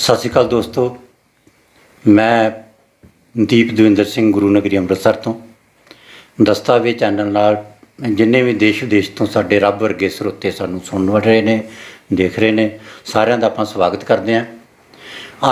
ਸਤਿ ਸ਼੍ਰੀ ਅਕਾਲ ਦੋਸਤੋ, ਮੈਂ ਦੀਪ ਦਵਿੰਦਰ ਸਿੰਘ ਗੁਰੂ ਨਗਰੀ ਅੰਮ੍ਰਿਤਸਰ ਤੋਂ ਦਸਤਾਵੇਜ਼ ਚੈਨਲ ਨਾਲ ਜਿੰਨੇ ਵੀ ਦੇਸ਼ ਵਿਦੇਸ਼ ਤੋਂ ਸਾਡੇ ਰੱਬ ਵਰਗੇ ਸਰੋਤੇ ਸਾਨੂੰ ਸੁਣ ਰਹੇ ਨੇ, ਦੇਖ ਰਹੇ ਨੇ, ਸਾਰਿਆਂ ਦਾ ਆਪਾਂ ਸਵਾਗਤ ਕਰਦੇ ਹਾਂ।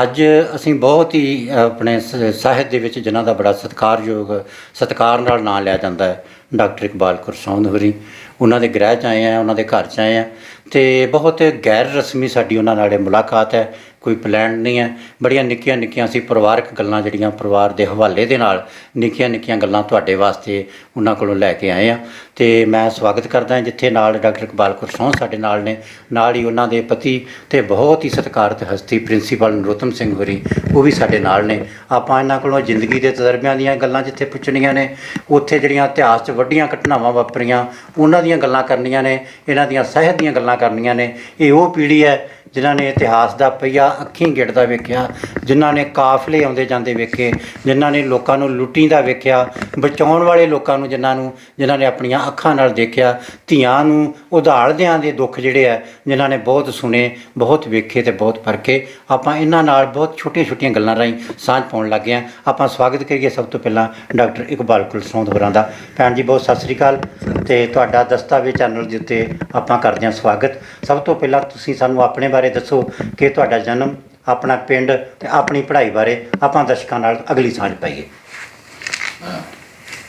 ਅੱਜ ਅਸੀਂ ਬਹੁਤ ਹੀ ਆਪਣੇ ਸਾਹਿਤ ਦੇ ਵਿੱਚ ਜਿਨ੍ਹਾਂ ਦਾ ਬੜਾ ਸਤਿਕਾਰ ਨਾਲ ਨਾਂ ਲਿਆ ਜਾਂਦਾ ਹੈ, ਡਾਕਟਰ ਇਕਬਾਲ ਕੁਰਸੌਂਦ ਹੋਰੀ, ਉਹਨਾਂ ਦੇ ਗ੍ਰਹਿ 'ਚ ਆਏ ਹਾਂ, ਉਹਨਾਂ ਦੇ ਘਰ 'ਚ ਆਏ ਹਾਂ ਅਤੇ ਬਹੁਤ ਗੈਰ ਰਸਮੀ ਸਾਡੀ ਉਹਨਾਂ ਨਾਲ ਮੁਲਾਕਾਤ ਹੈ। ਕੋਈ ਪਲੈਨ ਨਹੀਂ ਹੈ। ਬੜੀਆਂ ਨਿੱਕੀਆਂ ਨਿੱਕੀਆਂ ਅਸੀਂ ਪਰਿਵਾਰਕ ਗੱਲਾਂ ਜਿਹੜੀਆਂ ਪਰਿਵਾਰ ਦੇ ਹਵਾਲੇ ਦੇ ਨਾਲ ਨਿੱਕੀਆਂ ਨਿੱਕੀਆਂ ਗੱਲਾਂ ਤੁਹਾਡੇ ਵਾਸਤੇ ਉਹਨਾਂ ਕੋਲੋਂ ਲੈ ਕੇ ਆਏ ਹਾਂ ਅਤੇ ਮੈਂ ਸਵਾਗਤ ਕਰਦਾ ਜਿੱਥੇ ਨਾਲ ਡਾਕਟਰ ਇਕਬਾਲ ਕੁਰਸੌਂਦ ਸਾਡੇ ਨਾਲ ਨੇ, ਨਾਲ ਹੀ ਉਹਨਾਂ ਦੇ ਪਤੀ ਅਤੇ ਬਹੁਤ ਹੀ ਸਤਿਕਾਰਤ ਹਸਤੀ ਪ੍ਰਿੰਸੀਪਲ ਨਰੋਤਮ ਸਿੰਘ ਹੋਰੀ ਉਹ ਵੀ ਸਾਡੇ ਨਾਲ ਨੇ। ਆਪਾਂ ਇਹਨਾਂ ਕੋਲੋਂ ਜ਼ਿੰਦਗੀ ਦੇ ਤਜਰਬਿਆਂ ਦੀਆਂ ਗੱਲਾਂ ਜਿੱਥੇ ਪੁੱਛਣੀਆਂ ਨੇ, ਉੱਥੇ ਜਿਹੜੀਆਂ ਇਤਿਹਾਸ 'ਚ ਵੱਡੀਆਂ ਘਟਨਾਵਾਂ ਵਾਪਰੀਆਂ ਉਹਨਾਂ ਦੀਆਂ ਗੱਲਾਂ ਕਰਨੀਆਂ ਨੇ, ਇਹਨਾਂ ਦੀਆਂ ਸਾਹਿਤ ਦੀਆਂ ਗੱਲਾਂ ਕਰਨੀਆਂ ਨੇ। ਇਹ ਉਹ ਪੀੜ੍ਹੀ ਹੈ ਜਿਨ੍ਹਾਂ ਨੇ ਇਤਿਹਾਸ ਦਾ ਪਹੀਆ ਅੱਖੀਂ ਗਿੜਦਾ ਵੇਖਿਆ, ਜਿਨ੍ਹਾਂ ਨੇ ਕਾਫਲੇ ਆਉਂਦੇ ਜਾਂਦੇ ਵੇਖੇ, ਜਿਨ੍ਹਾਂ ਨੇ ਲੋਕਾਂ ਨੂੰ ਲੁੱਟੀਂਦਾ ਵੇਖਿਆ, ਬਚਾਉਣ ਵਾਲੇ ਲੋਕਾਂ ਨੂੰ ਜਿਨ੍ਹਾਂ ਨੇ ਆਪਣੀਆਂ ਅੱਖਾਂ ਨਾਲ ਦੇਖਿਆ, ਧੀਆਂ ਨੂੰ ਉਧਾੜਦਿਆਂ ਦੇ ਦੁੱਖ ਜਿਹੜੇ ਆ ਜਿਨ੍ਹਾਂ ਨੇ ਬਹੁਤ ਸੁਣੇ, ਬਹੁਤ ਵੇਖੇ ਅਤੇ ਬਹੁਤ ਪਰਖੇ। ਆਪਾਂ ਇਹਨਾਂ ਨਾਲ ਬਹੁਤ ਛੋਟੀਆਂ ਛੋਟੀਆਂ ਗੱਲਾਂ ਰਾਹੀਂ ਸਾਂਝ ਪਾਉਣ ਲੱਗ ਗਏ ਹਾਂ। ਆਪਾਂ ਸਵਾਗਤ ਕਰੀਏ ਸਭ ਤੋਂ ਪਹਿਲਾਂ ਡਾਕਟਰ ਇਕਬਾਲ ਕੁਰਸੌਂਦ ਹੋਰਾਂ ਦਾ। ਭੈਣ ਜੀ ਬਹੁਤ ਸਤਿ ਸ਼੍ਰੀ ਅਕਾਲ ਅਤੇ ਤੁਹਾਡਾ ਦਸਤਾਵੇਜ਼ ਚੈਨਲ ਦੇ ਉੱਤੇ ਆਪਾਂ ਕਰਦੇ ਹਾਂ ਸਵਾਗਤ। ਸਭ ਤੋਂ ਪਹਿਲਾਂ ਤੁਸੀਂ ਸਾਨੂੰ ਆਪਣੇ ਬਾਰੇ ਦੱਸੋ ਕਿ ਤੁਹਾਡਾ ਜਨਮ, ਆਪਣਾ ਪਿੰਡ ਅਤੇ ਆਪਣੀ ਪੜ੍ਹਾਈ ਬਾਰੇ ਆਪਾਂ ਦਰਸ਼ਕਾਂ ਨਾਲ ਅਗਲੀ ਸਾਂਝ ਪਾਈਏ।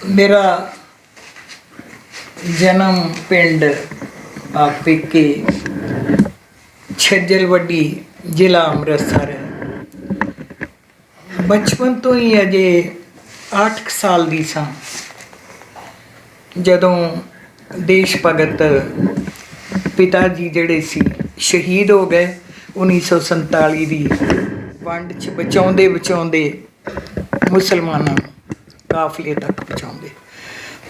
ਮੇਰਾ ਜਨਮ ਪਿੰਡ ਪੇਕੇ ਛੱਜਲ ਵੱਡੀ, ਜ਼ਿਲ੍ਹਾ ਅੰਮ੍ਰਿਤਸਰ ਹੈ। ਬਚਪਨ ਤੋਂ ਹੀ ਅਜੇ 8 ਸਾਲ ਦੀ ਸਾਂ ਜਦੋਂ ਦੇਸ਼ ਭਗਤ ਪਿਤਾ ਜੀ ਜਿਹੜੇ ਸੀ ਸ਼ਹੀਦ ਹੋ ਗਏ 1947 ਦੀ ਵੰਡ 'ਚ, ਬਚਾਉਂਦੇ ਮੁਸਲਮਾਨਾਂ ਨੂੰ ਕਾਫਲੇ ਤੱਕ ਪਹੁੰਚਾਉਂਦੇ।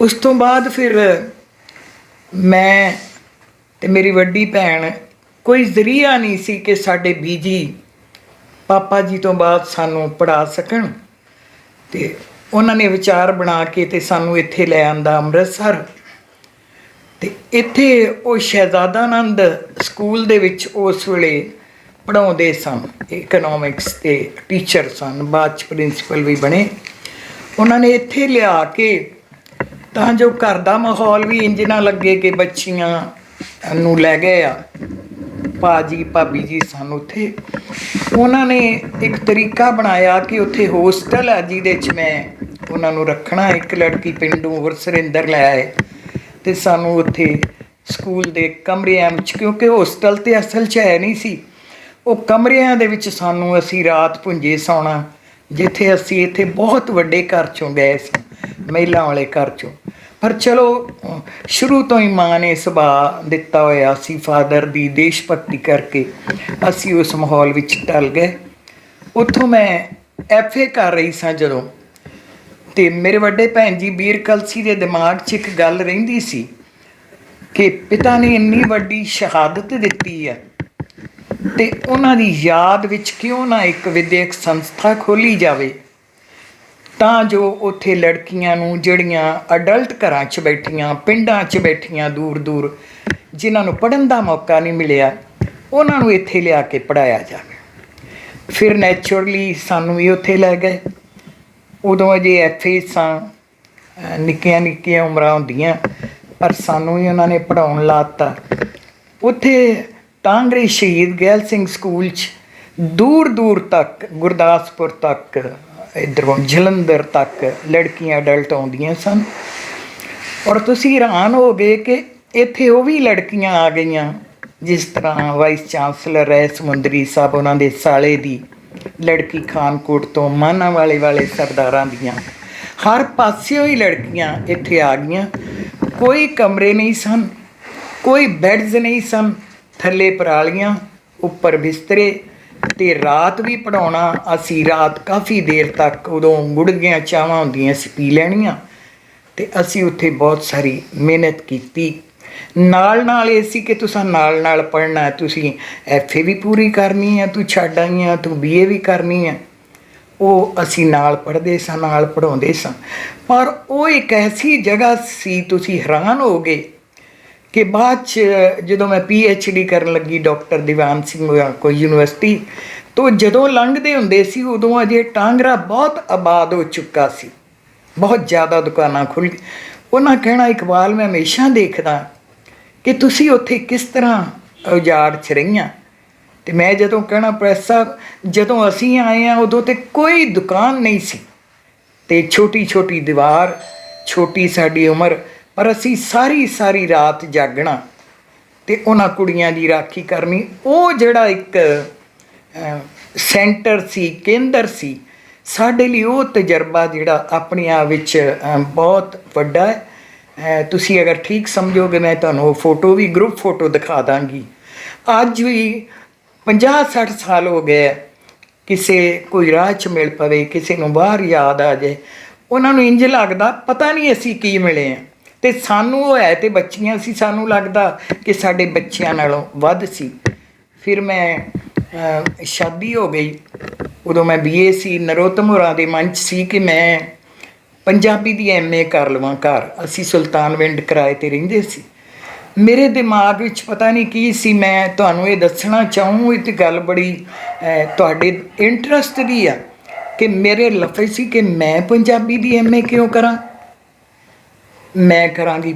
ਉਸ ਤੋਂ ਬਾਅਦ ਫਿਰ ਮੈਂ ਅਤੇ ਮੇਰੀ ਵੱਡੀ ਭੈਣ, ਕੋਈ ਜ਼ਰੀਆ ਨਹੀਂ ਸੀ ਕਿ ਸਾਡੇ ਬੀਜੀ ਪਾਪਾ ਜੀ ਤੋਂ ਬਾਅਦ ਸਾਨੂੰ ਪੜ੍ਹਾ ਸਕਣ, ਅਤੇ ਉਹਨਾਂ ਨੇ ਵਿਚਾਰ ਬਣਾ ਕੇ ਅਤੇ ਸਾਨੂੰ ਇੱਥੇ ਲੈ ਆਂਦਾ ਅੰਮ੍ਰਿਤਸਰ। ਅਤੇ ਇੱਥੇ ਉਹ ਸ਼ਹਿਜ਼ਾਦਾ ਆਨੰਦ ਸਕੂਲ ਦੇ ਵਿੱਚ ਉਸ ਵੇਲੇ ਪੜ੍ਹਾਉਂਦੇ ਸਨ, ਇਕਨੋਮਿਕਸ ਦੇ ਟੀਚਰ ਸਨ, ਬਾਅਦ 'ਚ ਪ੍ਰਿੰਸੀਪਲ ਵੀ ਬਣੇ। ਉਹਨਾਂ ਨੇ ਇੱਥੇ ਲਿਆ ਕੇ ਤਾਂ ਜੋ ਘਰ ਦਾ ਮਾਹੌਲ ਵੀ ਇੰਝ ਨਾ ਲੱਗੇ ਕਿ ਬੱਚੀਆਂ ਨੂੰ ਲੈ ਗਏ ਆ ਭਾਜੀ ਭਾਬੀ ਜੀ ਸਾਨੂੰ ਉੱਥੇ। ਉਹਨਾਂ ਨੇ ਇੱਕ ਤਰੀਕਾ ਬਣਾਇਆ ਕਿ ਉੱਥੇ ਹੋਸਟਲ ਆ ਜਿਹਦੇ 'ਚ ਮੈਂ ਉਹਨਾਂ ਨੂੰ ਰੱਖਣਾ। ਇੱਕ ਲੜਕੀ ਪਿੰਡੋਂ ਗੁਰਸਰਿੰਦਰ ਲੈ ਆਏ ਅਤੇ ਸਾਨੂੰ ਉੱਥੇ ਸਕੂਲ ਦੇ ਕਮਰਿਆਂ ਵਿੱਚ, ਕਿਉਂਕਿ ਹੋਸਟਲ ਤਾਂ ਅਸਲ 'ਚ ਹੈ ਨਹੀਂ ਸੀ, ਉਹ ਕਮਰਿਆਂ ਦੇ ਵਿੱਚ ਸਾਨੂੰ ਅਸੀਂ ਰਾਤ ਭੁੰਜੇ ਸੌਣਾ, ਜਿੱਥੇ ਅਸੀਂ ਇੱਥੇ ਬਹੁਤ ਵੱਡੇ ਘਰ 'ਚੋਂ ਗਏ ਸੀ, ਮਹਿਲਾਂ ਵਾਲੇ ਘਰ 'ਚੋਂ। ਪਰ ਚਲੋ ਸ਼ੁਰੂ ਤੋਂ ਹੀ ਮਾਂ ਨੇ ਸੁਭਾਅ ਦਿੱਤਾ ਹੋਇਆ ਸੀ ਫਾਦਰ ਦੀ, ਦੇਸ਼ ਭਗਤੀ ਕਰਕੇ ਅਸੀਂ ਉਸ ਮਾਹੌਲ ਵਿੱਚ ਢਲ ਗਏ। ਉੱਥੋਂ ਮੈਂ FA ਕਰ ਰਹੀ ਸਾਂ ਜਦੋਂ, ਅਤੇ ਮੇਰੇ ਵੱਡੇ ਭੈਣ ਜੀ ਬੀਰ ਕਲਸੀ ਦੇ ਦਿਮਾਗ 'ਚ ਇੱਕ ਗੱਲ ਰਹਿੰਦੀ ਸੀ ਕਿ ਪਿਤਾ ਨੇ ਇੰਨੀ ਵੱਡੀ ਸ਼ਹਾਦਤ ਦਿੱਤੀ ਹੈ ਅਤੇ ਉਹਨਾਂ ਦੀ ਯਾਦ ਵਿੱਚ ਕਿਉਂ ਨਾ ਇੱਕ ਵਿਦਿਅਕ ਸੰਸਥਾ ਖੋਲ੍ਹੀ ਜਾਵੇ, ਤਾਂ ਜੋ ਉੱਥੇ ਲੜਕੀਆਂ ਨੂੰ ਜਿਹੜੀਆਂ ਅਡਲਟ ਘਰਾਂ 'ਚ ਬੈਠੀਆਂ, ਪਿੰਡਾਂ 'ਚ ਬੈਠੀਆਂ ਦੂਰ ਦੂਰ, ਜਿਨ੍ਹਾਂ ਨੂੰ ਪੜ੍ਹਨ ਦਾ ਮੌਕਾ ਨਹੀਂ ਮਿਲਿਆ, ਉਹਨਾਂ ਨੂੰ ਇੱਥੇ ਲਿਆ ਕੇ ਪੜ੍ਹਾਇਆ ਜਾਵੇ। ਫਿਰ ਨੈਚੁਰਲੀ ਸਾਨੂੰ ਵੀ ਉੱਥੇ ਲੈ ਗਏ। ਉਦੋਂ ਅਜੇ FA ਸਾਂ, ਨਿੱਕੀਆਂ ਨਿੱਕੀਆਂ ਉਮਰਾਂ ਹੁੰਦੀਆਂ, ਪਰ ਸਾਨੂੰ ਵੀ ਉਹਨਾਂ ਨੇ ਪੜ੍ਹਾਉਣ ਲਾ ਦਿੱਤਾ। ਉੱਥੇ ਟਾਂਗਰੇ ਸ਼ਹੀਦ ਗੈਲ ਸਿੰਘ ਸਕੂਲ 'ਚ ਦੂਰ ਦੂਰ ਤੱਕ, ਗੁਰਦਾਸਪੁਰ ਤੱਕ, ਇੱਧਰੋਂ ਜਲੰਧਰ ਤੱਕ ਲੜਕੀਆਂ ਅਡਲਟ ਆਉਂਦੀਆਂ ਸਨ। ਔਰ ਤੁਸੀਂ ਹੈਰਾਨ ਹੋ ਗਏ ਕਿ ਇੱਥੇ ਉਹ ਵੀ ਲੜਕੀਆਂ ਆ ਗਈਆਂ, ਜਿਸ ਤਰ੍ਹਾਂ ਵਾਈਸ ਚਾਂਸਲਰ ਹੈ ਸਮੁੰਦਰੀ ਸਾਹਿਬ, ਉਹਨਾਂ ਦੇ ਸਾਲੇ ਦੀ ਲੜਕੀ ਖਾਨਕੋਟ ਤੋਂ, ਮਾਨਾ ਵਾਲੇ ਸਰਦਾਰਾਂ ਦੀਆਂ, ਹਰ ਪਾਸਿਓਂ ਹੀ ਲੜਕੀਆਂ ਇੱਥੇ ਆ ਗਈਆਂ। ਕੋਈ ਕਮਰੇ ਨਹੀਂ ਸਨ, ਕੋਈ ਬੈਡਸ ਨਹੀਂ ਸਨ, ਥੱਲੇ ਪਰਾਲੀਆਂ, ਉੱਪਰ ਬਿਸਤਰੇ, ਅਤੇ ਰਾਤ ਵੀ ਪੜ੍ਹਾਉਣਾ। ਅਸੀਂ ਰਾਤ ਕਾਫੀ ਦੇਰ ਤੱਕ, ਉਦੋਂ ਗੁੜਗੀਆਂ ਚਾਹਾਂ ਹੁੰਦੀਆਂ ਸੀ, ਪੀ ਲੈਣੀਆਂ, ਅਤੇ ਅਸੀਂ ਉੱਥੇ ਬਹੁਤ ਸਾਰੀ ਮਿਹਨਤ ਕੀਤੀ। ਨਾਲ ਇਹ ਸੀ ਕਿ ਤੁਸੀਂ ਨਾਲ ਪੜ੍ਹਨਾ, ਤੁਸੀਂ FA ਵੀ ਪੂਰੀ ਕਰਨੀ ਹੈ, ਤੂੰ ਛੱਡ ਆਈ ਹੈ, ਤੂੰ BA ਵੀ ਕਰਨੀ ਹੈ। ਉਹ ਅਸੀਂ ਨਾਲ ਪੜ੍ਹਦੇ ਸਾਂ, ਨਾਲ ਪੜ੍ਹਾਉਂਦੇ ਸਾਂ। ਪਰ ਉਹ ਇੱਕ ਐਸੀ ਜਗ੍ਹਾ ਸੀ, ਤੁਸੀਂ ਹੈਰਾਨ ਹੋ ਗਏ ਕਿ ਬਾਅਦ 'ਚ ਜਦੋਂ ਮੈਂ PhD ਕਰਨ ਲੱਗੀ ਡਾਕਟਰ ਦੀਵਾਨ ਸਿੰਘ ਕੋਈ ਯੂਨੀਵਰਸਿਟੀ, ਤੋ ਜਦੋਂ ਲੰਘਦੇ ਹੁੰਦੇ ਸੀ ਉਦੋਂ ਅਜੇ ਟਾਂਗਰਾ ਬਹੁਤ ਆਬਾਦ ਹੋ ਚੁੱਕਾ ਸੀ, ਬਹੁਤ ਜ਼ਿਆਦਾ ਦੁਕਾਨਾਂ ਖੁੱਲ੍ਹ ਗਈ। ਉਹਨਾਂ ਕਹਿਣਾ, ਇਕਬਾਲ ਮੈਂ ਹਮੇਸ਼ਾ ਦੇਖਦਾ ਕਿ ਤੁਸੀਂ ਉੱਥੇ ਕਿਸ ਤਰ੍ਹਾਂ ਉਜਾੜ 'ਚ ਰਹੀਆਂ। ਅਤੇ ਮੈਂ ਜਦੋਂ ਕਹਿਣਾ, ਪ੍ਰੈਸ ਸਾਹਿਬ ਜਦੋਂ ਅਸੀਂ ਆਏ ਹਾਂ ਉਦੋਂ ਤਾਂ ਕੋਈ ਦੁਕਾਨ ਨਹੀਂ ਸੀ, ਅਤੇ ਛੋਟੀ ਛੋਟੀ ਦੀਵਾਰ, ਛੋਟੀ ਸਾਡੀ ਉਮਰ, ਪਰ ਅਸੀਂ ਸਾਰੀ ਰਾਤ ਜਾਗਣਾ ਅਤੇ ਉਹਨਾਂ ਕੁੜੀਆਂ ਦੀ ਰਾਖੀ ਕਰਨੀ। ਉਹ ਜਿਹੜਾ ਇੱਕ ਸੈਂਟਰ ਸੀ, ਕੇਂਦਰ ਸੀ ਸਾਡੇ ਲਈ, ਉਹ ਤਜਰਬਾ ਜਿਹੜਾ ਆਪਣੇ ਆਪ ਵਿੱਚ ਬਹੁਤ ਵੱਡਾ ਹੈ। ਤੁਸੀਂ ਅਗਰ ਠੀਕ ਸਮਝੋਗੇ ਮੈਂ ਤੁਹਾਨੂੰ ਉਹ ਫੋਟੋ ਵੀ, ਗਰੁੱਪ ਫੋਟੋ ਦਿਖਾ ਦਾਂਗੀ। ਅੱਜ ਵੀ 50-60 ਸਾਲ ਹੋ ਗਏ, ਕਿਸੇ ਕੋਈ ਰਾਹ 'ਚ ਮਿਲ ਪਵੇ, ਕਿਸੇ ਨੂੰ ਬਾਹਰ ਯਾਦ ਆ ਜਾਏ, ਉਹਨਾਂ ਨੂੰ ਇੰਝ ਲੱਗਦਾ ਪਤਾ ਨਹੀਂ ਅਸੀਂ ਕੀ ਮਿਲੇ ਹਾਂ। ਅਤੇ ਸਾਨੂੰ ਉਹ ਹੈ ਤੇ ਬੱਚੀਆਂ ਸੀ, ਸਾਨੂੰ ਲੱਗਦਾ ਕਿ ਸਾਡੇ ਬੱਚਿਆਂ ਨਾਲੋਂ ਵੱਧ ਸੀ। ਫਿਰ ਮੈਂ ਸ਼ਾਦੀ ਹੋ ਗਈ, ਉਦੋਂ ਮੈਂ BA ਸੀ, ਨਰੋਤਮ ਹੋਰਾਂ ਦੇ ਮਨ 'ਚ ਸੀ ਕਿ ਮੈਂ ਪੰਜਾਬੀ ਦੀ MA ਕਰ ਲਵਾਂ ਘਰ। ਅਸੀਂ ਸੁਲਤਾਨਵਿੰਡ ਕਿਰਾਏ 'ਤੇ ਰਹਿੰਦੇ ਸੀ। ਮੇਰੇ ਦਿਮਾਗ ਵਿੱਚ ਪਤਾ ਨਹੀਂ ਕੀ ਸੀ, ਮੈਂ ਤੁਹਾਨੂੰ ਇਹ ਦੱਸਣਾ ਚਾਹੂੰ, ਇਹ ਤਾਂ ਗੱਲ ਬੜੀ ਤੁਹਾਡੇ ਇੰਟਰਸਟ ਦੀ ਆ, ਕਿ ਮੇਰੇ ਲਫ਼ਜ਼ ਸੀ ਕਿ ਮੈਂ ਪੰਜਾਬੀ ਦੀ MA ਕਿਉਂ ਕਰਾਂ, ਮੈਂ ਕਰਾਂਗੀ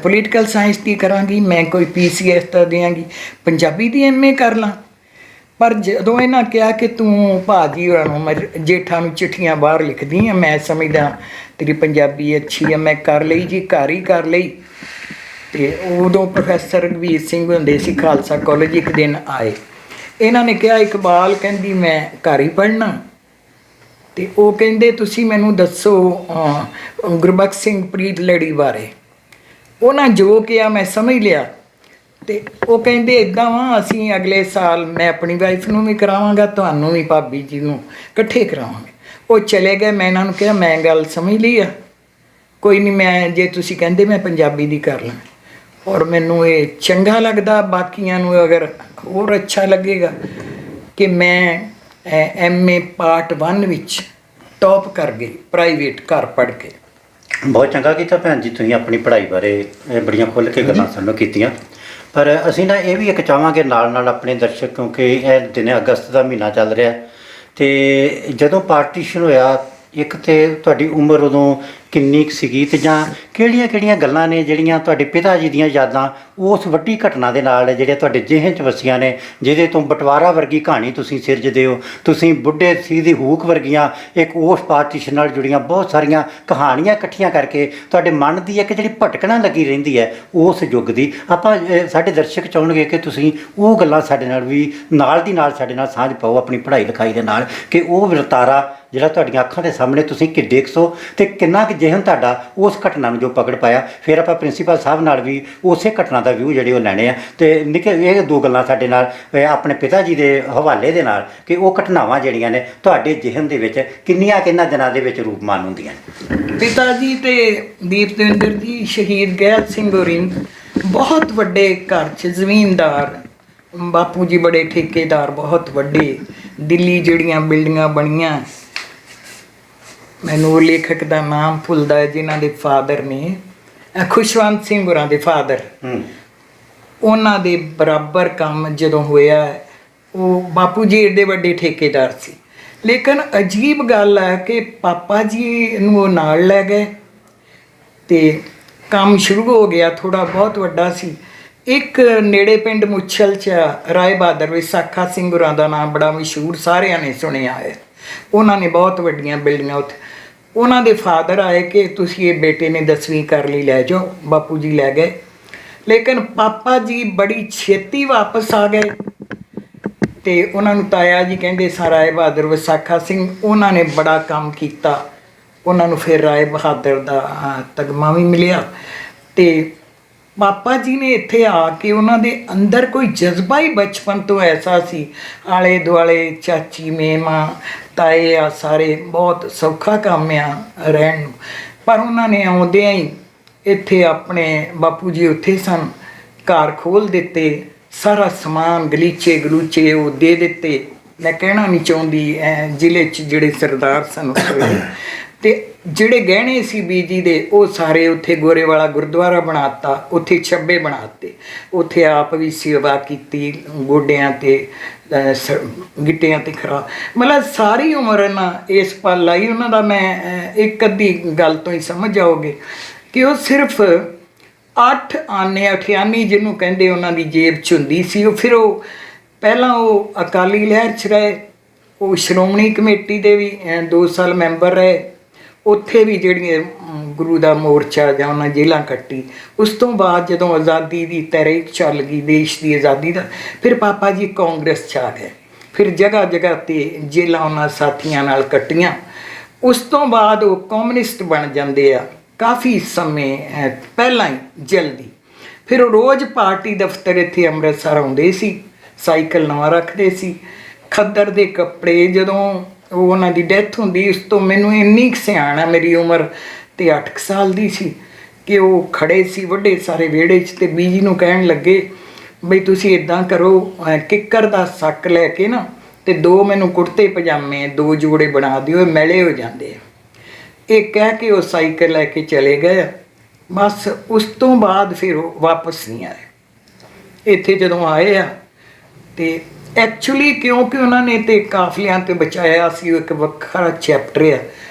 ਪੋਲੀਟੀਕਲ ਸਾਇੰਸ ਦੀ ਕਰਾਂਗੀ, ਮੈਂ ਕੋਈ PCS ਤਾਂ ਦਿਆਂਗੀ, ਪੰਜਾਬੀ ਦੀ MA ਕਰ ਲਾਂ। ਪਰ ਜਦੋਂ ਇਹਨਾਂ ਕਿਹਾ ਕਿ ਤੂੰ ਭਾਜੀ ਹੋਰਾਂ ਨੂੰ, ਮੈਂ ਜੇਠਾਂ ਨੂੰ ਚਿੱਠੀਆਂ ਬਾਹਰ ਲਿਖਦੀ ਹਾਂ, ਮੈਂ ਸਮਝਦਾ ਤੇਰੀ ਪੰਜਾਬੀ ਅੱਛੀ ਆ, ਮੈਂ ਕਰ ਲਈ ਜੀ, ਘਰ ਹੀ ਕਰ ਲਈ। ਅਤੇ ਉਦੋਂ ਪ੍ਰੋਫੈਸਰ ਰਘਵੀਰ ਸਿੰਘ ਹੁੰਦੇ ਸੀ ਖਾਲਸਾ ਕਾਲਜ, ਇੱਕ ਦਿਨ ਆਏ, ਇਹਨਾਂ ਨੇ ਕਿਹਾ ਇਕਬਾਲ ਕਹਿੰਦੀ ਮੈਂ ਘਰ ਹੀ ਪੜ੍ਹਨਾ। ਅਤੇ ਉਹ ਕਹਿੰਦੇ ਤੁਸੀਂ ਮੈਨੂੰ ਦੱਸੋ ਗੁਰਬਖਸ਼ ਸਿੰਘ ਪ੍ਰੀਤ ਲੜੀ ਬਾਰੇ। ਉਹਨਾਂ ਜੋ ਕਿਹਾ ਮੈਂ ਸਮਝ ਲਿਆ। ਅਤੇ ਉਹ ਕਹਿੰਦੇ ਇੱਦਾਂ ਵਾ, ਅਸੀਂ ਅਗਲੇ ਸਾਲ ਮੈਂ ਆਪਣੀ ਵਾਈਫ ਨੂੰ ਵੀ ਕਰਾਵਾਂਗਾ, ਤੁਹਾਨੂੰ ਵੀ ਭਾਬੀ ਜੀ ਨੂੰ ਇਕੱਠੇ ਕਰਾਵਾਂਗੇ। ਉਹ ਚਲੇ ਗਏ। ਮੈਂ ਇਹਨਾਂ ਨੂੰ ਕਿਹਾ ਮੈਂ ਗੱਲ ਸਮਝ ਲਈ ਆ, ਕੋਈ ਨਹੀਂ, ਮੈਂ ਜੇ ਤੁਸੀਂ ਕਹਿੰਦੇ ਮੈਂ ਪੰਜਾਬੀ ਦੀ ਕਰ ਲਾਂ, ਔਰ ਮੈਨੂੰ ਇਹ ਚੰਗਾ ਲੱਗਦਾ, ਬਾਕੀਆਂ ਨੂੰ ਅਗਰ ਹੋਰ ਅੱਛਾ ਲੱਗੇਗਾ ਕਿ ਮੈਂ MA ਪਾਰਟ 1 ਵਿੱਚ ਟੌਪ ਕਰ ਗਈ, ਪ੍ਰਾਈਵੇਟ ਘਰ ਪੜ੍ਹ ਕੇ। ਬਹੁਤ ਚੰਗਾ ਕੀਤਾ ਭੈਣ ਜੀ, ਤੁਸੀਂ ਆਪਣੀ ਪੜ੍ਹਾਈ ਬਾਰੇ ਬੜੀਆਂ ਖੁੱਲ੍ਹ ਕੇ ਗੱਲਾਂ ਸਾਨੂੰ ਕੀਤੀਆਂ। ਪਰ ਅਸੀਂ ਨਾ ਇਹ ਵੀ ਇੱਕ ਚਾਹਾਂਗੇ ਨਾਲ ਆਪਣੇ ਦਰਸ਼ਕ, ਕਿਉਂਕਿ ਇਹ ਦਿਨੇ ਅਗਸਤ ਦਾ ਮਹੀਨਾ ਚੱਲ ਰਿਹਾ, ਅਤੇ ਜਦੋਂ ਪਾਰਟੀਸ਼ਨ ਹੋਇਆ, ਇੱਕ ਤਾਂ ਤੁਹਾਡੀ ਉਮਰ ਉਦੋਂ ਕਿੰਨੀ ਕੁ ਸੀਗੀ, ਅਤੇ ਜਾਂ ਕਿਹੜੀਆਂ ਗੱਲਾਂ ਨੇ ਜਿਹੜੀਆਂ ਤੁਹਾਡੇ ਪਿਤਾ ਜੀ ਦੀਆਂ ਯਾਦਾਂ ਉਸ ਵੱਡੀ ਘਟਨਾ ਦੇ ਨਾਲ ਜਿਹੜੀਆਂ ਤੁਹਾਡੇ ਜਿਹਨ 'ਚ ਵਸੀਆਂ ਨੇ, ਜਿਹਦੇ ਤੋਂ ਬਟਵਾਰਾ ਵਰਗੀ ਕਹਾਣੀ ਤੁਸੀਂ ਸਿਰਜਦੇ ਹੋ। ਤੁਸੀਂ ਬੁੱਢੇ ਸੀ ਦੀ ਹੂਕ ਵਰਗੀਆਂ ਇੱਕ ਉਸ ਪਾਰਟੀਸ਼ਨ ਨਾਲ ਜੁੜੀਆਂ ਬਹੁਤ ਸਾਰੀਆਂ ਕਹਾਣੀਆਂ ਇਕੱਠੀਆਂ ਕਰਕੇ ਤੁਹਾਡੇ ਮਨ ਦੀ ਇੱਕ ਜਿਹੜੀ ਭਟਕਣਾ ਲੱਗੀ ਰਹਿੰਦੀ ਹੈ ਉਸ ਯੁੱਗ ਦੀ, ਆਪਾਂ ਸਾਡੇ ਦਰਸ਼ਕ ਚਾਹੁੰਣਗੇ ਕਿ ਤੁਸੀਂ ਉਹ ਗੱਲਾਂ ਸਾਡੇ ਨਾਲ ਵੀ ਨਾਲ ਦੀ ਨਾਲ ਸਾਡੇ ਨਾਲ ਸਾਂਝ ਪਾਓ ਆਪਣੀ ਪੜ੍ਹਾਈ ਲਿਖਾਈ ਦੇ ਨਾਲ, ਕਿ ਉਹ ਵਰਤਾਰਾ ਜਿਹੜਾ ਤੁਹਾਡੀਆਂ ਅੱਖਾਂ ਦੇ ਸਾਹਮਣੇ ਤੁਸੀਂ ਕਿੱਡੇ ਕੁ ਸੋ ਅਤੇ ਕਿੰਨਾ ਕੁ ਜਿਹਨ ਤੁਹਾਡਾ ਉਸ ਘਟਨਾ ਨੂੰ ਜੋ ਪਕੜ ਪਾਇਆ। ਫਿਰ ਆਪਾਂ ਪ੍ਰਿੰਸੀਪਲ ਸਾਹਿਬ ਨਾਲ ਵੀ ਉਸੇ ਘਟਨਾ ਦਾ ਵਿਊ ਜਿਹੜੇ ਉਹ ਲੈਣੇ ਆ, ਅਤੇ ਨਿੱਕੇ ਇਹ ਦੋ ਗੱਲਾਂ ਸਾਡੇ ਨਾਲ ਆਪਣੇ ਪਿਤਾ ਜੀ ਦੇ ਹਵਾਲੇ ਦੇ ਨਾਲ, ਕਿ ਉਹ ਘਟਨਾਵਾਂ ਜਿਹੜੀਆਂ ਨੇ ਤੁਹਾਡੇ ਜਿਹਨ ਦੇ ਵਿੱਚ ਕਿੰਨੀਆਂ ਕਿੰਨਾਂ ਦਿਨਾਂ ਦੇ ਵਿੱਚ ਰੂਪਮਾਨ ਹੁੰਦੀਆਂ ਨੇ। ਪਿਤਾ ਜੀ ਤੇ ਦੀਪ ਦਵਿੰਦਰ ਜੀ ਸ਼ਹੀਦ ਗੈਲ ਸਿੰਘ ਹੋਰੀ ਬਹੁਤ ਵੱਡੇ ਘਰ 'ਚ ਜ਼ਮੀਨਦਾਰ, ਬਾਪੂ ਜੀ ਬੜੇ ਠੇਕੇਦਾਰ, ਬਹੁਤ ਵੱਡੇ ਦਿੱਲੀ ਜਿਹੜੀਆਂ ਬਿਲਡਿੰਗਾਂ ਬਣੀਆਂ, ਮੈਨੂੰ ਉਹ ਲੇਖਕ ਦਾ ਨਾਮ ਭੁੱਲਦਾ ਹੈ ਜਿਨ੍ਹਾਂ ਦੇ ਫਾਦਰ ਨੇ, ਖੁਸ਼ਵੰਤ ਸਿੰਘ ਹੋਰਾਂ ਦੇ ਫਾਦਰ, ਉਹਨਾਂ ਦੇ ਬਰਾਬਰ ਕੰਮ ਜਦੋਂ ਹੋਇਆ, ਉਹ ਬਾਪੂ ਜੀ ਏਡੇ ਵੱਡੇ ਠੇਕੇਦਾਰ ਸੀ। ਲੇਕਿਨ ਅਜੀਬ ਗੱਲ ਹੈ ਕਿ ਪਾਪਾ ਜੀ ਨੂੰ ਉਹ ਨਾਲ ਲੈ ਗਏ ਅਤੇ ਕੰਮ ਸ਼ੁਰੂ ਹੋ ਗਿਆ, ਥੋੜ੍ਹਾ ਬਹੁਤ ਵੱਡਾ ਸੀ। ਇੱਕ ਨੇੜੇ ਪਿੰਡ ਮੁੱਛਲ 'ਚ ਰਾਏ ਬਹਾਦਰ ਵਿਸਾਖਾ ਸਿੰਘ ਹੋਰਾਂ ਦਾ ਨਾਮ ਬੜਾ ਮਸ਼ਹੂਰ, ਸਾਰਿਆਂ ਨੇ ਸੁਣਿਆ ਹੈ, ਉਹਨਾਂ ਨੇ ਬਹੁਤ ਵੱਡੀਆਂ ਬਿਲਡਿੰਗਾਂ ਉੱਥੇ। ਉਹਨਾਂ ਦੇ ਫਾਦਰ ਆਏ ਕਿ ਤੁਸੀਂ ਇਹ ਬੇਟੇ ਨੇ 10ਵੀਂ ਕਰ ਲਈ, ਲੈ ਜਾਓ। ਬਾਪੂ ਜੀ ਲੈ ਗਏ, ਲੇਕਿਨ ਪਾਪਾ ਜੀ ਬੜੀ ਛੇਤੀ ਵਾਪਸ ਆ ਗਏ, ਅਤੇ ਉਹਨਾਂ ਨੂੰ ਤਾਇਆ ਜੀ ਕਹਿੰਦੇ ਸਾਂ ਰਾਏ ਬਹਾਦਰ ਵਿਸਾਖਾ ਸਿੰਘ, ਉਹਨਾਂ ਨੇ ਬੜਾ ਕੰਮ ਕੀਤਾ, ਉਹਨਾਂ ਨੂੰ ਫਿਰ ਰਾਏ ਬਹਾਦਰ ਦਾ ਤਗਮਾ ਵੀ ਮਿਲਿਆ। ਅਤੇ ਪਾਪਾ ਜੀ ਨੇ ਇੱਥੇ ਆ ਕੇ ਉਹਨਾਂ ਦੇ ਅੰਦਰ ਕੋਈ ਜਜ਼ਬਾ ਹੀ ਬਚਪਨ ਤੋਂ ਐਸਾ ਸੀ, ਆਲੇ ਦੁਆਲੇ ਚਾਚੀ ਮੇਮਾ ਤਾਏ ਆ, ਸਾਰੇ ਬਹੁਤ ਸੌਖਾ ਕੰਮ ਆ ਰਹਿਣ ਨੂੰ। ਪਰ ਉਹਨਾਂ ਨੇ ਆਉਂਦਿਆਂ ਹੀ ਇੱਥੇ ਆਪਣੇ ਬਾਪੂ ਜੀ ਉੱਥੇ ਸਨ, ਘਰ ਖੋਲ੍ਹ ਦਿੱਤੇ, ਸਾਰਾ ਸਮਾਨ ਗਲੀਚੇ ਗਲੂਚੇ ਉਹ ਦੇ ਦਿੱਤੇ। ਮੈਂ ਕਹਿਣਾ ਨਹੀਂ ਚਾਹੁੰਦੀ ਜ਼ਿਲ੍ਹੇ 'ਚ ਜਿਹੜੇ ਸਰਦਾਰ ਸਨ ਅਤੇ ਜਿਹੜੇ ਗਹਿਣੇ ਸੀ ਬੀਜੀ ਦੇ ਉਹ ਸਾਰੇ ਉੱਥੇ ਗੋਰੇ ਵਾਲਾ ਗੁਰਦੁਆਰਾ ਬਣਾਤਾ, ਉੱਥੇ ਛੱਬੇ ਬਣਾਤੇ, ਉੱਥੇ ਆਪ ਵੀ ਸੇਵਾ ਕੀਤੀ, ਗੋਡਿਆਂ ਤੇ ਗਿੱਟਿਆਂ ਤੇ ਖਰਾ। ਮਤਲਬ ਸਾਰੀ ਉਮਰ ਨਾ ਇਸ ਪਲ ਲਾਈ ਉਹਨਾਂ ਦਾ। ਮੈਂ ਇੱਕ ਅੱਧੀ ਗੱਲ ਤੋਂ ਹੀ ਸਮਝ ਜਾਓਗੇ ਕਿ ਉਹ ਸਿਰਫ 8 ਆਨੇ ਅਠਿਆਨੀ ਜਿਹਨੂੰ ਕਹਿੰਦੇ ਉਹਨਾਂ ਦੀ ਜੇਬ 'ਚ ਹੁੰਦੀ ਸੀ। ਉਹ ਫਿਰ ਉਹ ਪਹਿਲਾਂ ਉਹ ਅਕਾਲੀ ਲਹਿਰ 'ਚ ਰਹੇ, ਉਹ ਸ਼੍ਰੋਮਣੀ ਕਮੇਟੀ ਦੇ ਵੀ 2 ਸਾਲ ਮੈਂਬਰ ਰਹੇ, ਉੱਥੇ ਵੀ ਜਿਹੜੀਆਂ ਗੁਰੂ ਦਾ ਮੋਰਚਾ ਜਾਂ ਉਹਨਾਂ ਜੇਲ੍ਹਾਂ ਕੱਟੀ। ਉਸ ਤੋਂ ਬਾਅਦ ਜਦੋਂ ਆਜ਼ਾਦੀ ਦੀ ਤਹਿਰੀਕ ਚੱਲ ਗਈ, ਦੇਸ਼ ਦੀ ਆਜ਼ਾਦੀ ਦਾ, ਫਿਰ ਪਾਪਾ ਜੀ ਕਾਂਗਰਸ 'ਚ ਆ ਗਏ। ਫਿਰ ਜਗ੍ਹਾ ਜਗ੍ਹਾ 'ਤੇ ਜੇਲ੍ਹਾਂ ਉਹਨਾਂ ਸਾਥੀਆਂ ਨਾਲ ਕੱਟੀਆਂ। ਉਸ ਤੋਂ ਬਾਅਦ ਉਹ ਕਮਿਊਨਿਸਟ ਬਣ ਜਾਂਦੇ ਆ ਕਾਫੀ ਸਮੇਂ ਪਹਿਲਾਂ ਹੀ, ਜਲਦੀ। ਫਿਰ ਉਹ ਰੋਜ਼ ਪਾਰਟੀ ਦਫ਼ਤਰ ਇੱਥੇ ਅੰਮ੍ਰਿਤਸਰ ਆਉਂਦੇ ਸੀ, ਸਾਈਕਲ ਨਵਾਂ ਰੱਖਦੇ ਸੀ, ਖੱਦਰ ਦੇ ਕੱਪੜੇ। ਜਦੋਂ ਉਹ ਉਹਨਾਂ ਦੀ ਡੈਥ ਹੁੰਦੀ, ਉਸ ਤੋਂ ਮੈਨੂੰ ਇੰਨੀ ਕੁ ਸਿਆਣ ਆ, ਮੇਰੀ ਉਮਰ ਤੇ 8 ਸਾਲ ਦੀ ਸੀ, ਕਿ ਉਹ ਖੜੇ ਸੀ ਵੱਡੇ ਸਾਰੇ ਵਿਹੜੇ 'ਚ, ਤੇ ਬੀਜੀ ਨੂੰ ਕਹਿਣ ਲੱਗੇ ਬਈ ਤੁਸੀਂ ਇੱਦਾਂ ਕਰੋ, ਕਿੱਕਰ ਦਾ ਸੱਕ ਲੈ ਕੇ ਨਾ ਤੇ 2 ਮੈਨੂੰ ਕੁੜਤੇ ਪਜਾਮੇ 2 ਜੋੜੇ ਬਣਾ ਦਿਓ, ਮੈਲੇ ਹੋ ਜਾਂਦੇ ਆ। ਇਹ ਕਹਿ ਕੇ ਉਹ ਸਾਈਕਲ ਲੈ ਕੇ ਚਲੇ ਗਏ। ਬਸ ਉਸ ਤੋਂ ਬਾਅਦ ਫਿਰ ਉਹ ਵਾਪਸ ਨਹੀਂ ਆਏ। ਇੱਥੇ ਜਦੋਂ ਆਏ ਆ ਤੇ ਐਕਚੁਅਲੀ ਕਿਉਂਕਿ ਉਹਨਾਂ ਨੇ ਤੇ ਕਾਫਲਿਆਂ ਤੇ ਬਚਾਇਆ ਸੀ, ਉਹ ਇੱਕ ਵੱਖਰਾ ਚੈਪਟਰ ਆ।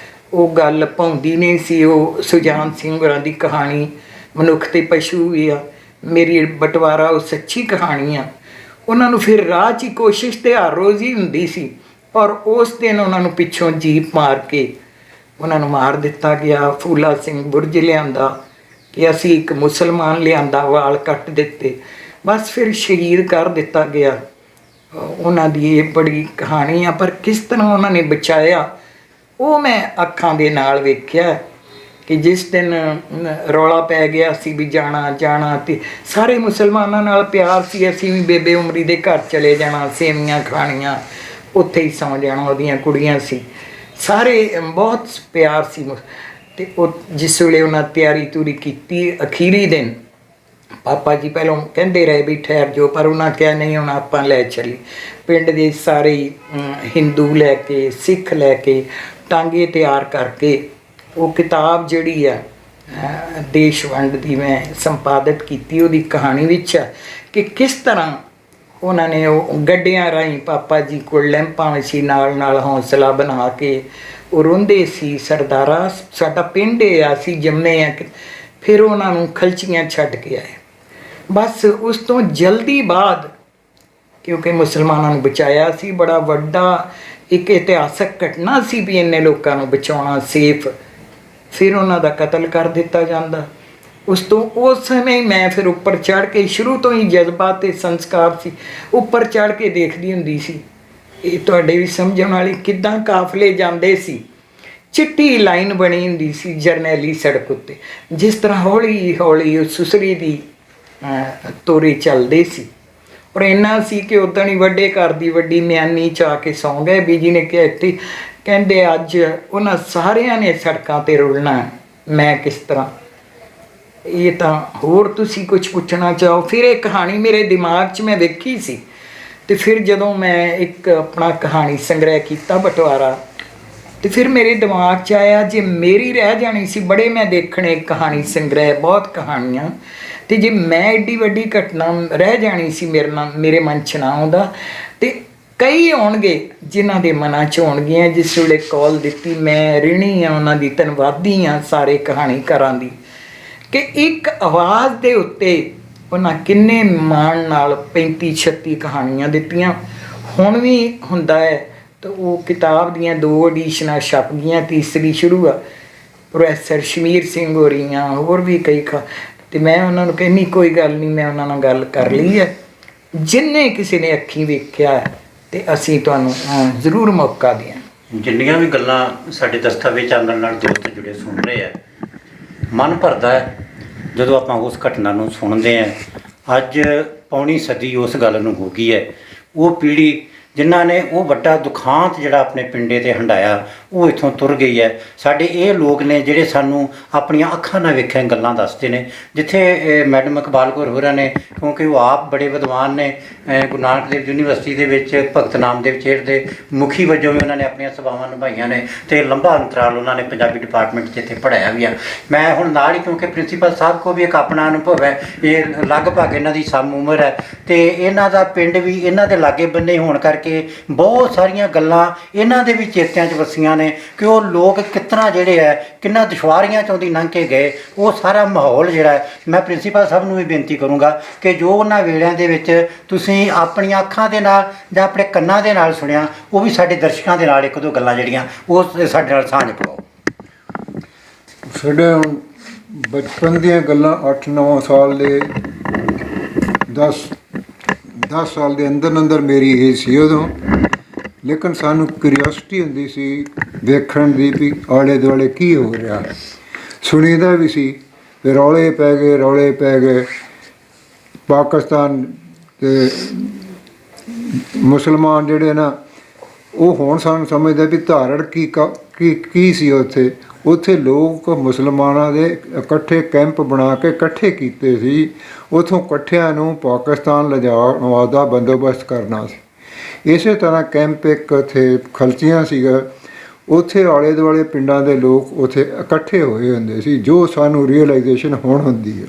ਉਹ ਗੱਲ ਪਾਉਂਦੀ ਨਹੀਂ ਸੀ। ਉਹ ਸੁਜਾਨ ਸਿੰਘ ਹੋਰਾਂ ਦੀ ਕਹਾਣੀ ਮਨੁੱਖ ਤੇ ਪਸ਼ੂ ਵੀ ਆ, ਮੇਰੀ ਬਟਵਾਰਾ ਉਹ ਸੱਚੀ ਕਹਾਣੀ ਆ। ਉਹਨਾਂ ਨੂੰ ਫਿਰ ਰਾਹ 'ਚ ਹੀ ਕੋਸ਼ਿਸ਼ ਤੇ ਹਰ ਰੋਜ਼ ਹੀ ਹੁੰਦੀ ਸੀ, ਔਰ ਉਸ ਦਿਨ ਉਹਨਾਂ ਨੂੰ ਪਿੱਛੋਂ ਜੀਪ ਮਾਰ ਕੇ ਉਹਨਾਂ ਨੂੰ ਮਾਰ ਦਿੱਤਾ ਗਿਆ। ਫੂਲਾ ਸਿੰਘ ਬੁਰਜ ਲਿਆਂਦਾ ਕਿ ਅਸੀਂ ਇੱਕ ਮੁਸਲਮਾਨ ਲਿਆਂਦਾ, ਵਾਲ ਕੱਟ ਦਿੱਤੇ, ਬਸ ਫਿਰ ਸ਼ਹੀਦ ਕਰ ਦਿੱਤਾ ਗਿਆ। ਉਹਨਾਂ ਦੀ ਇਹ ਬੜੀ ਕਹਾਣੀ ਆ, ਪਰ ਕਿਸ ਤਰ੍ਹਾਂ ਉਹਨਾਂ ਨੇ ਬਚਾਇਆ ਉਹ ਮੈਂ ਅੱਖਾਂ ਦੇ ਨਾਲ ਵੇਖਿਆ। ਕਿ ਜਿਸ ਦਿਨ ਰੌਲਾ ਪੈ ਗਿਆ ਸੀ ਵੀ ਜਾਣਾ ਜਾਣਾ, ਤੇ ਸਾਰੇ ਮੁਸਲਮਾਨਾਂ ਨਾਲ ਪਿਆਰ ਸੀ। ਅਸੀਂ ਵੀ ਬੇਬੇ ਉਮਰੀ ਦੇ ਘਰ ਚਲੇ ਜਾਣਾ, ਸੇਵੀਆਂ ਖਾਣੀਆਂ, ਉੱਥੇ ਹੀ ਸੌਂ ਜਾਣਾ, ਉਹਦੀਆਂ ਕੁੜੀਆਂ ਸੀ, ਸਾਰੇ ਬਹੁਤ ਪਿਆਰ ਸੀ। ਤੇ ਉਹ ਜਿਸ ਵੇਲੇ ਉਹਨਾਂ ਤਿਆਰੀ ਤੂਰੀ ਕੀਤੀ, ਅਖੀਰੀ ਦਿਨ ਪਾਪਾ ਜੀ ਪਹਿਲਾਂ ਕਹਿੰਦੇ ਰਹੇ ਵੀ ਠਹਿਰ ਜਾਓ, ਪਰ ਉਹਨਾਂ ਕਿਹਾ ਨਹੀਂ ਹੁਣ ਆਪਾਂ ਲੈ ਚੱਲੀ। ਪਿੰਡ ਦੇ ਸਾਰੇ ਹਿੰਦੂ ਲੈ ਕੇ, ਸਿੱਖ ਲੈ ਕੇ, ਟਾਂਗੇ ਤਿਆਰ ਕਰਕੇ ਉਹ ਕਿਤਾਬ ਜਿਹੜੀ ਆ ਦੇਸ਼ ਵੰਡ ਦੀ ਮੈਂ ਸੰਪਾਦਿਤ ਕੀਤੀ। ਉਹਦੀ ਕਹਾਣੀ ਵਿੱਚ ਆ ਕਿ ਕਿਸ ਤਰ੍ਹਾਂ ਉਹਨਾਂ ਨੇ ਉਹ ਗੱਡੀਆਂ ਰਾਹੀਂ ਪਾਪਾ ਜੀ ਕੋਲ ਲੈਂਪਾਂ ਸੀ, ਨਾਲ ਨਾਲ ਹੌਸਲਾ ਬਣਾ ਕੇ ਉਹ ਰੋਂਦੇ ਸੀ। ਸਰਦਾਰਾ ਸਾਡਾ ਪਿੰਡ ਆ, ਅਸੀਂ ਜੰਮੇ ਆ। ਫਿਰ ਉਹਨਾਂ ਨੂੰ ਖਲਚੀਆਂ ਛੱਡ ਕੇ ਆਏ। ਬਸ ਉਸ ਤੋਂ ਜਲਦੀ ਬਾਅਦ, ਕਿਉਂਕਿ ਮੁਸਲਮਾਨਾਂ ਨੂੰ ਬਚਾਇਆ ਸੀ, ਬੜਾ ਵੱਡਾ ਇੱਕ ਇਤਿਹਾਸਕ ਘਟਨਾ ਸੀ ਵੀ ਇੰਨੇ ਲੋਕਾਂ ਨੂੰ ਬਚਾਉਣਾ ਸੇਫ, ਫਿਰ ਉਹਨਾਂ ਦਾ ਕਤਲ ਕਰ ਦਿੱਤਾ ਜਾਂਦਾ। ਉਸ ਤੋਂ ਉਸ ਸਮੇਂ ਮੈਂ ਫਿਰ ਉੱਪਰ ਚੜ੍ਹ ਕੇ, ਸ਼ੁਰੂ ਤੋਂ ਹੀ ਜਜ਼ਬਾ ਤੇ ਸੰਸਕਾਰ ਸੀ, ਉੱਪਰ ਚੜ੍ਹ ਕੇ ਦੇਖਦੀ ਹੁੰਦੀ ਸੀ। ਇਹ ਤੁਹਾਡੇ ਵੀ ਸਮਝਣ ਵਾਲੀ, ਕਿੱਦਾਂ ਕਾਫਲੇ ਜਾਂਦੇ ਸੀ, ਚਿੱਟੀ ਲਾਈਨ ਬਣੀ ਹੁੰਦੀ ਸੀ ਜਰਨੈਲੀ ਸੜਕ ਉੱਤੇ, ਜਿਸ ਤਰ੍ਹਾਂ ਹੌਲੀ ਹੌਲੀ ਉਹ ਸੁਸਰੀ ਦੀ ਤੋਰੇ ਚੱਲਦੇ ਸੀ। ਔਰ ਇੰਨਾ ਸੀ ਕਿ ਉੱਦਣ ਹੀ ਵੱਡੇ ਘਰ ਦੀ ਵੱਡੀ ਮਿਆਨੀ 'ਚ ਆ ਕੇ ਸੌਂ ਗਏ। ਬੀਜੀ ਨੇ ਕਿਹਾ ਇੱਥੇ, ਕਹਿੰਦੇ ਅੱਜ ਉਹਨਾਂ ਸਾਰਿਆਂ ਨੇ ਸੜਕਾਂ 'ਤੇ ਰੁਲਣਾ, ਮੈਂ ਕਿਸ ਤਰ੍ਹਾਂ। ਇਹ ਤਾਂ ਹੋਰ ਤੁਸੀਂ ਕੁਝ ਪੁੱਛਣਾ ਚਾਹੋ? ਫਿਰ ਇਹ ਕਹਾਣੀ ਮੇਰੇ ਦਿਮਾਗ 'ਚ ਮੈਂ ਵੇਖੀ ਸੀ, ਤੇ ਫਿਰ ਜਦੋਂ ਮੈਂ ਇੱਕ ਆਪਣਾ ਕਹਾਣੀ ਸੰਗ੍ਰਹਿ ਕੀਤਾ ਬਟਵਾਰਾ, ਤੇ ਫਿਰ ਮੇਰੇ ਦਿਮਾਗ 'ਚ ਆਇਆ ਜੇ ਮੇਰੀ ਰਹਿ ਜਾਣੀ ਸੀ, ਬੜੇ ਮੈਂ ਦੇਖਣੇ ਕਹਾਣੀ ਸੰਗ੍ਰਹਿ, ਬਹੁਤ ਕਹਾਣੀਆਂ, ਤੇ ਜੇ ਮੈਂ ਐਡੀ ਵੱਡੀ ਘਟਨਾ ਰਹਿ ਜਾਣੀ ਸੀ ਮੇਰੇ ਮਨ 'ਚ ਨਾ ਆਉਂਦਾ, ਤੇ ਕਈ ਆਉਣਗੇ ਜਿਨ੍ਹਾਂ ਦੇ ਮਨਾਂ 'ਚ ਹੋਣਗੀਆਂ। ਜਿਸ ਵੇਲੇ ਕਾਲ ਦਿੱਤੀ, ਮੈਂ ਰਿਣੀ ਆ ਉਹਨਾਂ ਦੀ, ਧੰਨਵਾਦੀ ਆ ਸਾਰੇ ਕਹਾਣੀਕਾਰਾਂ ਦੀ, ਕਿ ਇੱਕ ਆਵਾਜ਼ ਦੇ ਉੱਤੇ ਉਹਨਾਂ ਕਿੰਨੇ ਮਾਣ ਨਾਲ 35-36 ਕਹਾਣੀਆਂ ਦਿੱਤੀਆਂ। ਹੁਣ ਵੀ ਹੁੰਦਾ ਹੈ। ਤਾਂ ਉਹ ਕਿਤਾਬ ਦੀਆਂ 2 ਐਡੀਸ਼ਨਾਂ ਛਪ ਗਈਆਂ, ਤੀਸਰੀ ਸ਼ੁਰੂ ਆ। ਪ੍ਰੋਫੈਸਰ ਸ਼ਮੀਰ ਸਿੰਘ ਹੋਰੀਆਂ, ਹੋਰ ਵੀ ਕਈ ਤੇ ਮੈਂ ਉਹਨਾਂ ਨੂੰ ਕਹਿੰਦੀ ਕੋਈ ਗੱਲ ਨਹੀਂ, ਮੈਂ ਉਹਨਾਂ ਨਾਲ ਗੱਲ ਕਰ ਲਈ ਹੈ। ਜਿੰਨੇ ਕਿਸੇ ਨੇ ਅੱਖੀਂ ਵੇਖਿਆ ਤੇ ਅਸੀਂ ਤੁਹਾਨੂੰ ਜ਼ਰੂਰ ਮੌਕਾ ਦਿਆਂ। ਜਿੰਨੀਆਂ ਵੀ ਗੱਲਾਂ ਸਾਡੇ ਦਸਤਾਵੇਜ਼ ਚੈਨਲ ਨਾਲ ਦੋਸਤ ਜੁੜੇ ਸੁਣ ਰਹੇ ਆ, ਮਨ ਭਰਦਾ ਹੈ ਜਦੋਂ ਆਪਾਂ ਉਸ ਘਟਨਾ ਨੂੰ ਸੁਣਦੇ ਹਾਂ। ਅੱਜ ਪੌਣੀ ਸਦੀ ਉਸ ਗੱਲ ਨੂੰ ਹੋ ਗਈ ਹੈ। ਉਹ ਪੀੜ੍ਹੀ ਜਿਨ੍ਹਾਂ ਨੇ ਉਹ ਵੱਡਾ ਦੁਖਾਂਤ ਜਿਹੜਾ ਆਪਣੇ ਪਿੰਡੇ ਤੇ ਹੰਡਾਇਆ, ਉਹ ਇੱਥੋਂ ਤੁਰ ਗਈ ਹੈ। ਸਾਡੇ ਇਹ ਲੋਕ ਨੇ ਜਿਹੜੇ ਸਾਨੂੰ ਆਪਣੀਆਂ ਅੱਖਾਂ ਨਾਲ ਵੇਖੀਆਂ ਗੱਲਾਂ ਦੱਸਦੇ ਨੇ। ਜਿੱਥੇ ਮੈਡਮ ਇਕਬਾਲ ਕੌਰ ਹੋਰਾਂ ਨੇ, ਕਿਉਂਕਿ ਉਹ ਆਪ ਬੜੇ ਵਿਦਵਾਨ ਨੇ, ਗੁਰੂ ਨਾਨਕ ਦੇਵ ਯੂਨੀਵਰਸਿਟੀ ਦੇ ਵਿੱਚ ਭਗਤ ਨਾਮਦੇਵ ਚੇਅਰ ਦੇ ਮੁਖੀ ਵਜੋਂ ਵੀ ਉਹਨਾਂ ਨੇ ਆਪਣੀਆਂ ਸੇਵਾਵਾਂ ਨਿਭਾਈਆਂ ਨੇ, ਅਤੇ ਲੰਬਾ ਅੰਤਰਾਲ ਉਹਨਾਂ ਨੇ ਪੰਜਾਬੀ ਡਿਪਾਰਟਮੈਂਟ 'ਚ ਇੱਥੇ ਪੜ੍ਹਾਇਆ ਵੀ ਆ। ਮੈਂ ਹੁਣ ਨਾਲ ਹੀ, ਕਿਉਂਕਿ ਪ੍ਰਿੰਸੀਪਲ ਸਾਹਿਬ ਕੋ ਵੀ ਇੱਕ ਆਪਣਾ ਅਨੁਭਵ ਹੈ, ਇਹ ਲਗਭਗ ਇਹਨਾਂ ਦੀ ਸਮ ਉਮਰ ਹੈ, ਅਤੇ ਇਹਨਾਂ ਦਾ ਪਿੰਡ ਵੀ ਇਹਨਾਂ ਦੇ ਲਾਗੇ ਬੰਨੇ ਹੋਣ ਕਰਕੇ ਬਹੁਤ ਸਾਰੀਆਂ ਗੱਲਾਂ ਇਹਨਾਂ ਦੇ ਵੀ ਚੇਤਿਆਂ 'ਚ ਵਸੀਆਂ ਨੇ ਕਿ ਉਹ ਲੋਕ ਕਿਸ ਤਰ੍ਹਾਂ ਜਿਹੜੇ ਹੈ, ਕਿੰਨਾ ਦੁਸ਼ਵਾਰੀਆਂ 'ਚੋਂ ਦੀ ਲੰਘ ਕੇ ਗਏ। ਉਹ ਸਾਰਾ ਮਾਹੌਲ ਜਿਹੜਾ ਹੈ, ਮੈਂ ਪ੍ਰਿੰਸੀਪਲ ਸਾਹਿਬ ਨੂੰ ਵੀ ਬੇਨਤੀ ਕਰੂੰਗਾ ਕਿ ਜੋ ਉਹਨਾਂ ਵੇਲਿਆਂ ਦੇ ਵਿੱਚ ਤੁਸੀਂ ਆਪਣੀਆਂ ਅੱਖਾਂ ਦੇ ਨਾਲ ਜਾਂ ਆਪਣੇ ਕੰਨਾਂ ਦੇ ਨਾਲ ਸੁਣਿਆ, ਉਹ ਵੀ ਸਾਡੇ ਦਰਸ਼ਕਾਂ ਦੇ ਨਾਲ ਇੱਕ ਦੋ ਗੱਲਾਂ ਜਿਹੜੀਆਂ ਉਹ ਸਾਡੇ ਨਾਲ ਸਾਂਝ ਪਾਓ। ਸਾਡੇ ਹੁਣ ਬਚਪਨ ਦੀਆਂ ਗੱਲਾਂ 8-9 ਸਾਲ ਦੇ 10 ਸਾਲ ਦੇ ਅੰਦਰ ਮੇਰੀ ਏਜ ਸੀ ਉਦੋਂ, ਲੇਕਿਨ ਸਾਨੂੰ ਕਿਊਰੀਓਸਿਟੀ ਹੁੰਦੀ ਸੀ ਵੇਖਣ ਦੀ ਵੀ ਆਲੇ ਦੁਆਲੇ ਕੀ ਹੋ ਰਿਹਾ। ਸੁਣੀਦਾ ਵੀ ਸੀ ਵੀ ਰੌਲੇ ਪੈ ਗਏ ਪਾਕਿਸਤਾਨ ਤੇ ਮੁਸਲਮਾਨ ਜਿਹੜੇ ਨਾ, ਉਹ ਹੁਣ ਸਾਨੂੰ ਸਮਝਦੇ ਵੀ ਧਾਰੜ ਕੀ ਸੀ ਉੱਥੇ ਲੋਕ ਮੁਸਲਮਾਨਾਂ ਦੇ ਇਕੱਠੇ ਕੈਂਪ ਬਣਾ ਕੇ ਇਕੱਠੇ ਕੀਤੇ ਸੀ। ਉੱਥੋਂ ਇਕੱਠਿਆਂ ਨੂੰ ਪਾਕਿਸਤਾਨ ਲਿਜਾਣ ਦਾ ਬੰਦੋਬਸਤ ਕਰਨਾ ਸੀ। ਇਸੇ ਤਰ੍ਹਾਂ ਕੈਂਪ ਇੱਕ ਉੱਥੇ ਖਲਚੀਆਂ ਸੀਗਾ, ਉੱਥੇ ਆਲੇ ਦੁਆਲੇ ਪਿੰਡਾਂ ਦੇ ਲੋਕ ਉੱਥੇ ਇਕੱਠੇ ਹੋਏ ਹੁੰਦੇ ਸੀ, ਜੋ ਸਾਨੂੰ ਰੀਅਲਾਈਜੇਸ਼ਨ ਹੁਣ ਹੁੰਦੀ ਹੈ।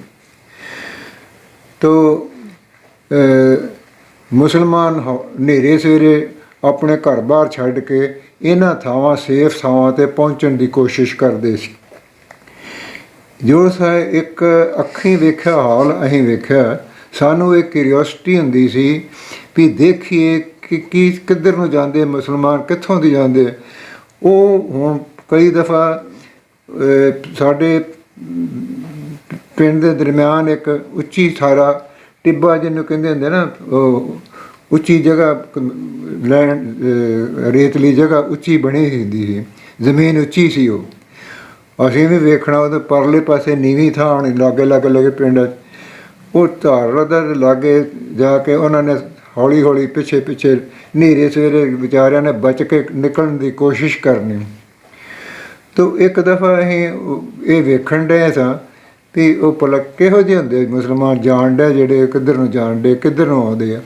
ਤੋ ਮੁਸਲਮਾਨ ਹਨੇਰੇ ਸਵੇਰੇ ਆਪਣੇ ਘਰ ਬਾਹਰ ਛੱਡ ਕੇ ਇਹਨਾਂ ਥਾਵਾਂ ਸੇਫ ਥਾਵਾਂ 'ਤੇ ਪਹੁੰਚਣ ਦੀ ਕੋਸ਼ਿਸ਼ ਕਰਦੇ ਸੀ। ਜੋ ਇੱਕ ਅੱਖੀਂ ਵੇਖਿਆ ਹਾਲ ਅਸੀਂ ਵੇਖਿਆ, ਸਾਨੂੰ ਇਹ ਕਿਊਰੀਓਸਿਟੀ ਹੁੰਦੀ ਸੀ ਵੀ ਦੇਖੀਏ ਕਿ ਕਿੱਧਰ ਨੂੰ ਜਾਂਦੇ ਮੁਸਲਮਾਨ, ਕਿੱਥੋਂ ਦੀ ਜਾਂਦੇ। ਉਹ ਹੁਣ ਕਈ ਦਫਾ ਸਾਡੇ ਪਿੰਡ ਦੇ ਦਰਮਿਆਨ ਇੱਕ ਉੱਚੀ ਸਾਰਾ ਟਿੱਬਾ ਜਿਹਨੂੰ ਕਹਿੰਦੇ ਹੁੰਦੇ ਨਾ, ਉੱਚੀ ਜਗ੍ਹਾ ਲੈਂਡ, ਰੇਤਲੀ ਜਗ੍ਹਾ ਉੱਚੀ ਬਣੀ ਹੁੰਦੀ ਸੀ, ਜ਼ਮੀਨ ਉੱਚੀ ਸੀ। ਉਹ ਅਸੀਂ ਵੀ ਵੇਖਣਾ, ਉਹਦੇ ਪਰਲੇ ਪਾਸੇ ਨੀਵੀਂ ਥਾਂ ਹੋਣੀ, ਲਾਗੇ ਪਿੰਡ। ਉਹ ਧਾਰ ਦੇ ਲਾਗੇ ਜਾ ਕੇ ਉਹਨਾਂ ਨੇ ਹੌਲੀ ਪਿੱਛੇ ਹਨੇਰੇ ਸਵੇਰੇ ਵਿਚਾਰਿਆਂ ਨੇ ਬਚ ਕੇ ਨਿਕਲਣ ਦੀ ਕੋਸ਼ਿਸ਼ ਕਰਨੀ। ਤੋ ਇੱਕ ਦਫਾ ਅਸੀਂ ਇਹ ਵੇਖਣ ਡਏ ਸਾਂ ਵੀ ਉਹ ਪਲਕ ਕਿਹੋ ਜਿਹੇ ਹੁੰਦੇ ਮੁਸਲਮਾਨ ਜਾਣ ਡੇ, ਜਿਹੜੇ ਕਿੱਧਰ ਨੂੰ ਜਾਣ ਡੇ, ਕਿੱਧਰ ਨੂੰ ਆਉਂਦੇ ਆ।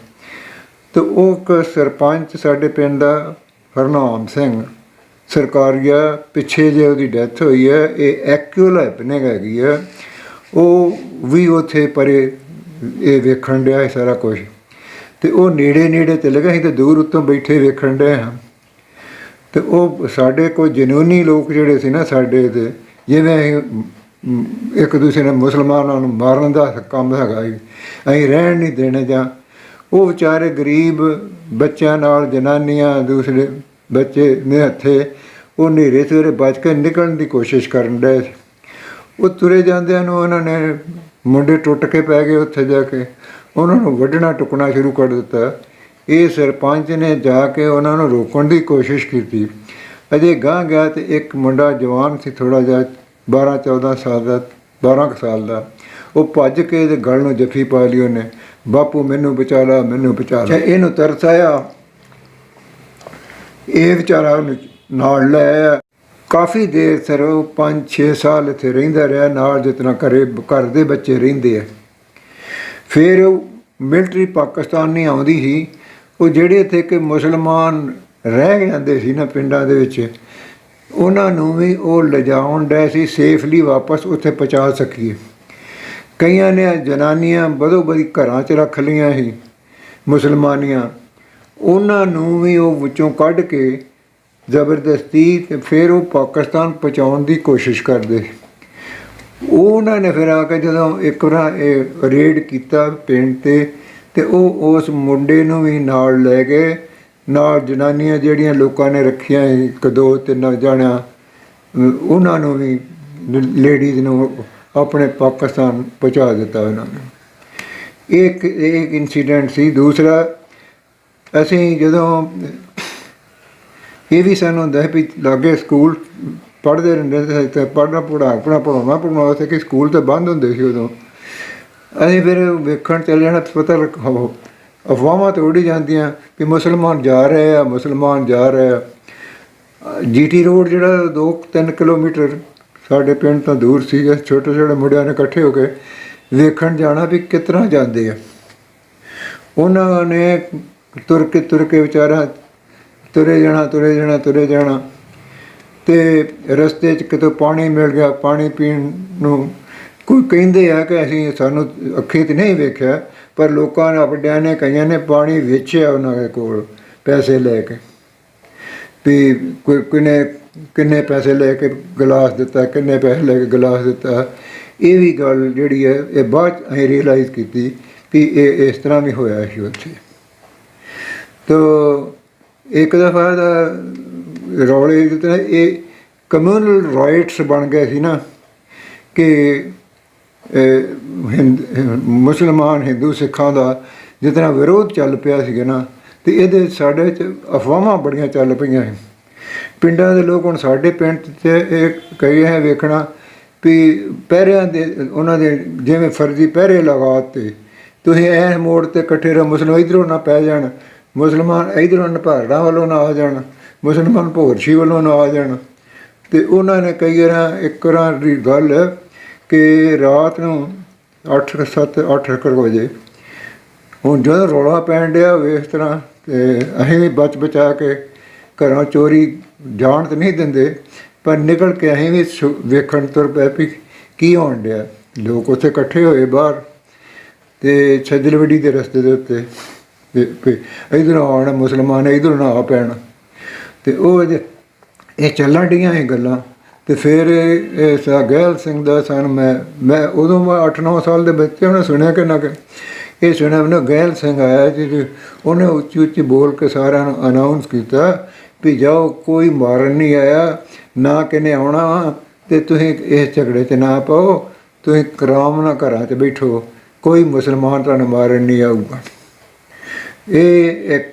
ਅਤੇ ਉਹ ਇੱਕ ਸਰਪੰਚ ਸਾਡੇ ਪਿੰਡ ਦਾ ਹਰਨਾਮ ਸਿੰਘ ਸਰਕਾਰੀਆ, ਪਿੱਛੇ ਜੇ ਉਹਦੀ ਡੈਥ ਹੋਈ ਹੈ, ਇਹ ਐਕੂਅਲ ਹੈਪਨਿੰਗ ਹੈਗੀ ਆ, ਉਹ ਵੀ ਉੱਥੇ ਪਰੇ ਇਹ ਵੇਖਣ ਡਿਆ ਸਾਰਾ ਕੁਛ। ਅਤੇ ਉਹ ਨੇੜੇ ਚਲੇ ਗਏ, ਅਸੀਂ ਤਾਂ ਦੂਰ ਉੱਤੋਂ ਬੈਠੇ ਵੇਖਣ ਡਏ ਹਾਂ। ਅਤੇ ਉਹ ਸਾਡੇ ਕੋਈ ਜਨੂਨੀ ਲੋਕ ਜਿਹੜੇ ਸੀ ਨਾ ਸਾਡੇ, ਤੇ ਜਿਵੇਂ ਅਸੀਂ ਇੱਕ ਦੂਸਰੇ ਨੇ ਮੁਸਲਮਾਨਾਂ ਨੂੰ ਮਾਰਨ ਦਾ ਕੰਮ ਹੈਗਾ ਜੀ, ਅਸੀਂ ਰਹਿਣ ਨਹੀਂ ਦੇਣੇ, ਜਾਂ ਉਹ ਵਿਚਾਰੇ ਗਰੀਬ ਬੱਚਿਆਂ ਨਾਲ, ਜਨਾਨੀਆਂ, ਦੂਸਰੇ ਬੱਚੇ ਨਿਹੱਥੇ, ਉਹ ਹਨੇਰੇ ਸਵੇਰੇ ਬਚ ਕੇ ਨਿਕਲਣ ਦੀ ਕੋਸ਼ਿਸ਼ ਕਰਨ ਡਏ ਸੀ। ਉਹ ਤੁਰੇ ਜਾਂਦਿਆਂ ਨੂੰ ਉਹਨਾਂ ਨੇ ਮੁੰਡੇ ਟੁੱਟ ਕੇ ਪੈ ਗਏ, ਉੱਥੇ ਜਾ ਕੇ ਉਹਨਾਂ ਨੂੰ ਵੱਢਣਾ ਟੁੱਕਣਾ ਸ਼ੁਰੂ ਕਰ ਦਿੱਤਾ। ਇਹ ਸਰਪੰਚ ਨੇ ਜਾ ਕੇ ਉਹਨਾਂ ਨੂੰ ਰੋਕਣ ਦੀ ਕੋਸ਼ਿਸ਼ ਕੀਤੀ। ਅਜੇ ਗਾਂਹ ਗਿਆ ਤੇ ਇੱਕ ਮੁੰਡਾ ਜਵਾਨ ਸੀ, ਥੋੜ੍ਹਾ ਜਿਹਾ 12-14 ਸਾਲ ਦਾ, 12 ਕੁ ਸਾਲ ਦਾ, ਉਹ ਭੱਜ ਕੇ ਇਹਦੇ ਗਲ ਨੂੰ ਜੱਫੀ ਪਾ ਲਈ ਉਹਨੇ, ਬਾਪੂ ਮੈਨੂੰ ਬਚਾ ਲਾ, ਮੈਨੂੰ ਬਚਾ ਲਾ। ਇਹਨੂੰ ਤਰਸ ਆਇਆ, ਇਹ ਵਿਚਾਰਾ ਉਹਨੂੰ ਨਾਲ ਲੈ ਆਇਆ। ਕਾਫੀ ਦੇਰ ਸਰ ਉਹ 5-6 ਸਾਲ ਇੱਥੇ ਰਹਿੰਦਾ ਰਿਹਾ ਨਾਲ, ਜਿਸ ਤਰ੍ਹਾਂ ਘਰ ਦੇ ਬੱਚੇ ਰਹਿੰਦੇ ਆ। ਫਿਰ ਉਹ ਮਿਲਟਰੀ ਪਾਕਿਸਤਾਨੀ ਆਉਂਦੀ ਸੀ, ਉਹ ਜਿਹੜੇ ਇੱਥੇ ਕਿ ਮੁਸਲਮਾਨ ਰਹਿ ਜਾਂਦੇ ਸੀ ਨਾ ਪਿੰਡਾਂ ਦੇ ਵਿੱਚ, ਉਹਨਾਂ ਨੂੰ ਵੀ ਉਹ ਲਿਜਾਉਣ ਡਏ ਸੀ ਸੇਫਲੀ ਵਾਪਸ ਉੱਥੇ ਪਹੁੰਚਾ ਸਕੀਏ। ਕਈਆਂ ਨੇ ਜਨਾਨੀਆਂ ਬਦੋ-ਬਦੀ ਘਰਾਂ 'ਚ ਰੱਖ ਲਈਆਂ ਸੀ ਮੁਸਲਮਾਨੀਆਂ, ਉਹਨਾਂ ਨੂੰ ਵੀ ਉਹ ਵਿੱਚੋਂ ਕੱਢ ਕੇ ਜ਼ਬਰਦਸਤੀ ਤੇ ਫਿਰ ਉਹ ਪਾਕਿਸਤਾਨ ਪਹੁੰਚਾਉਣ ਦੀ ਕੋਸ਼ਿਸ਼ ਕਰਦੇ। ਉਹਨਾਂ ਨੇ ਫਿਰ ਆ ਕੇ ਜਦੋਂ ਇੱਕ ਵਾਰ ਇਹ ਰੇਡ ਕੀਤਾ ਪਿੰਡ 'ਤੇ ਉਹ ਉਸ ਮੁੰਡੇ ਨੂੰ ਵੀ ਨਾਲ ਲੈ ਗਏ, ਨਾਲ ਜਨਾਨੀਆਂ ਜਿਹੜੀਆਂ ਲੋਕਾਂ ਨੇ ਰੱਖੀਆਂ ਸੀ 1-2-3 ਜਾਣਿਆਂ, ਉਹਨਾਂ ਨੂੰ ਵੀ, ਲੇਡੀਜ਼ ਨੂੰ ਆਪਣੇ ਪਾਕਿਸਤਾਨ ਪਹੁੰਚਾ ਦਿੱਤਾ ਉਹਨਾਂ ਨੇ। ਇੱਕ ਇਨਸੀਡੈਂਟ ਸੀ। ਦੂਸਰਾ, ਅਸੀਂ ਜਦੋਂ ਇਹ ਵੀ ਸਾਨੂੰ ਹੁੰਦਾ ਵੀ ਲਾਗੇ ਸਕੂਲ ਪੜ੍ਹਦੇ ਰਹਿੰਦੇ ਤੇ ਪੜ੍ਹਾਉਣਾ ਉੱਥੇ ਕਿ ਸਕੂਲ ਤਾਂ ਬੰਦ ਹੁੰਦੇ ਸੀ ਉਦੋਂ। ਅਸੀਂ ਫਿਰ ਵੇਖਣ ਚੱਲ ਜਾਣਾ, ਪਤਾ ਅਫਵਾਹਾਂ ਤਾਂ ਉੱਡੀ ਜਾਂਦੀਆਂ ਕਿ ਮੁਸਲਮਾਨ ਜਾ ਰਹੇ ਆ, ਮੁਸਲਮਾਨ ਜਾ ਰਹੇ ਆ। GT ਰੋਡ ਜਿਹੜਾ 2-3 ਕਿਲੋਮੀਟਰ ਸਾਡੇ ਪਿੰਡ ਤੋਂ ਦੂਰ ਸੀਗਾ, ਛੋਟੇ ਛੋਟੇ ਮੁੰਡਿਆਂ ਨੇ ਇਕੱਠੇ ਹੋ ਕੇ ਵੇਖਣ ਜਾਣਾ ਵੀ ਕਿਸ ਤਰ੍ਹਾਂ ਜਾਂਦੇ ਆ। ਉਹਨਾਂ ਨੇ ਤੁਰ ਕੇ ਵਿਚਾਰਾ ਤੁਰੇ ਜਾਣਾ ਤੇ ਰਸਤੇ 'ਚ ਕਿਤੋਂ ਪਾਣੀ ਮਿਲ ਗਿਆ, ਪਾਣੀ ਪੀਣ ਨੂੰ। ਕੋਈ ਕਹਿੰਦੇ ਆ ਕਿ ਅਸੀਂ ਸਾਨੂੰ ਅੱਖੀਂ ਤੇ ਨਹੀਂ ਵੇਖਿਆ, ਪਰ ਲੋਕਾਂ ਨੇ ਵੱਡਿਆਂ ਨੇ ਕਈਆਂ ਨੇ ਪਾਣੀ ਵੇਚਿਆ ਉਹਨਾਂ ਦੇ ਕੋਲ ਪੈਸੇ ਲੈ ਕੇ, ਵੀ ਕੋਈ ਕਿੰਨੇ ਪੈਸੇ ਲੈ ਕੇ ਗਲਾਸ ਦਿੱਤਾ, ਕਿੰਨੇ ਪੈਸੇ ਲੈ ਕੇ ਗਲਾਸ ਦਿੱਤਾ। ਇਹ ਵੀ ਗੱਲ ਜਿਹੜੀ ਹੈ ਇਹ ਬਾਅਦ 'ਚ ਅਸੀਂ ਰੀਅਲਾਈਜ਼ ਕੀਤੀ ਵੀ ਇਹ ਇਸ ਤਰ੍ਹਾਂ ਵੀ ਹੋਇਆ ਸੀ ਉੱਥੇ। ਤਾਂ ਇੱਕ ਦਫਾ ਦਾ ਰੌਲੇ ਜਿਸ ਤਰ੍ਹਾਂ ਇਹ ਕਮਿਊਨਲ ਰਾਈਟਸ ਬਣ ਗਏ ਸੀ ਨਾ ਕਿ ਮੁਸਲਮਾਨ ਹਿੰਦੂ ਸਿੱਖਾਂ ਦਾ ਜਿਸ ਤਰ੍ਹਾਂ ਵਿਰੋਧ ਚੱਲ ਪਿਆ ਸੀਗਾ ਨਾ, ਅਤੇ ਇਹਦੇ ਸਾਡੇ 'ਚ ਅਫਵਾਹਾਂ ਬੜੀਆਂ ਚੱਲ ਪਈਆਂ ਸੀ। ਪਿੰਡਾਂ ਦੇ ਲੋਕ ਹੁਣ ਸਾਡੇ ਪਿੰਡ 'ਚ ਇਹ ਕਈ ਹੈ ਵੇਖਣਾ ਵੀ ਪਹਿਰਿਆਂ ਦੇ ਉਹਨਾਂ ਦੇ ਜਿਵੇਂ ਫਰਜ਼ੀ ਪਹਿਰੇ ਲਗਾ ਦਿੱਤੇ, ਤੁਸੀਂ ਐਂ ਮੋੜ 'ਤੇ ਇਕੱਠੇ ਰਹੋ, ਮੁਸਲਮਾਨ ਇੱਧਰੋਂ ਨਾ ਪੈ ਜਾਣ, ਮੁਸਲਮਾਨ ਇੱਧਰੋਂ ਨਪਾਰੜਾਂ ਵੱਲੋਂ ਨਾ ਆ ਜਾਣ, ਮੁਸਲਮਾਨ ਭੋਰਸ਼ੀ ਵੱਲੋਂ ਨਾ ਆ ਜਾਣ। ਅਤੇ ਉਹਨਾਂ ਨੇ ਕਈ ਵਾਰ ਇੱਕ ਵਾਰ ਦੀ ਗੱਲ ਕਿ ਰਾਤ ਨੂੰ 8 ਵਜੇ ਹੁਣ ਜਦੋਂ ਰੌਲਾ ਪੈਣ ਡਿਆ ਇਸ ਤਰ੍ਹਾਂ, ਅਤੇ ਅਸੀਂ ਵੀ ਬਚਾ ਕੇ ਘਰੋਂ ਚੋਰੀ ਜਾਣ ਤਾਂ ਨਹੀਂ ਦਿੰਦੇ, ਪਰ ਨਿਕਲ ਕੇ ਅਸੀਂ ਵੀ ਵੇਖਣ ਤੁਰ ਪਏ ਵੀ ਕੀ ਹੋਣ ਡਿਆ। ਲੋਕ ਉੱਥੇ ਇਕੱਠੇ ਹੋਏ ਬਾਹਰ, ਅਤੇ ਛੱਜਲਵੱਡੀ ਦੇ ਰਸਤੇ ਦੇ ਉੱਤੇ ਇੱਧਰੋਂ ਆਉਣ ਮੁਸਲਮਾਨ, ਇੱਧਰੋਂ ਨਾ ਆ ਪੈਣ। ਅਤੇ ਉਹ ਇਹ ਚੱਲਣ ਡੀਆਂ ਇਹ ਗੱਲਾਂ। ਅਤੇ ਫਿਰ ਇਹ ਗਹਿਲ ਸਿੰਘ ਦਾ ਸਨ, ਮੈਂ ਉਦੋਂ 8-9 ਸਾਲ ਦੇ ਬੱਚੇ ਉਹਨੇ ਸੁਣਿਆ ਕਿ ਨਾ ਕਿ ਇਹ ਸੁਣਿਆ ਮੈਨੂੰ ਗਹਿਲ ਸਿੰਘ ਆਇਆ ਜੀ, ਉਹਨੇ ਉੱਚੀ ਬੋਲ ਕੇ ਸਾਰਿਆਂ ਨੂੰ ਅਨਾਊਂਸ ਕੀਤਾ ਵੀ ਜਾਓ, ਕੋਈ ਮਾਰਨ ਨਹੀਂ ਆਇਆ, ਨਾ ਕਿਨੇ ਆਉਣਾ, ਅਤੇ ਤੁਸੀਂ ਇਸ ਝਗੜੇ 'ਚ ਨਾ ਪਾਓ, ਤੁਸੀਂ ਆਰਾਮ ਨਾਲ ਘਰਾਂ 'ਚ ਬੈਠੋ, ਕੋਈ ਮੁਸਲਮਾਨ ਤੁਹਾਨੂੰ ਮਾਰਨ ਨਹੀਂ ਆਊਗਾ। ਇਹ ਇੱਕ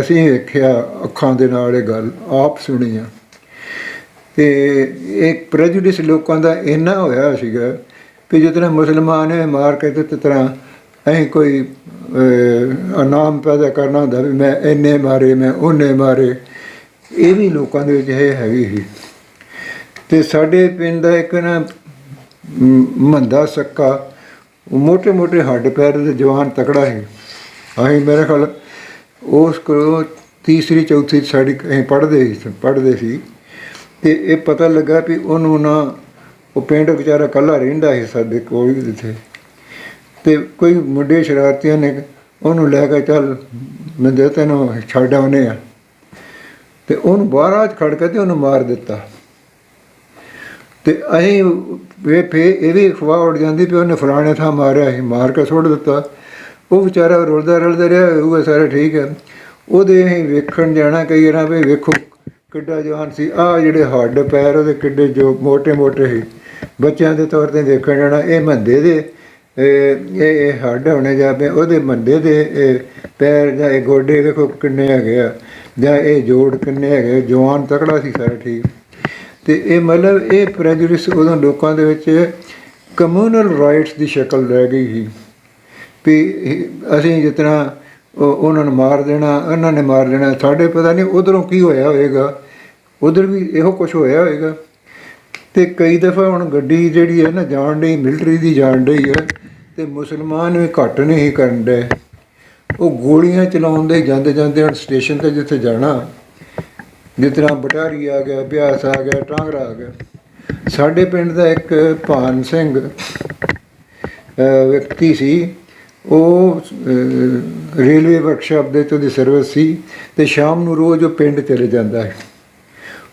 ਅਸੀਂ ਵੇਖਿਆ ਅੱਖਾਂ ਦੇ ਨਾਲ, ਇਹ ਗੱਲ ਆਪ ਸੁਣੀ ਆ। ਅਤੇ ਇੱਕ ਪ੍ਰੈਜੂਡਿਸ ਲੋਕਾਂ ਦਾ ਇੰਨਾ ਹੋਇਆ ਸੀਗਾ ਵੀ ਜਿਸ ਤਰ੍ਹਾਂ ਮੁਸਲਮਾਨ ਨੇ ਮਾਰ ਕੇ ਤੇ ਤਰ੍ਹਾਂ ਅਸੀਂ ਕੋਈ ਇਨਾਮ ਪੈਦਾ ਕਰਨਾ ਹੁੰਦਾ ਵੀ ਮੈਂ ਇੰਨੇ ਮਾਰੇ, ਮੈਂ ਉਹਨੇ ਮਾਰੇ। ਇਹ ਵੀ ਲੋਕਾਂ ਦੇ ਵਿੱਚ ਇਹ ਹੈਗੀ ਸੀ। ਅਤੇ ਸਾਡੇ ਪਿੰਡ ਦਾ ਇੱਕ ਨਾ ਮੰਦਾ ਸੱਕਾ, ਮੋਟੇ ਹੱਡ ਪੈਰ ਦੇ ਜਵਾਨ ਤਕੜਾ ਸੀ। ਅਸੀਂ ਮੇਰੇ ਖਿਆਲ ਉਸ ਕੋਲ ਤੀਸਰੀ ਚੌਥੀ ਸਾਡੀ ਅਸੀਂ ਪੜ੍ਹਦੇ ਸੀ। ਅਤੇ ਇਹ ਪਤਾ ਲੱਗਾ ਵੀ ਉਹਨੂੰ ਨਾ, ਉਹ ਪਿੰਡ ਵਿਚਾਰਾ ਇਕੱਲਾ ਰਹਿੰਦਾ ਸੀ ਸਾਡੇ ਕੋਲ ਵੀ ਇੱਥੇ, ਅਤੇ ਕੋਈ ਮੁੰਡੇ ਸ਼ਰਾਰਤੀਆਂ ਨੇ ਉਹਨੂੰ ਲੈ ਕੇ ਚੱਲ ਮੈਂ ਤੈਨੂੰ ਛੱਡ ਆਉਂਦੇ ਆ, ਅਤੇ ਉਹਨੂੰ ਬਾਹਰਾਂ 'ਚ ਖੜ੍ਹ ਕੇ ਅਤੇ ਉਹਨੂੰ ਮਾਰ ਦਿੱਤਾ। ਅਤੇ ਅਸੀਂ ਫਿਰ ਇਹ ਵੀ ਅਫਵਾਹ ਉੱਡ ਜਾਂਦੀ ਵੀ ਉਹਨੇ ਫਲਾਣੇ ਥਾਂ ਮਾਰਿਆ ਸੀ, ਮਾਰ ਕੇ ਸੁੱਟ ਦਿੱਤਾ। ਉਹ ਵਿਚਾਰਾ ਰੁਲਦਾ ਰਿਹਾ ਹੋਊਗਾ, ਸਾਰਾ ਠੀਕ ਹੈ। ਉਹਦੇ ਅਸੀਂ ਵੇਖਣ ਜਾਣਾ ਕਈ ਵਾਰ ਵੀ ਵੇਖੋ ਕਿੱਡਾ ਜਵਾਨ ਸੀ, ਆਹ ਜਿਹੜੇ ਹੱਡ ਪੈਰ ਉਹਦੇ ਕਿੱਡੇ ਜੋ ਮੋਟੇ ਸੀ। ਬੱਚਿਆਂ ਦੇ ਤੌਰ 'ਤੇ ਦੇਖਣ ਜਾਣਾ, ਇਹ ਮੰਦੇ ਦੇ ਇਹ ਹੱਡ ਹੋਣੇ ਜਾਂ ਉਹਦੇ ਮੰਦੇ ਦੇ ਪੈਰ ਜਾਂ ਇਹ ਗੋਡੇ ਵੇਖੋ ਕਿੰਨੇ ਹੈਗੇ ਆ, ਜਾਂ ਇਹ ਜੋੜ ਕਿੰਨੇ ਹੈਗੇ, ਜਵਾਨ ਤਕੜਾ ਸੀ, ਸਾਰਾ ਠੀਕ। ਅਤੇ ਇਹ ਮਤਲਬ ਇਹ ਪ੍ਰੈਜੁਡਿਸ ਉਦੋਂ ਲੋਕਾਂ ਦੇ ਵਿੱਚ ਕਮਿਊਨਲ ਰਾਈਟਸ ਦੀ ਸ਼ਕਲ ਰਹਿ ਗਈ ਸੀ ਵੀ ਅਸੀਂ ਜਿਸ ਤਰ੍ਹਾਂ ਉਹਨਾਂ ਨੂੰ ਮਾਰ ਦੇਣਾ, ਉਹਨਾਂ ਨੇ ਮਾਰ ਦੇਣਾ। ਸਾਡੇ ਪਤਾ ਨਹੀਂ ਉੱਧਰੋਂ ਕੀ ਹੋਇਆ ਹੋਵੇਗਾ, ਉੱਧਰ ਵੀ ਇਹੋ ਕੁਛ ਹੋਇਆ ਹੋਵੇਗਾ। ਅਤੇ ਕਈ ਦਫਾ ਹੁਣ ਗੱਡੀ ਜਿਹੜੀ ਹੈ ਨਾ ਜਾਣ ਡਈ, ਮਿਲਟਰੀ ਦੀ ਜਾਣ ਡਈ ਹੈ, ਅਤੇ ਮੁਸਲਮਾਨ ਵੀ ਘੱਟ ਨਹੀਂ ਕਰਨ ਡੇ, ਉਹ ਗੋਲੀਆਂ ਚਲਾਉਂਦੇ ਜਾਂਦੇ ਹੁਣ ਸਟੇਸ਼ਨ 'ਤੇ ਜਿੱਥੇ ਜਾਣਾ, ਜਿਸ ਤਰ੍ਹਾਂ ਬਟਾਰੀ ਆ ਗਿਆ, ਬਿਆਸ ਆ ਗਿਆ, ਟਾਂਗਰਾ ਆ ਗਿਆ। ਸਾਡੇ ਪਿੰਡ ਦਾ ਇੱਕ ਭਾਨ ਸਿੰਘ ਵਿਅਕਤੀ ਸੀ, ਉਹ ਰੇਲਵੇ ਵਰਕਸ਼ਾਪ ਦੇ ਤੋਂ ਦੀ ਸਰਵਿਸ ਸੀ, ਅਤੇ ਸ਼ਾਮ ਨੂੰ ਰੋਜ਼ ਉਹ ਪਿੰਡ ਚਲੇ ਜਾਂਦਾ ਹੈ।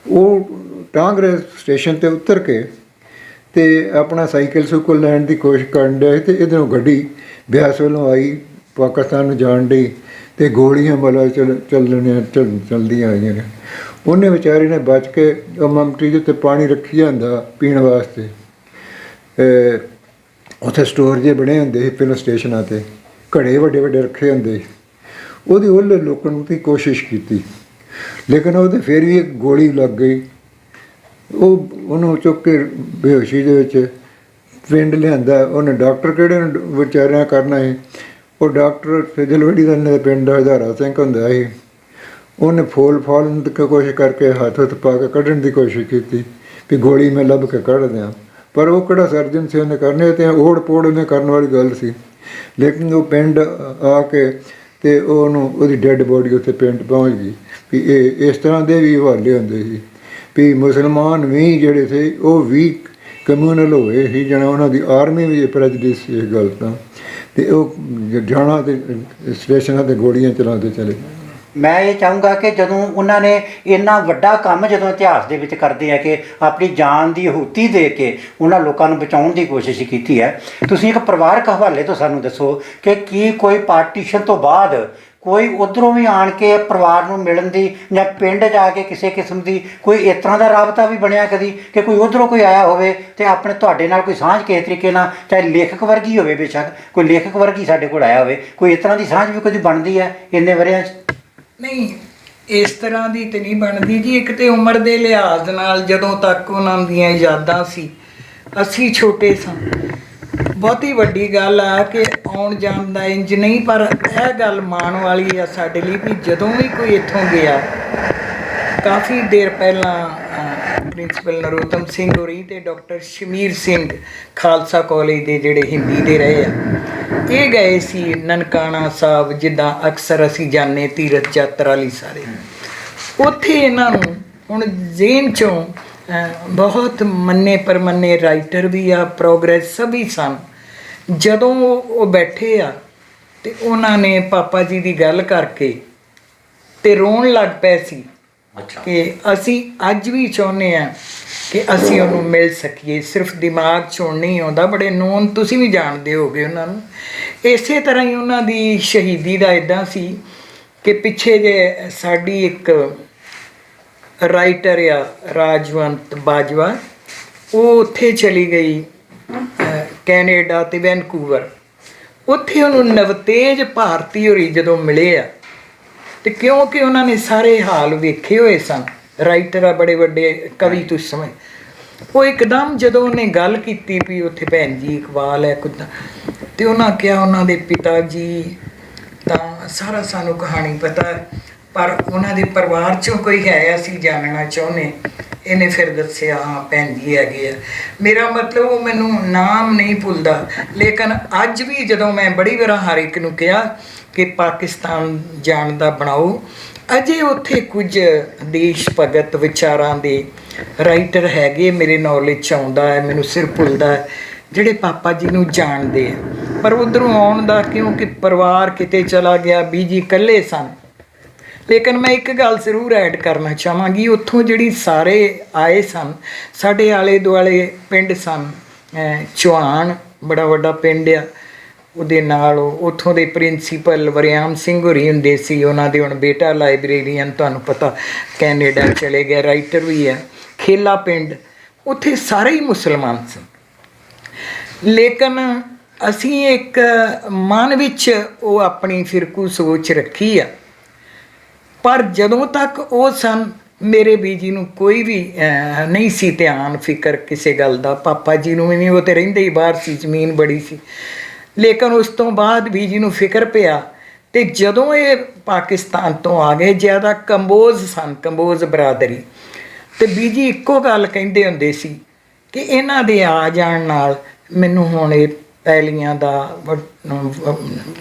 ਉਹ ਟਾਂਗਰੇ ਸਟੇਸ਼ਨ 'ਤੇ ਉਤਰ ਕੇ ਅਤੇ ਆਪਣਾ ਸਾਈਕਲ ਲੈਣ ਦੀ ਕੋਸ਼ਿਸ਼ ਕਰਨ ਡਿਆ, ਅਤੇ ਇੱਧਰੋਂ ਗੱਡੀ ਬਿਆਸ ਵੱਲੋਂ ਆਈ, ਪਾਕਿਸਤਾਨ ਨੂੰ ਜਾਣ ਡਈ, ਅਤੇ ਗੋਲੀਆਂ ਵਾਲਾ ਚੱਲਦੀਆਂ ਆਈਆਂ ਨੇ। ਉਹਨੇ ਵਿਚਾਰੇ ਨੇ ਬਚ ਕੇ ਉਹ ਮਮਟੀ ਦੇ ਉੱਤੇ ਪਾਣੀ ਰੱਖੀ ਜਾਂਦਾ ਪੀਣ ਵਾਸਤੇ, ਉੱਥੇ ਸਟੋਰ ਜਿਹੇ ਬਣੇ ਹੁੰਦੇ ਸੀ ਪਹਿਲਾਂ ਸਟੇਸ਼ਨਾਂ 'ਤੇ, ਘੜੇ ਵੱਡੇ ਰੱਖੇ ਹੁੰਦੇ ਸੀ। ਉਹਦੀ ਉਹਲੇ ਲੁਕਣ ਦੀ ਕੋਸ਼ਿਸ਼ ਕੀਤੀ, ਲੇਕਿਨ ਉਹਦੇ ਫਿਰ ਵੀ ਇੱਕ ਗੋਲੀ ਲੱਗ ਗਈ। ਉਹਨੂੰ ਚੁੱਕ ਕੇ ਬੇਹੋਸ਼ੀ ਦੇ ਵਿੱਚ ਪਿੰਡ ਲਿਆਂਦਾ। ਉਹਨੇ ਡਾਕਟਰ ਕਿਹੜੇ ਵਿਚਾਰਿਆਂ ਕਰਨਾ ਸੀ, ਉਹ ਡਾਕਟਰ ਫਿਜ਼ਲਵੜੀ ਦਾ ਇਹਨਾਂ ਦੇ ਪਿੰਡ ਦਾ ਹਜ਼ਾਰਾ ਸਿੰਘ ਹੁੰਦਾ ਸੀ। ਉਹਨੇ ਫੋਲ ਫਾਲਣ ਦੀ ਕੋਸ਼ਿਸ਼ ਕਰਕੇ ਹੱਥ ਪਾ ਕੇ ਕੱਢਣ ਦੀ ਕੋਸ਼ਿਸ਼ ਕੀਤੀ ਵੀ ਗੋਲੀ ਮੈਂ ਲੱਭ ਕੇ ਕੱਢ ਦਿਆਂ, ਪਰ ਉਹ ਕਿਹੜਾ ਸਰਜਨ ਸੀ ਉਹਨੇ ਕਰਨੇ, ਤੇ ਓੜ ਪੋੜ ਉਹਨੇ ਕਰਨ ਵਾਲੀ ਗੱਲ ਸੀ। ਲੇਕਿਨ ਉਹ ਪਿੰਡ ਆ ਕੇ ਤੇ ਉਹਨੂੰ ਉਹਦੀ ਡੈੱਡ ਬੋਡੀ ਉੱਥੇ ਪਿੰਡ ਪਹੁੰਚ ਗਈ। ਵੀ ਇਹ ਇਸ ਤਰ੍ਹਾਂ ਦੇ ਵੀ ਹਵਾਲੇ ਹੁੰਦੇ ਸੀ ਵੀ ਮੁਸਲਮਾਨ ਵੀ ਜਿਹੜੇ ਸੀ ਉਹ ਵੀ ਕਮਿਊਨਲ ਹੋਏ ਸੀ, ਜਣਾ ਉਹਨਾਂ ਦੀ ਆਰਮੀ ਵੀ ਪ੍ਰੈਜਡਿਸ ਸੀ ਇਸ ਗੱਲ ਤਾਂ, ਤੇ ਉਹ ਜਾਣਾ ਤੇ ਸਟੇਸ਼ਨਾਂ 'ਤੇ ਗੋਲੀਆਂ ਚਲਾਉਂਦੇ ਚਲੇ ਗਏ। ਮੈਂ ਇਹ ਚਾਹੂੰਗਾ ਕਿ ਜਦੋਂ ਉਹਨਾਂ ਨੇ ਇੰਨਾ ਵੱਡਾ ਕੰਮ ਜਦੋਂ ਇਤਿਹਾਸ ਦੇ ਵਿੱਚ ਕਰਦੇ ਆ ਕਿ ਆਪਣੀ ਜਾਨ ਦੀ ਆਹੂਤੀ ਦੇ ਕੇ ਉਹਨਾਂ ਲੋਕਾਂ ਨੂੰ ਬਚਾਉਣ ਦੀ ਕੋਸ਼ਿਸ਼ ਕੀਤੀ ਹੈ, ਤੁਸੀਂ ਇੱਕ ਪਰਿਵਾਰਕ ਹਵਾਲੇ ਤੋਂ ਸਾਨੂੰ ਦੱਸੋ ਕਿ ਕੀ ਕੋਈ ਪਾਰਟੀਸ਼ਨ ਤੋਂ ਬਾਅਦ ਕੋਈ ਉੱਧਰੋਂ ਵੀ ਆਣ ਕੇ ਪਰਿਵਾਰ ਨੂੰ ਮਿਲਣ ਦੀ ਜਾਂ ਪਿੰਡ ਜਾ ਕੇ ਕਿਸੇ ਕਿਸਮ ਦੀ ਕੋਈ ਇਸ ਤਰ੍ਹਾਂ ਦਾ ਰਾਬਤਾ ਵੀ ਬਣਿਆ ਕਦੀ ਕਿ ਕੋਈ ਉੱਧਰੋਂ ਕੋਈ ਆਇਆ ਹੋਵੇ ਤੇ ਆਪਣੇ ਤੁਹਾਡੇ ਨਾਲ ਕੋਈ ਸਾਂਝ ਕਿਸੇ ਤਰੀਕੇ ਨਾਲ, ਚਾਹੇ ਲੇਖਕ ਵਰਗੀ ਹੋਵੇ, ਬੇਸ਼ੱਕ ਕੋਈ ਲੇਖਕ ਵਰਗੀ ਸਾਡੇ ਕੋਲ ਆਇਆ ਹੋਵੇ, ਕੋਈ ਇਸ ਤਰ੍ਹਾਂ ਦੀ ਸਾਂਝ ਵੀ ਕਦੀ ਬਣਦੀ ਹੈ ਇੰਨੇ ਵਰ੍ਹਿਆਂ 'ਚ? ਨਹੀਂ, ਇਸ ਤਰ੍ਹਾਂ ਦੀ ਤੇ ਨਹੀਂ ਬਣਦੀ ਜੀ। ਇੱਕ ਤੇ ਉਮਰ ਦੇ ਲਿਹਾਜ਼ ਨਾਲ ਜਦੋਂ ਤੱਕ ਉਹਨਾਂ ਦੀਆਂ ਯਾਦਾਂ ਸੀ, ਅਸੀਂ ਛੋਟੇ ਸਾਂ। ਬਹੁਤੀ ਵੱਡੀ ਗੱਲ ਆ ਕਿ ਆਉਣ ਜਾਣ ਦਾ ਇੰਜ ਨਹੀਂ, ਪਰ ਇਹ ਗੱਲ ਮਾਣ ਵਾਲੀ ਆ ਸਾਡੇ ਲਈ ਵੀ ਜਦੋਂ ਵੀ ਕੋਈ ਇੱਥੋਂ ਗਿਆ, ਕਾਫੀ ਦੇਰ ਪਹਿਲਾਂ ਪ੍ਰਿੰਸੀਪਲ ਨਰੋਤਮ ਸਿੰਘ ਹੋਰੀ ਤੇ ਡਾਕਟਰ ਸ਼ਮੀਰ ਸਿੰਘ ਖਾਲਸਾ ਕਾਲਜ ਦੇ ਜਿਹੜੇ ਹਿੰਦੀ ਦੇ ਰਹੇ ਆ, ਇਹ ਗਏ ਸੀ ਨਨਕਾਣਾ ਸਾਹਿਬ, ਜਿੱਦਾਂ ਅਕਸਰ ਅਸੀਂ ਜਾਂਦੇ ਤੀਰਥ ਯਾਤਰਾ ਲਈ ਸਾਰੇ। ਉੱਥੇ ਇਹਨਾਂ ਨੂੰ ਹੁਣ ਜ਼ੇਨ 'ਚੋਂ ਬਹੁਤ ਮੰਨੇ ਪਰਮੰਨੇ ਰਾਈਟਰ ਵੀ ਆ, ਪ੍ਰੋਗਰੈਸ ਸਭੀ ਸਨ। ਜਦੋਂ ਉਹ ਬੈਠੇ ਆ ਤੇ ਉਹਨਾਂ ਨੇ ਪਾਪਾ ਜੀ ਦੀ ਗੱਲ ਕਰਕੇ ਤੇ ਰੋਣ ਲੱਗ ਪਏ ਸੀ ਕਿ ਅਸੀਂ ਅੱਜ ਵੀ ਚਾਹੁੰਦੇ ਹਾਂ ਕਿ ਅਸੀਂ ਉਹਨੂੰ ਮਿਲ ਸਕੀਏ, ਸਿਰਫ ਦਿਮਾਗ 'ਚੋਂ ਨਹੀਂ ਆਉਂਦਾ। ਬੜੇ ਨੋਨ ਤੁਸੀਂ ਵੀ ਜਾਣਦੇ ਹੋਗੇ ਉਹਨਾਂ ਨੂੰ। ਇਸੇ ਤਰ੍ਹਾਂ ਹੀ ਉਹਨਾਂ ਦੀ ਸ਼ਹੀਦੀ ਦਾ ਇੱਦਾਂ ਸੀ ਕਿ ਪਿੱਛੇ ਜੇ ਸਾਡੀ ਇੱਕ ਰਾਈਟਰ ਆ ਰਾਜਵੰਤ ਬਾਜਵਾ, ਉਹ ਉੱਥੇ ਚਲੀ ਗਈ ਕੈਨੇਡਾ ਤੇ ਵੈਨਕੂਵਰ। ਉੱਥੇ ਉਹਨੂੰ ਨਵਤੇਜ ਭਾਰਤੀ ਹੋਰੀ ਜਦੋਂ ਮਿਲੇ ਆ, ਤੇ ਕਿਉਂਕਿ ਉਹਨਾਂ ਨੇ ਸਾਰੇ ਹਾਲ ਵੇਖੇ ਹੋਏ ਸਨ, ਰਾਈਟਰ ਆ ਬੜੇ ਵੱਡੇ ਕਵੀ ਤੁਸੀਂ ਸਮਝ, ਉਹ ਇੱਕਦਮ ਜਦੋਂ ਉਹਨੇ ਗੱਲ ਕੀਤੀ ਵੀ ਉੱਥੇ ਭੈਣ ਜੀ ਇਕਬਾਲ ਹੈ ਕੁੱਦਾਂ, ਤੇ ਉਹਨਾਂ ਕਿਹਾ ਉਹਨਾਂ ਦੇ ਪਿਤਾ ਜੀ ਤਾਂ ਸਾਰਾ ਸਾਨੂੰ ਕਹਾਣੀ ਪਤਾ ਹੈ, ਪਰ ਉਹਨਾਂ ਦੇ ਪਰਿਵਾਰ 'ਚੋਂ ਕੋਈ ਹੈ ਅਸੀਂ ਜਾਣਨਾ ਚਾਹੁੰਦੇ। ਇਹਨੇ ਫਿਰ ਦੱਸਿਆ ਹਾਂ ਭੈਣ ਜੀ ਹੈਗੇ ਆ। ਮੇਰਾ ਮਤਲਬ ਉਹ ਮੈਨੂੰ ਨਾਮ ਨਹੀਂ ਭੁੱਲਦਾ, ਲੇਕਿਨ ਅੱਜ ਵੀ ਜਦੋਂ ਮੈਂ ਬੜੀ ਵਾਰ ਹਰ ਇੱਕ ਨੂੰ ਕਿਹਾ ਕਿ ਪਾਕਿਸਤਾਨ ਜਾਣ ਦਾ ਬਣਾਓ, ਅਜੇ ਉੱਥੇ ਕੁਝ ਦੇਸ਼ ਭਗਤ ਵਿਚਾਰਾਂ ਦੇ ਰਾਈਟਰ ਹੈਗੇ ਮੇਰੇ ਨੌਲੇਜ 'ਚ ਆਉਂਦਾ ਹੈ, ਮੈਨੂੰ ਸਿਰ ਭੁੱਲਦਾ ਹੈ, ਜਿਹੜੇ ਪਾਪਾ ਜੀ ਨੂੰ ਜਾਣਦੇ ਆ। ਪਰ ਉੱਧਰੋਂ ਆਉਣ ਦਾ ਕਿਉਂਕਿ ਪਰਿਵਾਰ ਕਿਤੇ ਚਲਾ ਗਿਆ, ਬੀਜੀ ਇਕੱਲੇ ਸਨ। ਲੇਕਿਨ ਮੈਂ ਇੱਕ ਗੱਲ ਜ਼ਰੂਰ ਐਡ ਕਰਨਾ ਚਾਹਾਂਗੀ, ਉੱਥੋਂ ਜਿਹੜੀ ਸਾਰੇ ਆਏ ਸਨ, ਸਾਡੇ ਆਲੇ ਦੁਆਲੇ ਪਿੰਡ ਸਨ, ਚੌਹਾਨ ਬੜਾ ਵੱਡਾ ਪਿੰਡ ਆ, ਉਹਦੇ ਨਾਲ ਉੱਥੋਂ ਦੇ ਪ੍ਰਿੰਸੀਪਲ ਵਰਿਆਮ ਸਿੰਘ ਹੋਰੀ ਹੁੰਦੇ ਸੀ, ਉਹਨਾਂ ਦੇ ਹੁਣ ਬੇਟਾ ਲਾਇਬ੍ਰੇਰੀਅਨ ਤੁਹਾਨੂੰ ਪਤਾ ਕੈਨੇਡਾ ਚਲੇ ਗਿਆ, ਰਾਈਟਰ ਵੀ ਹੈ। ਖੇਲਾ ਪਿੰਡ, ਉੱਥੇ ਸਾਰੇ ਹੀ ਮੁਸਲਮਾਨ ਸਨ। ਲੇਕਿਨ ਅਸੀਂ ਇੱਕ ਮਨ ਵਿੱਚ ਉਹ ਆਪਣੀ ਫਿਰਕੂ ਸੋਚ ਰੱਖੀ ਆ, ਪਰ ਜਦੋਂ ਤੱਕ ਉਹ ਸਨ ਮੇਰੇ ਬੀਜੀ ਨੂੰ ਕੋਈ ਵੀ ਨਹੀਂ ਸੀ ਧਿਆਨ ਫਿਕਰ ਕਿਸੇ ਗੱਲ ਦਾ। ਪਾਪਾ ਜੀ ਨੂੰ ਵੀ ਨਹੀਂ, ਉਹ ਤਾਂ ਰਹਿੰਦੇ ਹੀ ਬਾਹਰ ਸੀ, ਜ਼ਮੀਨ ਬੜੀ ਸੀ। ਲੇਕਿਨ ਉਸ ਤੋਂ ਬਾਅਦ ਬੀਜੀ ਨੂੰ ਫਿਕਰ ਪਿਆ, ਅਤੇ ਜਦੋਂ ਇਹ ਪਾਕਿਸਤਾਨ ਤੋਂ ਆ ਗਏ, ਜ਼ਿਆਦਾ ਕੰਬੋਜ਼ ਸਨ, ਕੰਬੋਜ਼ ਬਰਾਦਰੀ, ਅਤੇ ਬੀਜੀ ਇੱਕੋ ਗੱਲ ਕਹਿੰਦੇ ਹੁੰਦੇ ਸੀ ਕਿ ਇਹਨਾਂ ਦੇ ਆ ਜਾਣ ਨਾਲ ਮੈਨੂੰ ਹੁਣ ਇਹ ਪੈਲੀਆਂ ਦਾ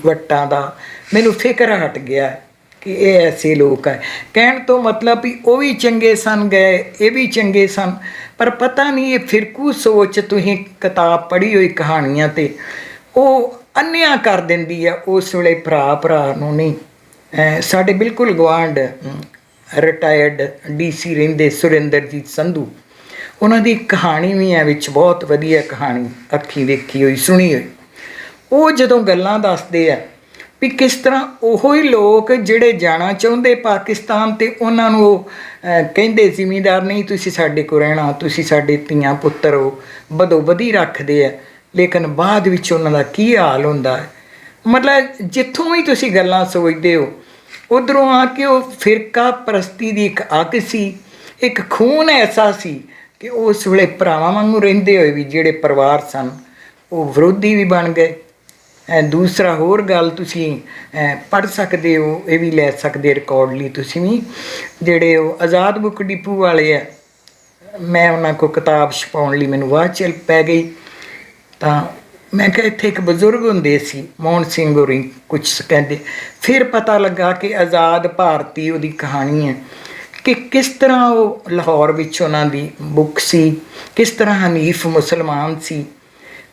ਵੱਟਾਂ ਦਾ ਮੈਨੂੰ ਫਿਕਰ ਹਟ ਗਿਆ ਕਿ ਇਹ ਐਸੇ ਲੋਕ ਹੈ। ਕਹਿਣ ਤੋਂ ਮਤਲਬ ਵੀ ਉਹ ਵੀ ਚੰਗੇ ਸਨ ਗਏ, ਇਹ ਵੀ ਚੰਗੇ ਸਨ, ਪਰ ਪਤਾ ਨਹੀਂ ਇਹ ਫਿਰਕੂ ਸੋਚ ਤੁਸੀਂ ਕਿਤਾਬ ਪੜ੍ਹੀ ਹੋਈ ਕਹਾਣੀਆਂ 'ਤੇ ਉਹ ਅੰਨ੍ਹਿਆ ਕਰ ਦਿੰਦੀ ਆ ਉਸ ਵੇਲੇ ਭਰਾ ਨੂੰ ਨਹੀਂ। ਸਾਡੇ ਬਿਲਕੁਲ ਗੁਆਂਢ ਰਿਟਾਇਰਡ DC ਰਹਿੰਦੇ ਸੁਰਿੰਦਰਜੀਤ ਸੰਧੂ, ਉਹਨਾਂ ਦੀ ਕਹਾਣੀ ਵੀ ਹੈ ਵਿੱਚ ਬਹੁਤ ਵਧੀਆ ਕਹਾਣੀ, ਅੱਖੀਂ ਵੇਖੀ ਹੋਈ ਸੁਣੀ ਹੋਈ। ਉਹ ਜਦੋਂ ਗੱਲਾਂ ਦੱਸਦੇ ਆ ਵੀ ਕਿਸ ਤਰ੍ਹਾਂ ਉਹੋ ਹੀ ਲੋਕ ਜਿਹੜੇ ਜਾਣਾ ਚਾਹੁੰਦੇ ਪਾਕਿਸਤਾਨ, ਤੇ ਉਹਨਾਂ ਨੂੰ ਉਹ ਕਹਿੰਦੇ ਜ਼ਿਮੀਂਦਾਰ ਨਹੀਂ ਤੁਸੀਂ ਸਾਡੇ ਕੋਲ ਰਹਿਣਾ, ਤੁਸੀਂ ਸਾਡੇ ਧੀਆਂ ਪੁੱਤਰ ਹੋ, ਬਦੋ ਬਦੀ ਰੱਖਦੇ ਆ। ਲੇਕਿਨ ਬਾਅਦ ਵਿੱਚ ਉਹਨਾਂ ਦਾ ਕੀ ਹਾਲ ਹੁੰਦਾ ਹੈ, ਮਤਲਬ ਜਿੱਥੋਂ ਵੀ ਤੁਸੀਂ ਗੱਲਾਂ ਸੋਚਦੇ ਹੋ ਉੱਧਰੋਂ ਆ ਕੇ ਉਹ ਫਿਰਕਾ ਪ੍ਰਸਤੀ ਦੀ ਇੱਕ ਅੱਗ ਸੀ, ਇੱਕ ਖੂਨ ਐਸਾ ਸੀ ਕਿ ਉਸ ਵੇਲੇ ਭਰਾਵਾਂ ਵਾਂਗੂ ਰਹਿੰਦੇ ਹੋਏ ਵੀ ਜਿਹੜੇ ਪਰਿਵਾਰ ਸਨ ਉਹ ਵਿਰੋਧੀ ਵੀ ਬਣ ਗਏ। ਦੂਸਰਾ ਹੋਰ ਗੱਲ ਤੁਸੀਂ ਪੜ੍ਹ ਸਕਦੇ ਹੋ, ਇਹ ਵੀ ਲੈ ਸਕਦੇ ਰਿਕਾਰਡ ਲਈ ਤੁਸੀਂ ਵੀ, ਜਿਹੜੇ ਉਹ ਆਜ਼ਾਦ ਬੁੱਕ ਡਿਪੂ ਵਾਲੇ ਆ, ਮੈਂ ਉਹਨਾਂ ਕੋਲ ਕਿਤਾਬ ਛਪਾਉਣ ਲਈ ਮੈਨੂੰ ਵਾਹ ਚੱਲ ਪੈ ਗਈ। ਤਾਂ ਮੈਂ ਕਿਹਾ ਇੱਥੇ ਇੱਕ ਬਜ਼ੁਰਗ ਹੁੰਦੇ ਸੀ ਮੋਹਨ ਸਿੰਘ ਹੋਰੀ ਕੁਛ ਕਹਿੰਦੇ, ਫਿਰ ਪਤਾ ਲੱਗਾ ਕਿ ਆਜ਼ਾਦ ਭਾਰਤੀ ਉਹਦੀ ਕਹਾਣੀ ਹੈ ਕਿ ਕਿਸ ਤਰ੍ਹਾਂ ਉਹ ਲਾਹੌਰ ਵਿੱਚ ਉਹਨਾਂ ਦੀ ਬੁੱਕ ਸੀ, ਕਿਸ ਤਰ੍ਹਾਂ ਹਨੀਫ ਮੁਸਲਮਾਨ ਸੀ।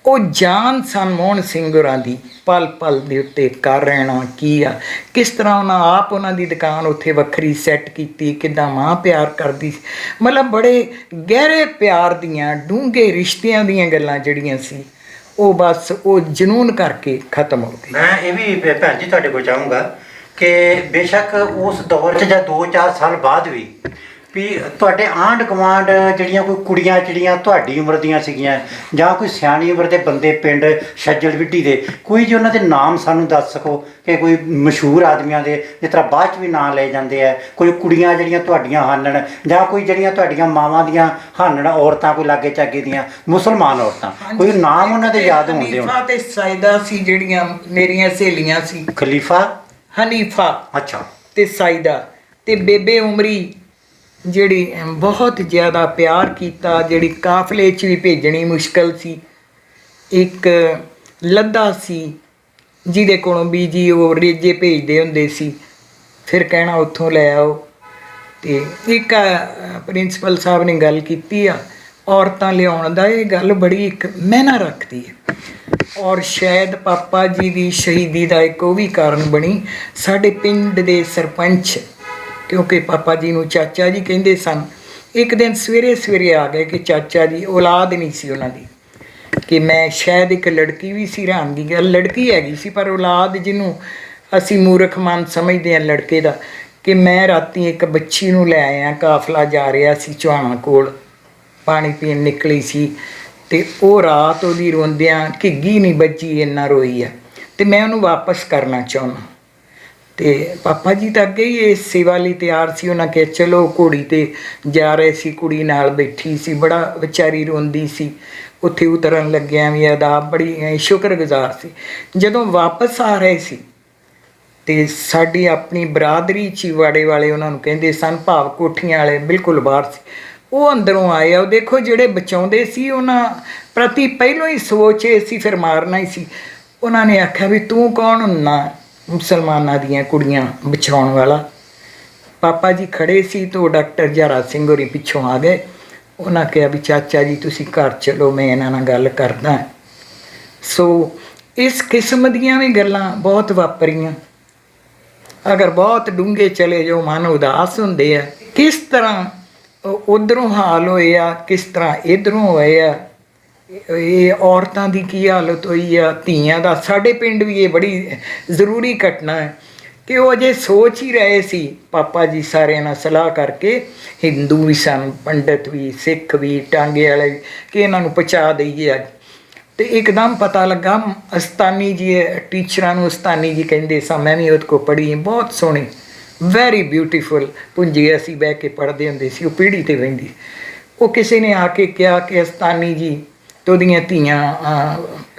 ਉਹ ਜਾਨ ਸਨ ਮੋਹਨ ਸਿੰਘ ਹੋਰਾਂ ਦੀ, ਪਲ ਪਲ ਦੇ ਉੱਤੇ ਕਰ ਰਹਿਣਾ ਕੀ ਆ, ਕਿਸ ਤਰ੍ਹਾਂ ਉਹਨਾਂ ਆਪ ਉਹਨਾਂ ਦੀ ਦੁਕਾਨ ਉੱਥੇ ਵੱਖਰੀ ਸੈੱਟ ਕੀਤੀ, ਕਿੱਦਾਂ ਮਾਂ ਪਿਆਰ ਕਰਦੀ ਸੀ, ਮਤਲਬ ਬੜੇ ਗਹਿਰੇ ਪਿਆਰ ਦੀਆਂ ਡੂੰਘੇ ਰਿਸ਼ਤਿਆਂ ਦੀਆਂ ਗੱਲਾਂ ਜਿਹੜੀਆਂ ਸੀ ਉਹ ਬਸ ਉਹ ਜਨੂਨ ਕਰਕੇ ਖਤਮ ਹੋ ਗਈ। ਮੈਂ ਇਹ ਵੀ ਭੈਣ ਜੀ ਤੁਹਾਡੇ ਕੋਲ ਚਾਹੂੰਗਾ ਕਿ ਬੇਸ਼ੱਕ ਉਸ ਦੌਰ 'ਚ ਜਾਂ 2-4 ਸਾਲ ਬਾਅਦ ਵੀ ਤੁਹਾਡੇ ਆਂਢ ਗੁਆਂਢ ਜਿਹੜੀਆਂ ਕੋਈ ਕੁੜੀਆਂ ਜਿਹੜੀਆਂ ਤੁਹਾਡੀ ਉਮਰ ਦੀਆਂ ਸੀਗੀਆਂ ਜਾਂ ਕੋਈ ਸਿਆਣੀ ਉਮਰ ਦੇ ਬੰਦੇ ਪਿੰਡ ਛੱਜਲ ਵਿੱਢੀ ਦੇ, ਕੋਈ ਜੇ ਉਹਨਾਂ ਦੇ ਨਾਮ ਸਾਨੂੰ ਦੱਸ ਸਕੋ ਕਿ ਕੋਈ ਮਸ਼ਹੂਰ ਆਦਮੀਆਂ ਦੇ ਜਿਸ ਤਰ੍ਹਾਂ ਬਾਅਦ 'ਚ ਵੀ ਨਾਂ ਲਏ ਜਾਂਦੇ ਆ, ਕੋਈ ਕੁੜੀਆਂ ਜਿਹੜੀਆਂ ਤੁਹਾਡੀਆਂ ਹਾਨਣ ਜਾਂ ਕੋਈ ਜਿਹੜੀਆਂ ਤੁਹਾਡੀਆਂ ਮਾਵਾਂ ਦੀਆਂ ਹਾਨਣ ਔਰਤਾਂ, ਕੋਈ ਲਾਗੇ ਚਾਗੇ ਦੀਆਂ ਮੁਸਲਮਾਨ ਔਰਤਾਂ, ਕੋਈ ਨਾਮ ਉਹਨਾਂ ਦੇ ਯਾਦ ਹੁੰਦੇ ਹੋਣ? ਹਨੀਫਾ ਤੇ ਸਾਇਦਾ ਸੀ ਜਿਹੜੀਆਂ ਮੇਰੀਆਂ ਸਹੇਲੀਆਂ ਸੀ। ਖਲੀਫਾ, ਹਨੀਫਾ ਅੱਛਾ, ਤੇ ਸਾਇਦਾ ਤੇ ਬੇਬੇ ਉਮਰੀ ਜਿਹੜੀ ਬਹੁਤ ਜ਼ਿਆਦਾ ਪਿਆਰ ਕੀਤਾ, ਜਿਹੜੀ ਕਾਫਲੇ 'ਚ ਵੀ ਭੇਜਣੀ ਮੁਸ਼ਕਲ ਸੀ। ਇੱਕ ਲੱਦਾ ਸੀ ਜਿਹਦੇ ਕੋਲੋਂ ਵੀ ਜੀ ਉਹ ਰੇਜੇ ਭੇਜਦੇ ਹੁੰਦੇ ਸੀ, ਫਿਰ ਕਹਿਣਾ ਉੱਥੋਂ ਲੈ ਆਓ। ਤੇ ਇੱਕ ਪ੍ਰਿੰਸੀਪਲ ਸਾਹਿਬ ਨੇ ਗੱਲ ਕੀਤੀ ਆ ਔਰਤਾਂ ਲਿਆਉਣ ਦਾ, ਇਹ ਗੱਲ ਬੜੀ ਇੱਕ ਮਾਇਨਾ ਰੱਖਦੀ ਹੈ ਔਰ ਸ਼ਾਇਦ ਪਾਪਾ ਜੀ ਦੀ ਸ਼ਹੀਦੀ ਦਾ ਇੱਕ ਉਹ ਵੀ ਕਾਰਨ ਬਣੀ। ਸਾਡੇ ਪਿੰਡ ਦੇ ਸਰਪੰਚ, ਕਿਉਂਕਿ ਪਾਪਾ ਜੀ ਨੂੰ ਚਾਚਾ ਜੀ ਕਹਿੰਦੇ ਸਨ, ਇੱਕ ਦਿਨ ਸਵੇਰੇ ਸਵੇਰੇ ਆ ਗਏ ਕਿ ਚਾਚਾ ਜੀ ਔਲਾਦ ਨਹੀਂ ਸੀ ਉਹਨਾਂ ਦੀ, ਕਿ ਮੈਂ ਸ਼ਾਇਦ ਇੱਕ ਲੜਕੀ ਵੀ ਸੀ, ਹੈਰਾਨ ਦੀ ਗੱਲ ਲੜਕੀ ਹੈਗੀ ਸੀ ਪਰ ਔਲਾਦ ਜਿਹਨੂੰ ਅਸੀਂ ਮੂਰਖ ਮਨ ਸਮਝਦੇ ਹਾਂ ਲੜਕੇ ਦਾ, ਕਿ ਮੈਂ ਰਾਤੀ ਇੱਕ ਬੱਚੀ ਨੂੰ ਲੈ ਆਇਆ, ਕਾਫਲਾ ਜਾ ਰਿਹਾ ਸੀ ਚੌਹਾਨਾਂ ਕੋਲ, ਪਾਣੀ ਪੀਣ ਨਿਕਲੀ ਸੀ ਤੇ ਉਹ ਰਾਤ ਉਹਦੀ ਰੋਂਦਿਆਂ ਘਿੱਗੀ ਨਹੀਂ ਬੱਜੀ, ਇੰਨਾ ਰੋਈ ਆ ਤੇ ਮੈਂ ਉਹਨੂੰ ਵਾਪਸ ਕਰਨਾ ਚਾਹੁੰਦਾ। ਤੇ ਪਾਪਾ ਜੀ ਤਾਂ ਅੱਗੇ ਹੀ ਇਸ ਸੇਵਾ ਲਈ ਤਿਆਰ ਸੀ। ਉਹਨਾਂ ਕਿਹਾ ਚਲੋ, ਘੋੜੀ ਤੇ ਜਾ ਰਹੇ ਸੀ, ਕੁੜੀ ਨਾਲ ਬੈਠੀ ਸੀ, ਬੜਾ ਵਿਚਾਰੀ ਰੋਂਦੀ ਸੀ। ਉੱਥੇ ਉਤਰਨ ਲੱਗਿਆ ਵੀ ਆਦਾਬ ਬੜੀ ਸ਼ੁਕਰਗੁਜ਼ਾਰ ਸੀ। ਜਦੋਂ ਵਾਪਸ ਆ ਰਹੇ ਸੀ ਤੇ ਸਾਡੀ ਆਪਣੀ ਬਰਾਦਰੀ ਚੀਵਾੜੇ ਵਾਲੇ ਉਹਨਾਂ ਨੂੰ ਕਹਿੰਦੇ ਸਨ, ਭਾਵ ਕੋਠੀਆਂ ਵਾਲੇ ਬਿਲਕੁਲ ਬਾਹਰ ਸੀ, ਉਹ ਅੰਦਰੋਂ ਆਏ ਆ। ਉਹ ਦੇਖੋ ਜਿਹੜੇ ਬਚਾਉਂਦੇ ਸੀ ਉਹਨਾਂ ਪ੍ਰਤੀ ਪਹਿਲੋਂ ਹੀ ਸੋਚ ਇਹ ਸੀ ਫਿਰ ਮਾਰਨਾ ਹੀ ਸੀ। ਉਹਨਾਂ ਨੇ ਆਖਿਆ ਵੀ ਤੂੰ ਕੌਣ ਹੁੰਨਾ ਮੁਸਲਮਾਨਾਂ ਦੀਆਂ ਕੁੜੀਆਂ ਬਚਾਉਣ ਵਾਲਾ? ਪਾਪਾ ਜੀ ਖੜੇ ਸੀ ਤਾਂ ਡਾਕਟਰ ਜਰਾ ਸਿੰਘ ਹੋਰੀ ਪਿੱਛੋਂ ਆ ਗਏ। ਉਹਨਾਂ ਕਿਹਾ ਵੀ ਚਾਚਾ ਜੀ ਤੁਸੀਂ ਘਰ ਚਲੋ, ਮੈਂ ਇਹਨਾਂ ਨਾਲ ਗੱਲ ਕਰਦਾ। ਸੋ ਇਸ ਕਿਸਮ ਦੀਆਂ ਵੀ ਗੱਲਾਂ ਬਹੁਤ ਵਾਪਰੀਆਂ। ਅਗਰ ਬਹੁਤ ਡੂੰਘੇ ਚਲੇ ਜਾਓ ਮਨ ਉਦਾਸ ਹੁੰਦੇ ਆ, ਕਿਸ ਤਰ੍ਹਾਂ ਉੱਧਰੋਂ ਹਾਲ ਹੋਏ ਆ, ਕਿਸ ਤਰ੍ਹਾਂ ਇੱਧਰੋਂ ਹੋਏ ਆ। ਇਹ ਔਰਤਾਂ ਦੀ ਕੀ ਹਾਲਤ ਹੋਈ ਆ, ਧੀਆਂ ਦਾ। ਸਾਡੇ ਪਿੰਡ ਵੀ ਇਹ ਬੜੀ ਜ਼ਰੂਰੀ ਘਟਨਾ ਹੈ ਕਿ ਉਹ ਅਜੇ ਸੋਚ ਹੀ ਰਹੇ ਸੀ, ਪਾਪਾ ਜੀ ਸਾਰਿਆਂ ਨਾਲ ਸਲਾਹ ਕਰਕੇ, ਹਿੰਦੂ ਵੀ ਸਨ, ਪੰਡਤ ਵੀ, ਸਿੱਖ ਵੀ, ਟਾਂਗੇ ਵਾਲੇ ਵੀ, ਕਿ ਇਹਨਾਂ ਨੂੰ ਪਹੁੰਚਾ ਦਈਏ ਅੱਜ। ਤੇ ਇੱਕਦਮ ਪਤਾ ਲੱਗਾ ਅਸਤਾਨੀ ਜੀ, ਟੀਚਰਾਂ ਨੂੰ ਅਸਤਾਨੀ ਜੀ ਕਹਿੰਦੇ ਸਾਂ, ਮੈਂ ਵੀ ਉਹਦੇ ਕੋਲ ਪੜ੍ਹੀ, ਬਹੁਤ ਸੋਹਣੀ, ਵੈਰੀ ਬਿਊਟੀਫੁਲ ਪੁੰਜੀ। ਅਸੀਂ ਬਹਿ ਕੇ ਪੜ੍ਹਦੇ ਹੁੰਦੇ ਸੀ, ਉਹ ਪੀੜ੍ਹੀ 'ਤੇ ਬਹਿੰਦੀ। ਉਹ ਕਿਸੇ ਨੇ ਆ ਕੇ ਕਿਹਾ ਕਿ ਅਸਤਾਨੀ ਜੀ ਤੇ ਉਹਦੀਆਂ ਧੀਆਂ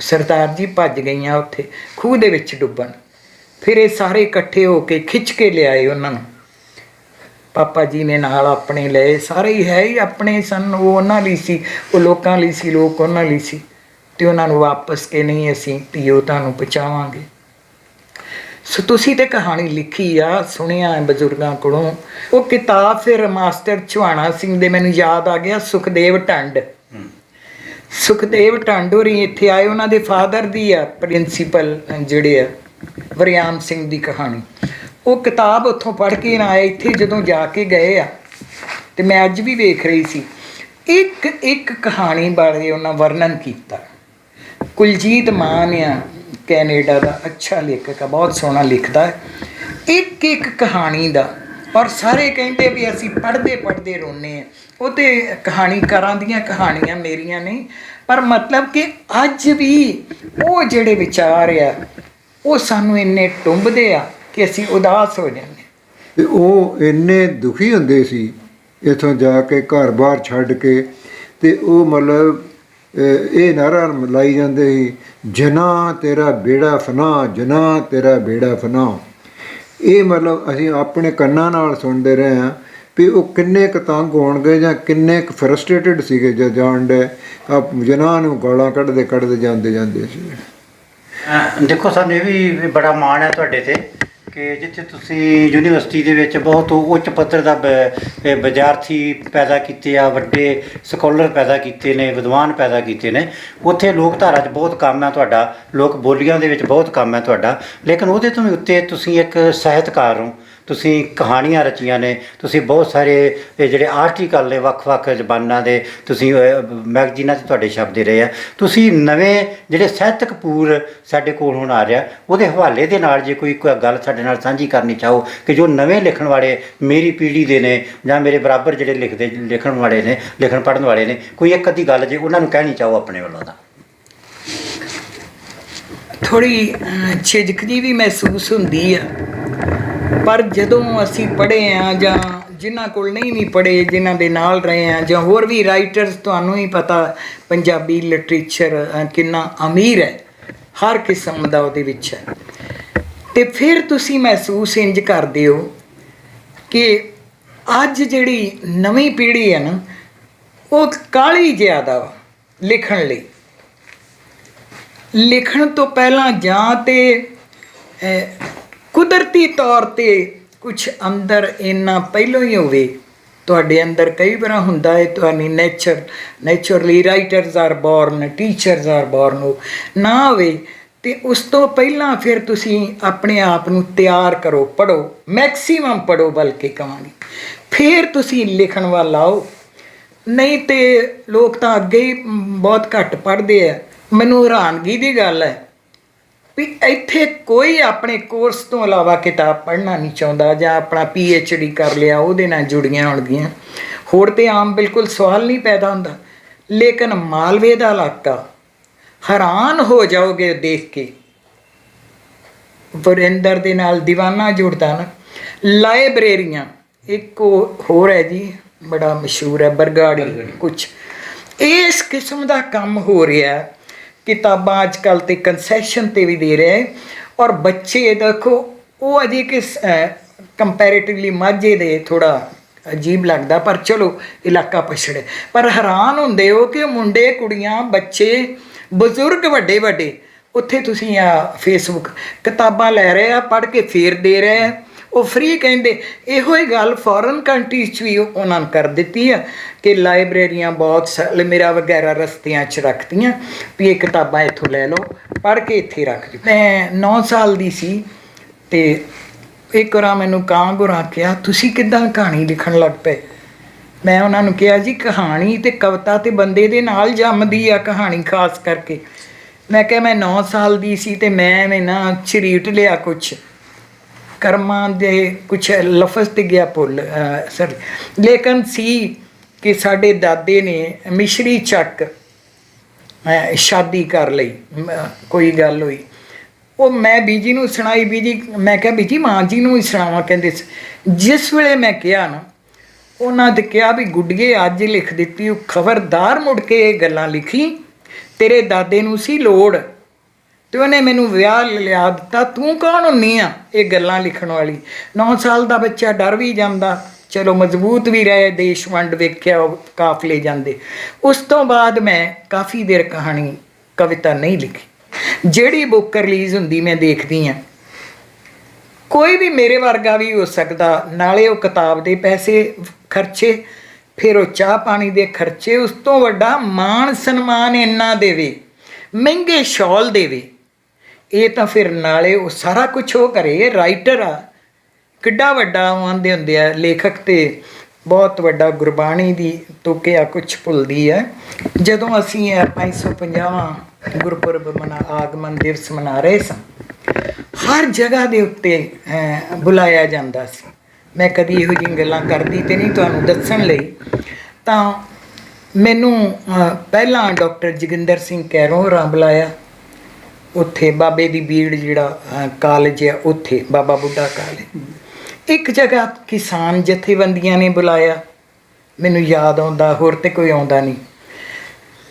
ਸਰਦਾਰ ਜੀ ਭੱਜ ਗਈਆਂ ਉੱਥੇ ਖੂਹ ਦੇ ਵਿੱਚ ਡੁੱਬਣ। ਫਿਰ ਇਹ ਸਾਰੇ ਇਕੱਠੇ ਹੋ ਕੇ ਖਿੱਚ ਕੇ ਲਿਆਏ ਉਹਨਾਂ ਨੂੰ। ਪਾਪਾ ਜੀ ਨੇ ਨਾਲ ਆਪਣੇ ਲਏ, ਸਾਰੇ ਹੀ ਹੈ ਹੀ ਆਪਣੇ ਸਨ, ਉਹ ਉਹਨਾਂ ਲਈ ਸੀ, ਉਹ ਲੋਕਾਂ ਲਈ ਸੀ, ਲੋਕ ਉਹਨਾਂ ਲਈ ਸੀ। ਤੇ ਉਹਨਾਂ ਨੂੰ ਵਾਪਸ ਕੇ ਨਹੀਂ ਅਸੀਂ ਧੀਓ ਤੁਹਾਨੂੰ ਪਹੁੰਚਾਵਾਂਗੇ। ਸੋ ਤੁਸੀਂ ਤੇ ਕਹਾਣੀ ਲਿਖੀ ਆ, ਸੁਣਿਆ ਬਜ਼ੁਰਗਾਂ ਕੋਲੋਂ। ਉਹ ਕਿਤਾਬ ਫਿਰ ਮਾਸਟਰ ਚੌਹਾਣਾ ਸਿੰਘ ਦੇ ਮੈਨੂੰ ਯਾਦ ਆ ਗਿਆ, ਸੁਖਦੇਵ ਢੰਡ। ਸੁਖਦੇਵ ਢੰਡ ਹੋਰੀ ਇੱਥੇ ਆਏ, ਉਹਨਾਂ ਦੇ ਫਾਦਰ ਦੀ ਆ ਪ੍ਰਿੰਸੀਪਲ ਜਿਹੜੇ ਆ ਵਰਿਆਮ ਸਿੰਘ ਦੀ ਕਹਾਣੀ। ਉਹ ਕਿਤਾਬ ਉੱਥੋਂ ਪੜ੍ਹ ਕੇ ਨਾ ਆਏ, ਇੱਥੇ ਜਦੋਂ ਜਾ ਕੇ ਗਏ ਆ ਤੇ ਮੈਂ ਅੱਜ ਵੀ ਵੇਖ ਰਹੀ ਸੀ, ਇੱਕ ਇੱਕ ਕਹਾਣੀ ਬਾਰੇ ਉਹਨਾਂ ਵਰਣਨ ਕੀਤਾ। ਕੁਲਜੀਤ ਮਾਨ ਆ ਕੈਨੇਡਾ ਦਾ, ਅੱਛਾ ਲੇਖਕ ਆ, ਬਹੁਤ ਸੋਹਣਾ ਲਿਖਦਾ ਹੈ ਇੱਕ ਇੱਕ ਕਹਾਣੀ ਦਾ। ਔਰ ਸਾਰੇ ਕਹਿੰਦੇ ਵੀ ਅਸੀਂ ਪੜ੍ਹਦੇ ਪੜ੍ਹਦੇ ਰੋਂਦੇ ਹਾਂ। ਉਹ ਤੇ ਕਹਾਣੀਕਾਰਾਂ ਦੀਆਂ ਕਹਾਣੀਆਂ ਮੇਰੀਆਂ ਨਹੀਂ, ਪਰ ਮਤਲਬ ਕਿ ਅੱਜ ਵੀ ਉਹ ਜਿਹੜੇ ਵਿਚਾਰ ਆ ਉਹ ਸਾਨੂੰ ਇੰਨੇ ਟੁੰਬਦੇ ਆ ਕਿ ਅਸੀਂ ਉਦਾਸ ਹੋ ਜਾਂਦੇ। ਤੇ ਉਹ ਇੰਨੇ ਦੁਖੀ ਹੁੰਦੇ ਸੀ ਇੱਥੋਂ ਜਾ ਕੇ, ਘਰ-ਬਾਰ ਛੱਡ ਕੇ। ਤੇ ਉਹ ਮਤਲਬ ਇਹ ਨਾਰਾ ਲਾਈ ਜਾਂਦੇ ਸੀ, ਜਨਾ ਤੇਰਾ ਬੇੜਾ ਫਨਾ, ਜਨਾ ਤੇਰਾ ਬੇੜਾ ਫਨਾ। ਇਹ ਮਤਲਬ ਅਸੀਂ ਆਪਣੇ ਕੰਨਾਂ ਨਾਲ ਸੁਣਦੇ ਰਹੇ ਹਾਂ ਵੀ ਉਹ ਕਿੰਨੇ ਕੁ ਤੰਗ ਹੋਣਗੇ ਜਾਂ ਕਿੰਨੇ ਕੁ ਫਰਸਟ੍ਰੇਟਡ ਸੀਗੇ ਜਦ ਜਾਣ ਡੇ ਜਨਾਹ ਨੂੰ ਗਾਲਾਂ ਕੱਢਦੇ ਜਾਂਦੇ ਸੀ। ਦੇਖੋ, ਸਾਨੂੰ ਇਹ ਵੀ ਬੜਾ ਮਾਣ ਹੈ ਤੁਹਾਡੇ 'ਤੇ ਕਿ ਜਿੱਥੇ ਤੁਸੀਂ ਯੂਨੀਵਰਸਿਟੀ ਦੇ ਵਿੱਚ ਬਹੁਤ ਉੱਚ ਪੱਧਰ ਦਾ ਵਿਦਿਆਰਥੀ ਪੈਦਾ ਕੀਤੇ ਆ, ਵੱਡੇ ਸਕਾਲਰ ਪੈਦਾ ਕੀਤੇ ਨੇ, ਵਿਦਵਾਨ ਪੈਦਾ ਕੀਤੇ ਨੇ। ਉੱਥੇ ਲੋਕ ਧਾਰਾ 'ਚ ਬਹੁਤ ਕੰਮ ਹੈ ਤੁਹਾਡਾ, ਲੋਕ ਬੋਲੀਆਂ ਦੇ ਵਿੱਚ ਬਹੁਤ ਕੰਮ ਹੈ ਤੁਹਾਡਾ, ਲੇਕਿਨ ਉਹਦੇ ਤੋਂ ਵੀ ਉੱਤੇ ਤੁਸੀਂ ਇੱਕ ਸਾਹਿਤਕਾਰ ਹੋ। ਤੁਸੀਂ ਕਹਾਣੀਆਂ ਰਚੀਆਂ ਨੇ, ਤੁਸੀਂ ਬਹੁਤ ਸਾਰੇ ਇਹ ਜਿਹੜੇ ਆਰਟੀਕਲ ਨੇ ਵੱਖ-ਵੱਖ ਜ਼ਬਾਨਾਂ ਦੇ ਤੁਸੀਂ ਮੈਗਜ਼ੀਨਾਂ 'ਚ ਤੁਹਾਡੇ ਛਪਦੇ ਰਹੇ ਆ। ਤੁਸੀਂ ਨਵੇਂ ਜਿਹੜੇ ਸਾਹਿਤਕ ਪੂਰ ਸਾਡੇ ਕੋਲ ਹੁਣ ਆ ਰਿਹਾ, ਉਹਦੇ ਹਵਾਲੇ ਦੇ ਨਾਲ ਜੇ ਕੋਈ ਗੱਲ ਸਾਡੇ ਨਾਲ ਸਾਂਝੀ ਕਰਨੀ ਚਾਹੋ ਕਿ ਜੋ ਨਵੇਂ ਲਿਖਣ ਵਾਲੇ ਮੇਰੀ ਪੀੜ੍ਹੀ ਦੇ ਨੇ ਜਾਂ ਮੇਰੇ ਬਰਾਬਰ ਜਿਹੜੇ ਲਿਖਣ ਵਾਲੇ ਨੇ, ਲਿਖਣ ਪੜ੍ਹਨ ਵਾਲੇ ਨੇ, ਕੋਈ ਇੱਕ ਅੱਧੀ ਗੱਲ ਜੇ ਉਹਨਾਂ ਨੂੰ ਕਹਿਣੀ ਚਾਹੋ ਆਪਣੇ ਵੱਲੋਂ ਤਾਂ। ਥੋੜ੍ਹੀ ਝਿਜਕ ਜਿਹੀ ਵੀ ਮਹਿਸੂਸ ਹੁੰਦੀ ਆ, ਪਰ ਜਦੋਂ ਅਸੀਂ ਪੜ੍ਹੇ ਹਾਂ ਜਾਂ ਜਿਨ੍ਹਾਂ ਕੋਲ ਨਹੀਂ ਵੀ ਪੜ੍ਹੇ, ਜਿਨ੍ਹਾਂ ਦੇ ਨਾਲ ਰਹੇ ਹਾਂ, ਜਾਂ ਹੋਰ ਵੀ ਰਾਈਟਰਸ, ਤੁਹਾਨੂੰ ਹੀ ਪਤਾ ਪੰਜਾਬੀ ਲਿਟਰੇਚਰ ਕਿੰਨਾ ਅਮੀਰ ਹੈ, ਹਰ ਕਿਸਮ ਦਾ ਉਹਦੇ ਵਿੱਚ ਹੈ। ਅਤੇ ਫਿਰ ਤੁਸੀਂ ਮਹਿਸੂਸ ਇੰਝ ਕਰਦੇ ਹੋ ਕਿ ਅੱਜ ਜਿਹੜੀ ਨਵੀਂ ਪੀੜ੍ਹੀ ਹੈ ਨਾ, ਉਹ ਕਾਹਲੀ ਜ਼ਿਆਦਾ ਵਾ ਲਿਖਣ ਲਈ। ਲਿਖਣ ਤੋਂ ਪਹਿਲਾਂ ਜਾਂ ਤਾਂ ਕੁਦਰਤੀ ਤੌਰ 'ਤੇ ਕੁਛ ਅੰਦਰ ਇੰਨਾ ਪਹਿਲੋਂ ਹੀ ਹੋਵੇ, ਤੁਹਾਡੇ ਅੰਦਰ ਕਈ ਵਾਰ ਹੁੰਦਾ ਹੈ, ਤੁਹਾਡੀ naturally writers are born, teachers are born, ਉਹ ਨਾ ਹੋਵੇ ਅਤੇ ਉਸ ਤੋਂ ਪਹਿਲਾਂ ਫਿਰ ਤੁਸੀਂ ਆਪਣੇ ਆਪ ਨੂੰ ਤਿਆਰ ਕਰੋ, ਪੜ੍ਹੋ, ਮੈਕਸੀਮਮ ਪੜ੍ਹੋ ਬਲਕਿ ਕਹਾਂਗੀ, ਫਿਰ ਤੁਸੀਂ ਲਿਖਣ ਵੱਲ ਆਓ। ਨਹੀਂ ਤਾਂ ਲੋਕ ਤਾਂ ਅੱਗੇ ਹੀ ਬਹੁਤ ਘੱਟ ਪੜ੍ਹਦੇ ਆ। ਮੈਨੂੰ ਹੈਰਾਨਗੀ ਦੀ ਗੱਲ ਹੈ ਵੀ ਇੱਥੇ ਕੋਈ ਆਪਣੇ ਕੋਰਸ ਤੋਂ ਇਲਾਵਾ ਕਿਤਾਬ ਪੜ੍ਹਨਾ ਨਹੀਂ ਚਾਹੁੰਦਾ, ਜਾਂ ਆਪਣਾ PhD ਕਰ ਲਿਆ ਉਹਦੇ ਨਾਲ ਜੁੜੀਆਂ ਹੋਣਗੀਆਂ। ਹੋਰ ਤਾਂ ਆਮ ਬਿਲਕੁਲ ਸਵਾਲ ਨਹੀਂ ਪੈਦਾ ਹੁੰਦਾ, ਲੇਕਿਨ ਮਾਲਵੇ ਦਾ ਇਲਾਕਾ, ਹੈਰਾਨ ਹੋ ਜਾਓਗੇ ਦੇਖ ਕੇ। ਵਰਿੰਦਰ ਦੇ ਨਾਲ ਦੀਵਾਨਾ ਜੁੜਦਾ ਨਾ। ਲਾਇਬ੍ਰੇਰੀਆਂ, ਇੱਕ ਹੋਰ ਹੈ ਜੀ, ਬੜਾ ਮਸ਼ਹੂਰ ਹੈ, ਬਰਗਾੜੀ ਕੁਛ, ਇਸ ਕਿਸਮ ਦਾ ਕੰਮ ਹੋ ਰਿਹਾ। ਕਿਤਾਬਾਂ ਅੱਜ ਕੱਲ੍ਹ ਤਾਂ ਕੰਸੈਸ਼ਨ 'ਤੇ ਵੀ ਦੇ ਰਿਹਾ ਹੈ, ਔਰ ਬੱਚੇ ਦੇਖੋ ਉਹ ਅਜੇ ਕਿ ਕੰਪੈਰੇਟਿਵਲੀ ਮਾਝੇ ਦੇ ਥੋੜ੍ਹਾ ਅਜੀਬ ਲੱਗਦਾ, ਪਰ ਚਲੋ ਇਲਾਕਾ ਪਛੜੇ, ਪਰ ਹੈਰਾਨ ਹੁੰਦੇ ਹੋ ਕਿ ਮੁੰਡੇ ਕੁੜੀਆਂ ਬੱਚੇ ਬਜ਼ੁਰਗ ਵੱਡੇ ਵੱਡੇ ਉੱਥੇ ਤੁਸੀਂ ਫੇਸਬੁੱਕ ਕਿਤਾਬਾਂ ਲੈ ਰਹੇ ਆ, ਪੜ੍ਹ ਕੇ ਫੇਰ ਦੇ ਰਹੇ ਆ, ਉਹ ਫ੍ਰੀ ਕਹਿੰਦੇ। ਇਹੋ ਹੀ ਗੱਲ ਫੋਰਨ ਕੰਟਰੀਜ਼ 'ਚ ਵੀ ਉਹਨਾਂ ਨੇ ਕਰ ਦਿੱਤੀ ਆ ਕਿ ਲਾਇਬ੍ਰੇਰੀਆਂ ਬਹੁਤ ਅਲਮੀਰਾ ਵਗੈਰਾ ਰਸਤਿਆਂ 'ਚ ਰੱਖਦੀਆਂ ਵੀ ਇਹ ਕਿਤਾਬਾਂ ਇੱਥੋਂ ਲੈ ਲਓ, ਪੜ੍ਹ ਕੇ ਇੱਥੇ ਰੱਖ ਦਿਓ। ਮੈਂ 9 ਸਾਲ ਦੀ ਸੀ ਅਤੇ ਇੱਕ ਵਾਰ ਮੈਨੂੰ ਕਾਂ ਗੁਰਾਂ ਕਿਹਾ, ਤੁਸੀਂ ਕਿੱਦਾਂ ਕਹਾਣੀ ਲਿਖਣ ਲੱਗ ਪਏ? ਮੈਂ ਉਹਨਾਂ ਨੂੰ ਕਿਹਾ, ਜੀ ਕਹਾਣੀ ਅਤੇ ਕਵਿਤਾ ਤਾਂ ਬੰਦੇ ਦੇ ਨਾਲ ਜੰਮਦੀ ਆ, ਕਹਾਣੀ ਖਾਸ ਕਰਕੇ। ਮੈਂ ਕਿਹਾ ਮੈਂ 9 ਸਾਲ ਦੀ ਸੀ ਅਤੇ ਮੈਂ ਨਾ ਝਰੀਟ ਲਿਆ ਕੁਛ ਕਰਮਾਂ ਦੇ, ਕੁਛ ਲਫ਼ਜ਼ 'ਤੇ ਗਿਆ ਭੁੱਲ ਸਰ, ਲੇਕਿਨ ਸੀ ਕਿ ਸਾਡੇ ਦਾਦੇ ਨੇ ਮਿਸ਼ਰੀ ਚੱਕ ਸ਼ਾਦੀ ਕਰ ਲਈ, ਕੋਈ ਗੱਲ ਹੋਈ, ਉਹ ਮੈਂ ਬੀਜੀ ਨੂੰ ਸੁਣਾਈ। ਬੀਜੀ, ਮੈਂ ਕਿਹਾ ਬੀਜੀ ਮਾਂ ਜੀ ਨੂੰ ਹੀ ਸੁਣਾਵਾਂ? ਕਹਿੰਦੇ ਜਿਸ ਵੇਲੇ ਮੈਂ ਕਿਹਾ ਨਾ, ਉਹਨਾਂ ਨੇ ਕਿਹਾ ਵੀ ਗੁੱਡੀਏ ਅੱਜ ਲਿਖ ਦਿੱਤੀ, ਉਹ ਖਬਰਦਾਰ ਮੁੜ ਕੇ ਇਹ ਗੱਲਾਂ ਲਿਖੀ, ਤੇਰੇ ਦਾਦੇ ਨੂੰ ਸੀ ਲੋੜ ਅਤੇ ਉਹਨੇ ਮੈਨੂੰ ਵਿਆਹ ਲਿਆ ਦਿੱਤਾ, ਤੂੰ ਕੌਣ ਹੁੰਦੀ ਆ ਇਹ ਗੱਲਾਂ ਲਿਖਣ ਵਾਲੀ? 9 ਸਾਲ ਦਾ ਬੱਚਾ ਡਰ ਵੀ ਜਾਂਦਾ, ਚਲੋ ਮਜ਼ਬੂਤ ਵੀ ਰਹੇ, ਦੇਸ਼ ਵੰਡ ਵੇਖਿਆ, ਕਾਫਲੇ ਜਾਂਦੇ। ਉਸ ਤੋਂ ਬਾਅਦ ਮੈਂ ਕਾਫੀ ਦੇਰ ਕਹਾਣੀ ਕਵਿਤਾ ਨਹੀਂ ਲਿਖੀ। ਜਿਹੜੀ ਬੁੱਕ ਰਿਲੀਜ਼ ਹੁੰਦੀ ਮੈਂ ਦੇਖਦੀ ਹਾਂ, ਕੋਈ ਵੀ ਮੇਰੇ ਵਰਗਾ ਵੀ ਹੋ ਸਕਦਾ, ਨਾਲੇ ਉਹ ਕਿਤਾਬ ਦੇ ਪੈਸੇ ਖਰਚੇ, ਫਿਰ ਉਹ ਚਾਹ ਪਾਣੀ ਦੇ ਖਰਚੇ, ਉਸ ਤੋਂ ਵੱਡਾ ਮਾਣ ਸਨਮਾਨ ਇੰਨਾ ਦੇਵੇ, ਮਹਿੰਗੇ ਸ਼ਾਲ ਦੇਵੇ, ਇਹ ਤਾਂ ਫਿਰ ਨਾਲੇ ਉਹ ਸਾਰਾ ਕੁਛ ਉਹ ਕਰੇ। ਰਾਈਟਰ ਆ, ਕਿੱਡਾ ਵੱਡਾ ਉਹ ਆਂਦੇ ਹੁੰਦੇ ਆ ਲੇਖਕ, ਤੇ ਬਹੁਤ ਵੱਡਾ ਗੁਰਬਾਣੀ ਦੀ ਤੁਕਿਆ ਕੁਛ ਭੁੱਲਦੀ ਹੈ। ਜਦੋਂ ਅਸੀਂ 550ਵਾਂ ਗੁਰਪੁਰਬ ਆਗਮਨ ਦਿਵਸ ਮਨਾ ਰਹੇ ਸਾਂ, ਹਰ ਜਗ੍ਹਾ ਦੇ ਉੱਤੇ ਬੁਲਾਇਆ ਜਾਂਦਾ ਸੀ। ਮੈਂ ਕਦੀ ਇਹੋ ਜਿਹੀਆਂ ਗੱਲਾਂ ਕਰਦੀ ਤੇ ਨਹੀਂ, ਤੁਹਾਨੂੰ ਦੱਸਣ ਲਈ। ਤਾਂ ਮੈਨੂੰ ਪਹਿਲਾਂ ਡਾਕਟਰ ਜੋਗਿੰਦਰ ਸਿੰਘ ਕੈਰੋਂ ਹੋਰਾਂ ਬੁਲਾਇਆ, ਉੱਥੇ ਬਾਬੇ ਦੀ ਬੀੜ ਜਿਹੜਾ ਕਾਲਜ ਆ, ਉੱਥੇ ਬਾਬਾ ਬੁੱਢਾ ਕਾਲਜ। ਇੱਕ ਜਗ੍ਹਾ ਕਿਸਾਨ ਜਥੇਬੰਦੀਆਂ ਨੇ ਬੁਲਾਇਆ, ਮੈਨੂੰ ਯਾਦ ਆਉਂਦਾ, ਹੋਰ ਤਾਂ ਕੋਈ ਆਉਂਦਾ ਨਹੀਂ।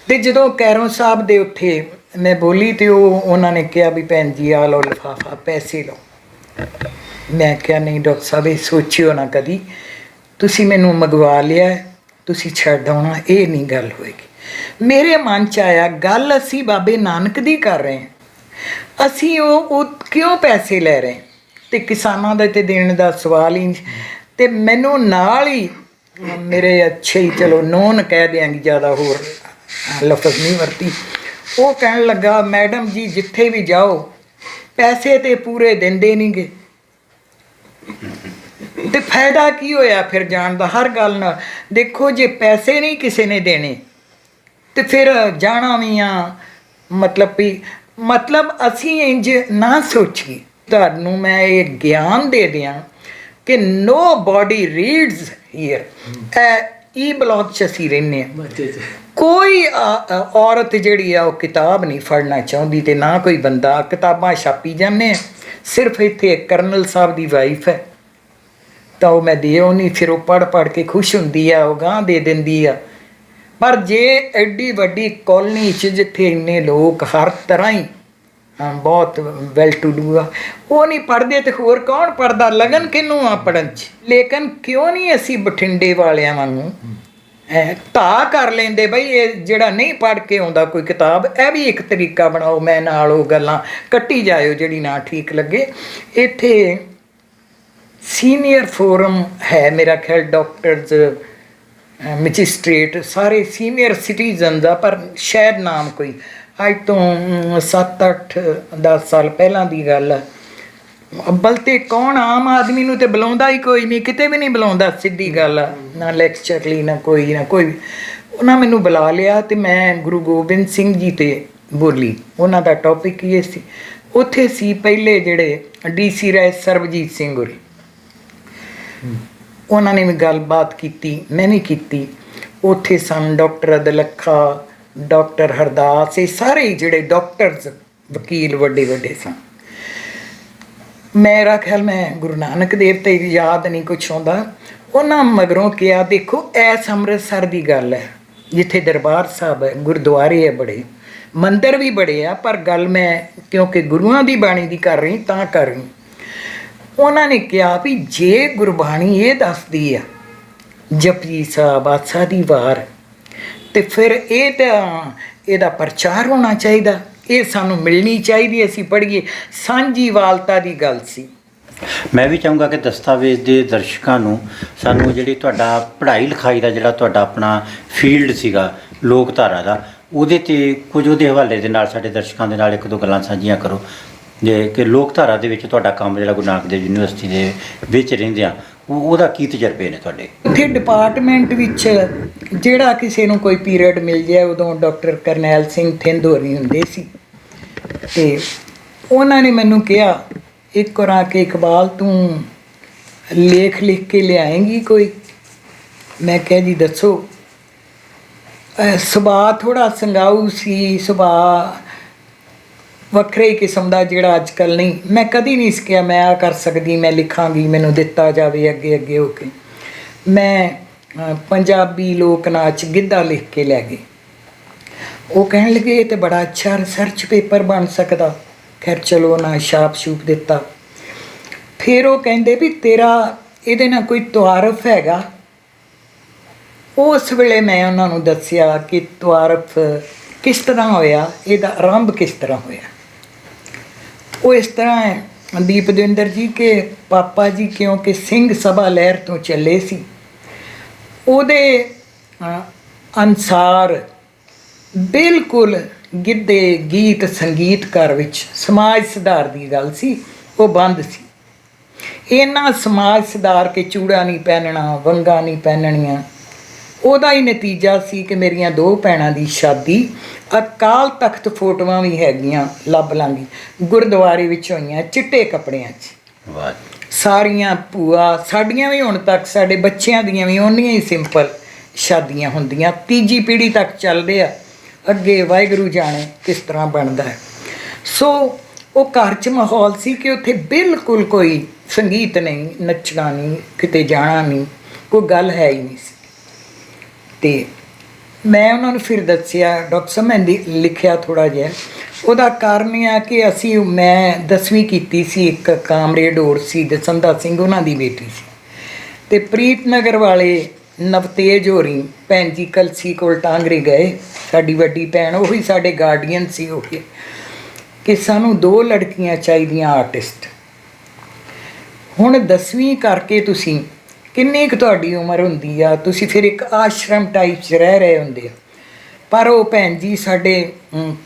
ਤੇ ਜਦੋਂ ਕੈਰੋਂ ਸਾਹਿਬ ਦੇ ਉੱਥੇ ਮੈਂ ਬੋਲੀ ਤੇ ਉਹਨਾਂ ਨੇ ਕਿਹਾ ਵੀ ਭੈਣ ਜੀ ਆ ਲਓ ਲਿਫਾਫਾ, ਪੈਸੇ ਲਓ। ਮੈਂ ਕਿਹਾ ਨਹੀਂ ਡਾਕਟਰ ਸਾਹਿਬ, ਇਹ ਸੋਚਿਓ ਨਾ ਕਦੀ, ਤੁਸੀਂ ਮੈਨੂੰ ਮੰਗਵਾ ਲਿਆ, ਤੁਸੀਂ ਛੱਡ ਆਉਣਾ, ਇਹ ਨਹੀਂ ਗੱਲ ਹੋਏਗੀ। ਮੇਰੇ ਮਨ 'ਚ ਆਇਆ ਗੱਲ ਅਸੀਂ ਬਾਬੇ ਨਾਨਕ ਦੀ ਕਰ ਰਹੇ ਹਾਂ, ਅਸੀਂ ਉਹ ਕਿਉਂ ਪੈਸੇ ਲੈ ਰਹੇ, ਤੇ ਕਿਸਾਨਾਂ ਦਾ ਤੇ ਦੇਣ ਦਾ ਸਵਾਲ ਹੀ। ਤੇ ਮੈਨੂੰ ਨਾਲ ਹੀ ਮੇਰੇ ਅੱਛੇ ਹੀ, ਚਲੋ ਨੋਨ ਕਹਿ ਦਿਆਂਗੀ, ਜ਼ਿਆਦਾ ਹੋਰ ਲਫ਼ਜ਼ ਨਹੀਂ ਵਰਤੀ, ਉਹ ਕਹਿਣ ਲੱਗਾ ਮੈਡਮ ਜੀ ਜਿੱਥੇ ਵੀ ਜਾਓ ਪੈਸੇ ਤੇ ਪੂਰੇ ਦਿੰਦੇ ਨਹੀਂ ਗੇ, ਤੇ ਫਾਇਦਾ ਕੀ ਹੋਇਆ ਫਿਰ ਜਾਣ ਦਾ। ਹਰ ਗੱਲ ਨਾਲ ਦੇਖੋ, ਜੇ ਪੈਸੇ ਨਹੀਂ ਕਿਸੇ ਨੇ ਦੇਣੇ ਤੇ ਫਿਰ ਜਾਣਾ ਵੀ ਆ, ਮਤਲਬ ਅਸੀਂ ਇੰਜ ਨਾ ਸੋਚੀਏ। ਤੁਹਾਨੂੰ ਮੈਂ ਇਹ ਗਿਆਨ ਦੇ ਦਿਆਂ ਕਿ ਨੋ ਬੋਡੀ ਰੀਡਸ ਹੀਅਰ, ਇਹ ਬਲਾਕ 'ਚ ਅਸੀਂ ਰਹਿੰਦੇ ਹਾਂ। ਕੋਈ ਔਰਤ ਜਿਹੜੀ ਆ ਉਹ ਕਿਤਾਬ ਨਹੀਂ ਫੜਨਾ ਚਾਹੁੰਦੀ, ਤੇ ਨਾ ਕੋਈ ਬੰਦਾ। ਕਿਤਾਬਾਂ ਛਾਪੀ ਜਾਂਦੇ, ਸਿਰਫ ਇੱਥੇ ਕਰਨਲ ਸਾਹਿਬ ਦੀ ਵਾਈਫ ਹੈ ਤਾਂ ਉਹ ਮੈਂ ਦੇ ਆਉਣੀ, ਫਿਰ ਉਹ ਪੜ੍ਹ ਕੇ ਖੁਸ਼ ਹੁੰਦੀ ਆ, ਉਹ ਗਾਂ ਦੇ ਦਿੰਦੀ ਆ। ਪਰ ਜੇ ਐਡੀ ਵੱਡੀ ਕੌਲਨੀ 'ਚ ਜਿੱਥੇ ਇੰਨੇ ਲੋਕ ਹਰ ਤਰ੍ਹਾਂ ਹੀ ਬਹੁਤ ਵੈਲ ਟੂ ਡੂ ਆ, ਉਹ ਨਹੀਂ ਪੜ੍ਹਦੇ ਤੇ ਹੋਰ ਕੌਣ ਪੜ੍ਹਦਾ? ਲਗਨ ਕਿਹਨੂੰ ਆ ਪੜ੍ਹਨ 'ਚ? ਲੇਕਿਨ ਕਿਉਂ ਨਹੀਂ ਅਸੀਂ ਬਠਿੰਡੇ ਵਾਲਿਆਂ ਵਾਂਗੂ ਧਾ ਕਰ ਲੈਂਦੇ ਬਈ ਇਹ ਜਿਹੜਾ ਨਹੀਂ ਪੜ੍ਹ ਕੇ ਆਉਂਦਾ ਕੋਈ ਕਿਤਾਬ, ਇਹ ਵੀ ਇੱਕ ਤਰੀਕਾ ਬਣਾਓ, ਮੈਂ ਨਾਲ ਉਹ ਗੱਲਾਂ ਕੱਟੀ ਜਾਇਓ ਜਿਹੜੀ ਨਾ ਠੀਕ ਲੱਗੇ। ਇੱਥੇ ਸੀਨੀਅਰ ਫੋਰਮ ਹੈ ਮੇਰਾ ਖਿਆਲ, ਡਾਕਟਰਸ, ਮੈਜਿਸਟ੍ਰੇਟ, ਸਾਰੇ ਸੀਨੀਅਰ ਸਿਟੀਜ਼ਨ ਦਾ, ਪਰ ਸ਼ਾਇਦ ਨਾਮ ਕੋਈ ਅੱਜ ਤੋਂ 7-8-10 ਸਾਲ ਪਹਿਲਾਂ ਦੀ ਗੱਲ ਹੈ। ਅੱਬਲ ਤੇ ਕੌਣ, ਆਮ ਆਦਮੀ ਨੂੰ ਤੇ ਬੁਲਾਉਂਦਾ ਹੀ ਕੋਈ ਨਹੀਂ, ਕਿਤੇ ਵੀ ਨਹੀਂ ਬੁਲਾਉਂਦਾ, ਸਿੱਧੀ ਗੱਲ ਆ, ਨਾ ਲੈਕਚਰ ਲਈ ਨਾ ਕੋਈ ਉਹਨਾਂ ਮੈਨੂੰ ਬੁਲਾ ਲਿਆ ਤੇ ਮੈਂ ਗੁਰੂ ਗੋਬਿੰਦ ਸਿੰਘ ਜੀ ਤੇ ਬੋਲੀ। ਉਹਨਾਂ ਦਾ ਟੌਪਿਕ ਇਹ ਸੀ, ਉੱਥੇ ਸੀ ਪਹਿਲੇ ਜਿਹੜੇ DC ਰਹੇ ਸਰਬਜੀਤ ਸਿੰਘ ਹੋਰੀ, ਉਹਨਾਂ ਨੇ ਵੀ ਗੱਲਬਾਤ ਕੀਤੀ, ਮੈਂ ਵੀ ਕੀਤੀ। ਉੱਥੇ ਸਨ ਡਾਕਟਰ ਅਦਲੱਖਾ, ਡਾਕਟਰ ਹਰਦਾਸ, ਇਹ ਸਾਰੇ ਜਿਹੜੇ ਡਾਕਟਰਸ ਵਕੀਲ ਵੱਡੇ ਵੱਡੇ ਸਨ। ਮੇਰਾ ਖਿਆਲ ਮੈਂ ਗੁਰੂ ਨਾਨਕ ਦੇਵ ਤੇ ਯਾਦ ਨਹੀਂ ਕੁਛ ਆਉਂਦਾ। ਉਹਨਾਂ ਮਗਰੋਂ ਕਿਹਾ ਦੇਖੋ ਐਸ ਅੰਮ੍ਰਿਤਸਰ ਦੀ ਗੱਲ ਹੈ, ਜਿੱਥੇ ਦਰਬਾਰ ਸਾਹਿਬ ਹੈ, ਗੁਰਦੁਆਰੇ ਹੈ ਬੜੇ, ਮੰਦਰ ਵੀ ਬੜੇ ਆ, ਪਰ ਗੱਲ ਮੈਂ ਕਿਉਂਕਿ ਗੁਰੂਆਂ ਦੀ ਬਾਣੀ ਦੀ ਕਰ ਰਹੀ ਤਾਂ ਕਰ ਰਹੀ। ਉਹਨਾਂ ਨੇ ਕਿਹਾ ਵੀ ਜੇ ਗੁਰਬਾਣੀ ਇਹ ਦੱਸਦੀ ਆ ਜਪਜੀ ਸਾਹਿਬ, ਆਸਾ ਦੀ ਵਾਰ, ਤੇ ਫਿਰ ਇਹ ਤਾਂ ਇਹਦਾ ਪ੍ਰਚਾਰ ਹੋਣਾ ਚਾਹੀਦਾ, ਇਹ ਸਾਨੂੰ ਮਿਲਣੀ ਚਾਹੀਦੀ, ਅਸੀਂ ਪੜ੍ਹੀਏ। ਸਾਂਝੀ ਵਾਲਤਾ ਦੀ ਗੱਲ ਸੀ। ਮੈਂ ਵੀ ਚਾਹੂੰਗਾ ਕਿ ਦਸਤਾਵੇਜ਼ ਦੇ ਦਰਸ਼ਕਾਂ ਨੂੰ, ਸਾਨੂੰ ਜਿਹੜੀ ਤੁਹਾਡਾ ਪੜ੍ਹਾਈ ਲਿਖਾਈ ਦਾ ਜਿਹੜਾ ਤੁਹਾਡਾ ਆਪਣਾ ਫੀਲਡ ਸੀਗਾ ਲੋਕ ਧਾਰਾ ਦਾ, ਉਹਦੇ 'ਤੇ ਕੁਝ ਉਹਦੇ ਹਵਾਲੇ ਦੇ ਨਾਲ ਸਾਡੇ ਦਰਸ਼ਕਾਂ ਦੇ ਨਾਲ ਇੱਕ ਦੋ ਗੱਲਾਂ ਸਾਂਝੀਆਂ ਕਰੋ। ਜੇ ਕਿ ਲੋਕ ਧਾਰਾ ਦੇ ਵਿੱਚ ਤੁਹਾਡਾ ਕੰਮ ਜਿਹੜਾ ਗੁਰੂ ਨਾਨਕ ਦੇਵ ਯੂਨੀਵਰਸਿਟੀ ਦੇ ਵਿੱਚ ਰਹਿੰਦਿਆਂ ਉਹਦਾ ਕੀ ਤਜਰਬੇ ਨੇ ਤੁਹਾਡੇ? ਉੱਥੇ ਡਿਪਾਰਟਮੈਂਟ ਵਿੱਚ ਜਿਹੜਾ ਕਿਸੇ ਨੂੰ ਕੋਈ ਪੀਰੀਅਡ ਮਿਲ ਜਾਏ, ਉਦੋਂ ਡਾਕਟਰ ਕਰਨੈਲ ਸਿੰਘ ਥਿੰਦ ਹੋਰੀ ਹੁੰਦੇ ਸੀ, ਤੇ ਉਹਨਾਂ ਨੇ ਮੈਨੂੰ ਕਿਹਾ ਇੱਕ ਵਾਰ ਆ ਕੇ ਇਕਬਾਲ ਤੂੰ ਲੇਖ ਲਿਖ ਕੇ ਲਿਆਏਂਗੀ ਕੋਈ? ਮੈਂ ਕਿਹਾ ਜੀ ਦੱਸੋ। ਸੁਭਾਅ ਥੋੜ੍ਹਾ ਸੰਗਾਊ ਸੀ, ਸੁਭਾਅ ਵੱਖਰੇ ਕਿਸਮ ਦਾ, ਜਿਹੜਾ ਅੱਜ ਕੱਲ੍ਹ ਨਹੀਂ। ਮੈਂ ਕਦੀ ਨਹੀਂ ਸਿੱਖਿਆ ਮੈਂ ਆ ਕਰ ਸਕਦੀ, ਮੈਂ ਲਿਖਾਂਗੀ, ਮੈਨੂੰ ਦਿੱਤਾ ਜਾਵੇ ਅੱਗੇ ਅੱਗੇ ਹੋ ਕੇ। ਮੈਂ ਪੰਜਾਬੀ ਲੋਕ ਨਾਚ ਗਿੱਧਾ ਲਿਖ ਕੇ ਲੈ ਗਈ। ਉਹ ਕਹਿਣ ਲੱਗੇ ਇਹ ਤਾਂ ਬੜਾ ਅੱਛਾ ਰਿਸਰਚ ਪੇਪਰ ਬਣ ਸਕਦਾ। ਖੈਰ ਚਲੋ ਨਾ ਛਾਪ ਛੂਪ ਦਿੱਤਾ। ਫਿਰ ਉਹ ਕਹਿੰਦੇ ਵੀ ਤੇਰਾ ਇਹਦੇ ਨਾਲ ਕੋਈ ਤੁਆਰਫ ਹੈਗਾ? ਉਸ ਵੇਲੇ ਮੈਂ ਉਹਨਾਂ ਨੂੰ ਦੱਸਿਆ ਕਿ ਤੁਆਰਫ ਕਿਸ ਤਰ੍ਹਾਂ ਹੋਇਆ, ਇਹਦਾ ਆਰੰਭ ਕਿਸ ਤਰ੍ਹਾਂ ਹੋਇਆ। ਉਹ ਇਸ ਤਰ੍ਹਾਂ ਹੈ ਦੀਪਦਵਿੰਦਰ ਜੀ ਕਿ ਪਾਪਾ ਜੀ ਕਿਉਂਕਿ ਸਿੰਘ ਸਭਾ ਲਹਿਰ ਤੋਂ ਚੱਲੇ ਸੀ, ਉਹਦੇ ਅਨੁਸਾਰ ਬਿਲਕੁਲ ਗਿੱਧੇ ਗੀਤ ਸੰਗੀਤ ਘਰ ਵਿੱਚ ਸਮਾਜ ਸੁਧਾਰ ਦੀ ਗੱਲ ਸੀ, ਉਹ ਬੰਦ ਸੀ। ਇਹਨਾਂ ਸਮਾਜ ਸੁਧਾਰ ਕੇ ਚੂੜਾ ਨਹੀਂ ਪਹਿਨਣਾ, ਵੰਗਾਂ ਨਹੀਂ ਪਹਿਨਣੀਆਂ। ਉਹਦਾ ਹੀ ਨਤੀਜਾ ਸੀ ਕਿ ਮੇਰੀਆਂ 2 ਭੈਣਾਂ ਦੀ ਸ਼ਾਦੀ ਅਕਾਲ ਤਖਤ ਫੋਟੋਆਂ ਵੀ ਹੈਗੀਆਂ, ਲੱਭ ਲਾਂਗੀ, ਗੁਰਦੁਆਰੇ ਵਿੱਚ ਹੋਈਆਂ ਚਿੱਟੇ ਕੱਪੜਿਆਂ 'ਚ। ਵਾਹ। ਸਾਰੀਆਂ ਭੂਆ ਸਾਡੀਆਂ ਵੀ ਹੁਣ ਤੱਕ, ਸਾਡੇ ਬੱਚਿਆਂ ਦੀਆਂ ਵੀ ਓਨੀਆਂ ਹੀ ਸਿੰਪਲ ਸ਼ਾਦੀਆਂ ਹੁੰਦੀਆਂ, 3ਜੀ ਪੀੜ੍ਹੀ ਤੱਕ ਚੱਲਦੇ ਆ। ਅੱਗੇ ਵਾਹਿਗੁਰੂ ਜਾਣੇ ਕਿਸ ਤਰ੍ਹਾਂ ਬਣਦਾ ਹੈ। ਸੋ ਉਹ ਘਰ 'ਚ ਮਾਹੌਲ ਸੀ ਕਿ ਉੱਥੇ ਬਿਲਕੁਲ ਕੋਈ ਸੰਗੀਤ ਨਹੀਂ, ਨੱਚਣਾ ਨਹੀਂ, ਕਿਤੇ ਜਾਣਾ ਨਹੀਂ, ਕੋਈ ਗੱਲ ਹੈ ਹੀ ਨਹੀਂ ਸੀ। ਅਤੇ ਮੈਂ ਉਹਨਾਂ ਨੂੰ ਫਿਰ ਦੱਸਿਆ, ਡਾਕਟਰ ਸਾਹਿਬ ਮੈਂ ਲਿਖਿਆ ਥੋੜ੍ਹਾ ਜਿਹਾ। ਉਹਦਾ ਕਾਰਨ ਇਹ ਆ ਕਿ ਮੈਂ 10ਵੀਂ ਕੀਤੀ ਸੀ, ਇੱਕ ਕਾਮਰੇਡ ਹੋਰ ਸੀ ਦਸੰਦਾ ਸਿੰਘ, ਉਹਨਾਂ ਦੀ ਬੇਟੀ ਸੀ, ਅਤੇ ਪ੍ਰੀਤਨਗਰ ਵਾਲੇ ਨਵਤੇਜ ਹੋਰੀ ਭੈਣ ਜੀ ਕਲਸੀ ਕੋਲ ਟਾਂਗਰੇ ਗਏ, ਸਾਡੀ ਵੱਡੀ ਭੈਣ, ਉਹੀ ਸਾਡੇ ਗਾਰਡੀਅਨ ਸੀ ਉਹ, ਕਿ ਸਾਨੂੰ 2 ਲੜਕੀਆਂ ਚਾਹੀਦੀਆਂ ਆਰਟਿਸਟ। ਹੁਣ 10ਵੀਂ ਕਰਕੇ ਤੁਸੀਂ ਕਿੰਨੀ ਕੁ ਤੁਹਾਡੀ ਉਮਰ ਹੁੰਦੀ ਆ, ਤੁਸੀਂ ਫਿਰ ਇੱਕ ਆਸ਼ਰਮ ਟਾਈਪ 'ਚ ਰਹਿ ਰਹੇ ਹੁੰਦੇ ਆ। ਪਰ ਉਹ ਭੈਣ ਜੀ ਸਾਡੇ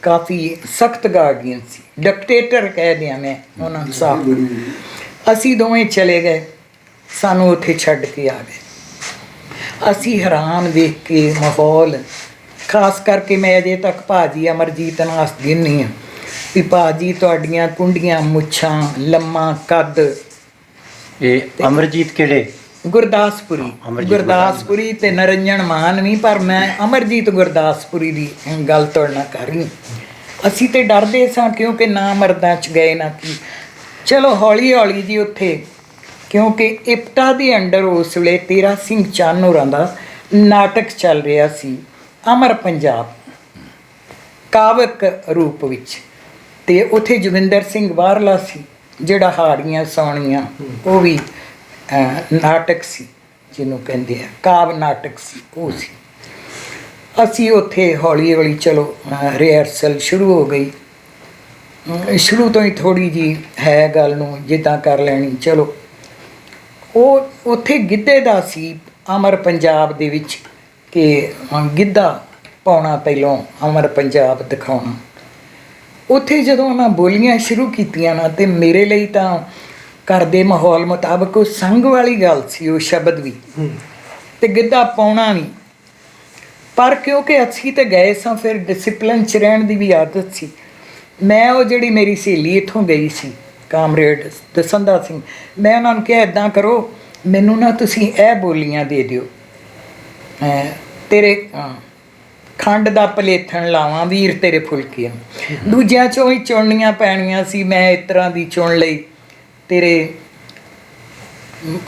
ਕਾਫੀ ਸਖਤ ਗਾਰਡੀਅਨ ਸੀ, ਡਿਕਟੇਟਰ ਕਹਿ ਦਿਆਂ ਮੈਂ ਉਹਨਾਂ ਨੂੰ ਸਾਫ। ਅਸੀਂ ਦੋਵੇਂ ਚਲੇ ਗਏ, ਸਾਨੂੰ ਉੱਥੇ ਛੱਡ ਕੇ ਆ ਗਏ। ਅਸੀਂ ਹੈਰਾਨ ਵੇਖ ਕੇ ਮਾਹੌਲ, ਖਾਸ ਕਰਕੇ ਮੈਂ ਅਜੇ ਤੱਕ ਭਾਜੀ ਅਮਰਜੀਤ ਨਾਲ ਹੱਸਦੀ ਹੁੰਦੀ ਹਾਂ ਵੀ ਭਾਜੀ ਤੁਹਾਡੀਆਂ ਕੁੰਡੀਆਂ ਮੁੱਛਾਂ, ਲੰਮਾ ਕੱਦ। ਇਹ ਅਮਰਜੀਤ ਕਿਹੜੇ? ਗੁਰਦਾਸਪੁਰੀ ਤੇ ਨਰਿੰਜਨ ਮਾਨ ਵੀ, ਪਰ ਮੈਂ ਅਮਰਜੀਤ ਗੁਰਦਾਸਪੁਰੀ ਦੀ ਗੱਲ ਤੁਹਾਡੇ ਨਾਲ ਕਰ ਰਹੀ। ਅਸੀਂ ਤੇ ਡਰਦੇ ਸਾਂ ਕਿਉਂਕਿ ਨਾ ਮਰਦਾਂ 'ਚ ਗਏ ਨਾ ਕੀ। ਚਲੋ ਹੌਲੀ ਹੌਲੀ ਜੀ ਉੱਥੇ, ਕਿਉਂਕਿ ਇਪਟਾ ਦੇ ਅੰਡਰ ਉਸ ਵੇਲੇ ਤੇਰਾ ਸਿੰਘ ਚੰਨ ਹੋਰਾਂ ਦਾ ਨਾਟਕ ਚੱਲ ਰਿਹਾ ਸੀ, ਅਮਰ ਪੰਜਾਬ, ਕਾਵਕ ਰੂਪ ਵਿੱਚ, ਅਤੇ ਉੱਥੇ ਜੋਗਿੰਦਰ ਸਿੰਘ ਬਾਹਰਲਾ ਸੀ ਜਿਹੜਾ ਹਾੜੀਆਂ ਸੌਣੀਆਂ, ਉਹ ਵੀ ਨਾਟਕ ਸੀ ਜਿਹਨੂੰ ਕਹਿੰਦੇ ਆ, ਕਾਵ ਨਾਟਕ ਸੀ ਉਹ ਸੀ। ਅਸੀਂ ਉੱਥੇ ਹੌਲੀ ਹੌਲੀ ਚਲੋ ਰਿਹਰਸਲ ਸ਼ੁਰੂ ਹੋ ਗਈ। ਸ਼ੁਰੂ ਤੋਂ ਹੀ ਥੋੜ੍ਹੀ ਜਿਹੀ ਹੈ ਗੱਲ ਨੂੰ ਜਿੱਦਾਂ ਕਰ ਲੈਣੀ। ਚਲੋ ਉਹ ਉੱਥੇ ਗਿੱਧੇ ਦਾ ਸੀ ਅਮਰ ਪੰਜਾਬ ਦੇ ਵਿੱਚ, ਕਿ ਗਿੱਧਾ ਪਾਉਣਾ, ਪਹਿਲੋਂ ਅਮਰ ਪੰਜਾਬ ਦਿਖਾਉਣਾ। ਉੱਥੇ ਜਦੋਂ ਉਹਨਾਂ ਬੋਲੀਆਂ ਸ਼ੁਰੂ ਕੀਤੀਆਂ ਨਾ, ਅਤੇ ਮੇਰੇ ਲਈ ਤਾਂ ਘਰ ਦੇ ਮਾਹੌਲ ਮੁਤਾਬਕ ਉਹ ਸੰਗ ਵਾਲੀ ਗੱਲ ਸੀ, ਉਹ ਸ਼ਬਦ ਵੀ ਅਤੇ ਗਿੱਧਾ ਪਾਉਣਾ ਵੀ। ਪਰ ਕਿਉਂਕਿ ਅਸੀਂ ਤਾਂ ਗਏ ਸਾਂ, ਫਿਰ ਡਿਸਿਪਲਿਨ 'ਚ ਰਹਿਣ ਦੀ ਵੀ ਆਦਤ ਸੀ। ਮੈਂ ਉਹ ਜਿਹੜੀ ਮੇਰੀ ਸਹੇਲੀ ਇੱਥੋਂ ਗਈ ਸੀ, ਕਾਮਰੇਡ ਦਸੰਦਾ ਸਿੰਘ, ਮੈਂ ਉਹਨਾਂ ਨੂੰ ਕਿਹਾ ਇੱਦਾਂ ਕਰੋ, ਮੈਨੂੰ ਨਾ ਤੁਸੀਂ ਇਹ ਬੋਲੀਆਂ ਦੇ ਦਿਓ, ਤੇਰੇ ਖੰਡ ਦਾ ਪਲੇਥਣ ਲਾਵਾਂ ਵੀਰ ਤੇਰੇ ਫੁਲਕੀਆਂ। ਦੂਜਿਆਂ 'ਚੋਂ ਹੀ ਚੁਣਨੀਆਂ ਪੈਣੀਆਂ ਸੀ, ਮੈਂ ਇਸ ਤਰ੍ਹਾਂ ਦੀ ਚੁਣ ਲਈ, ਤੇਰੇ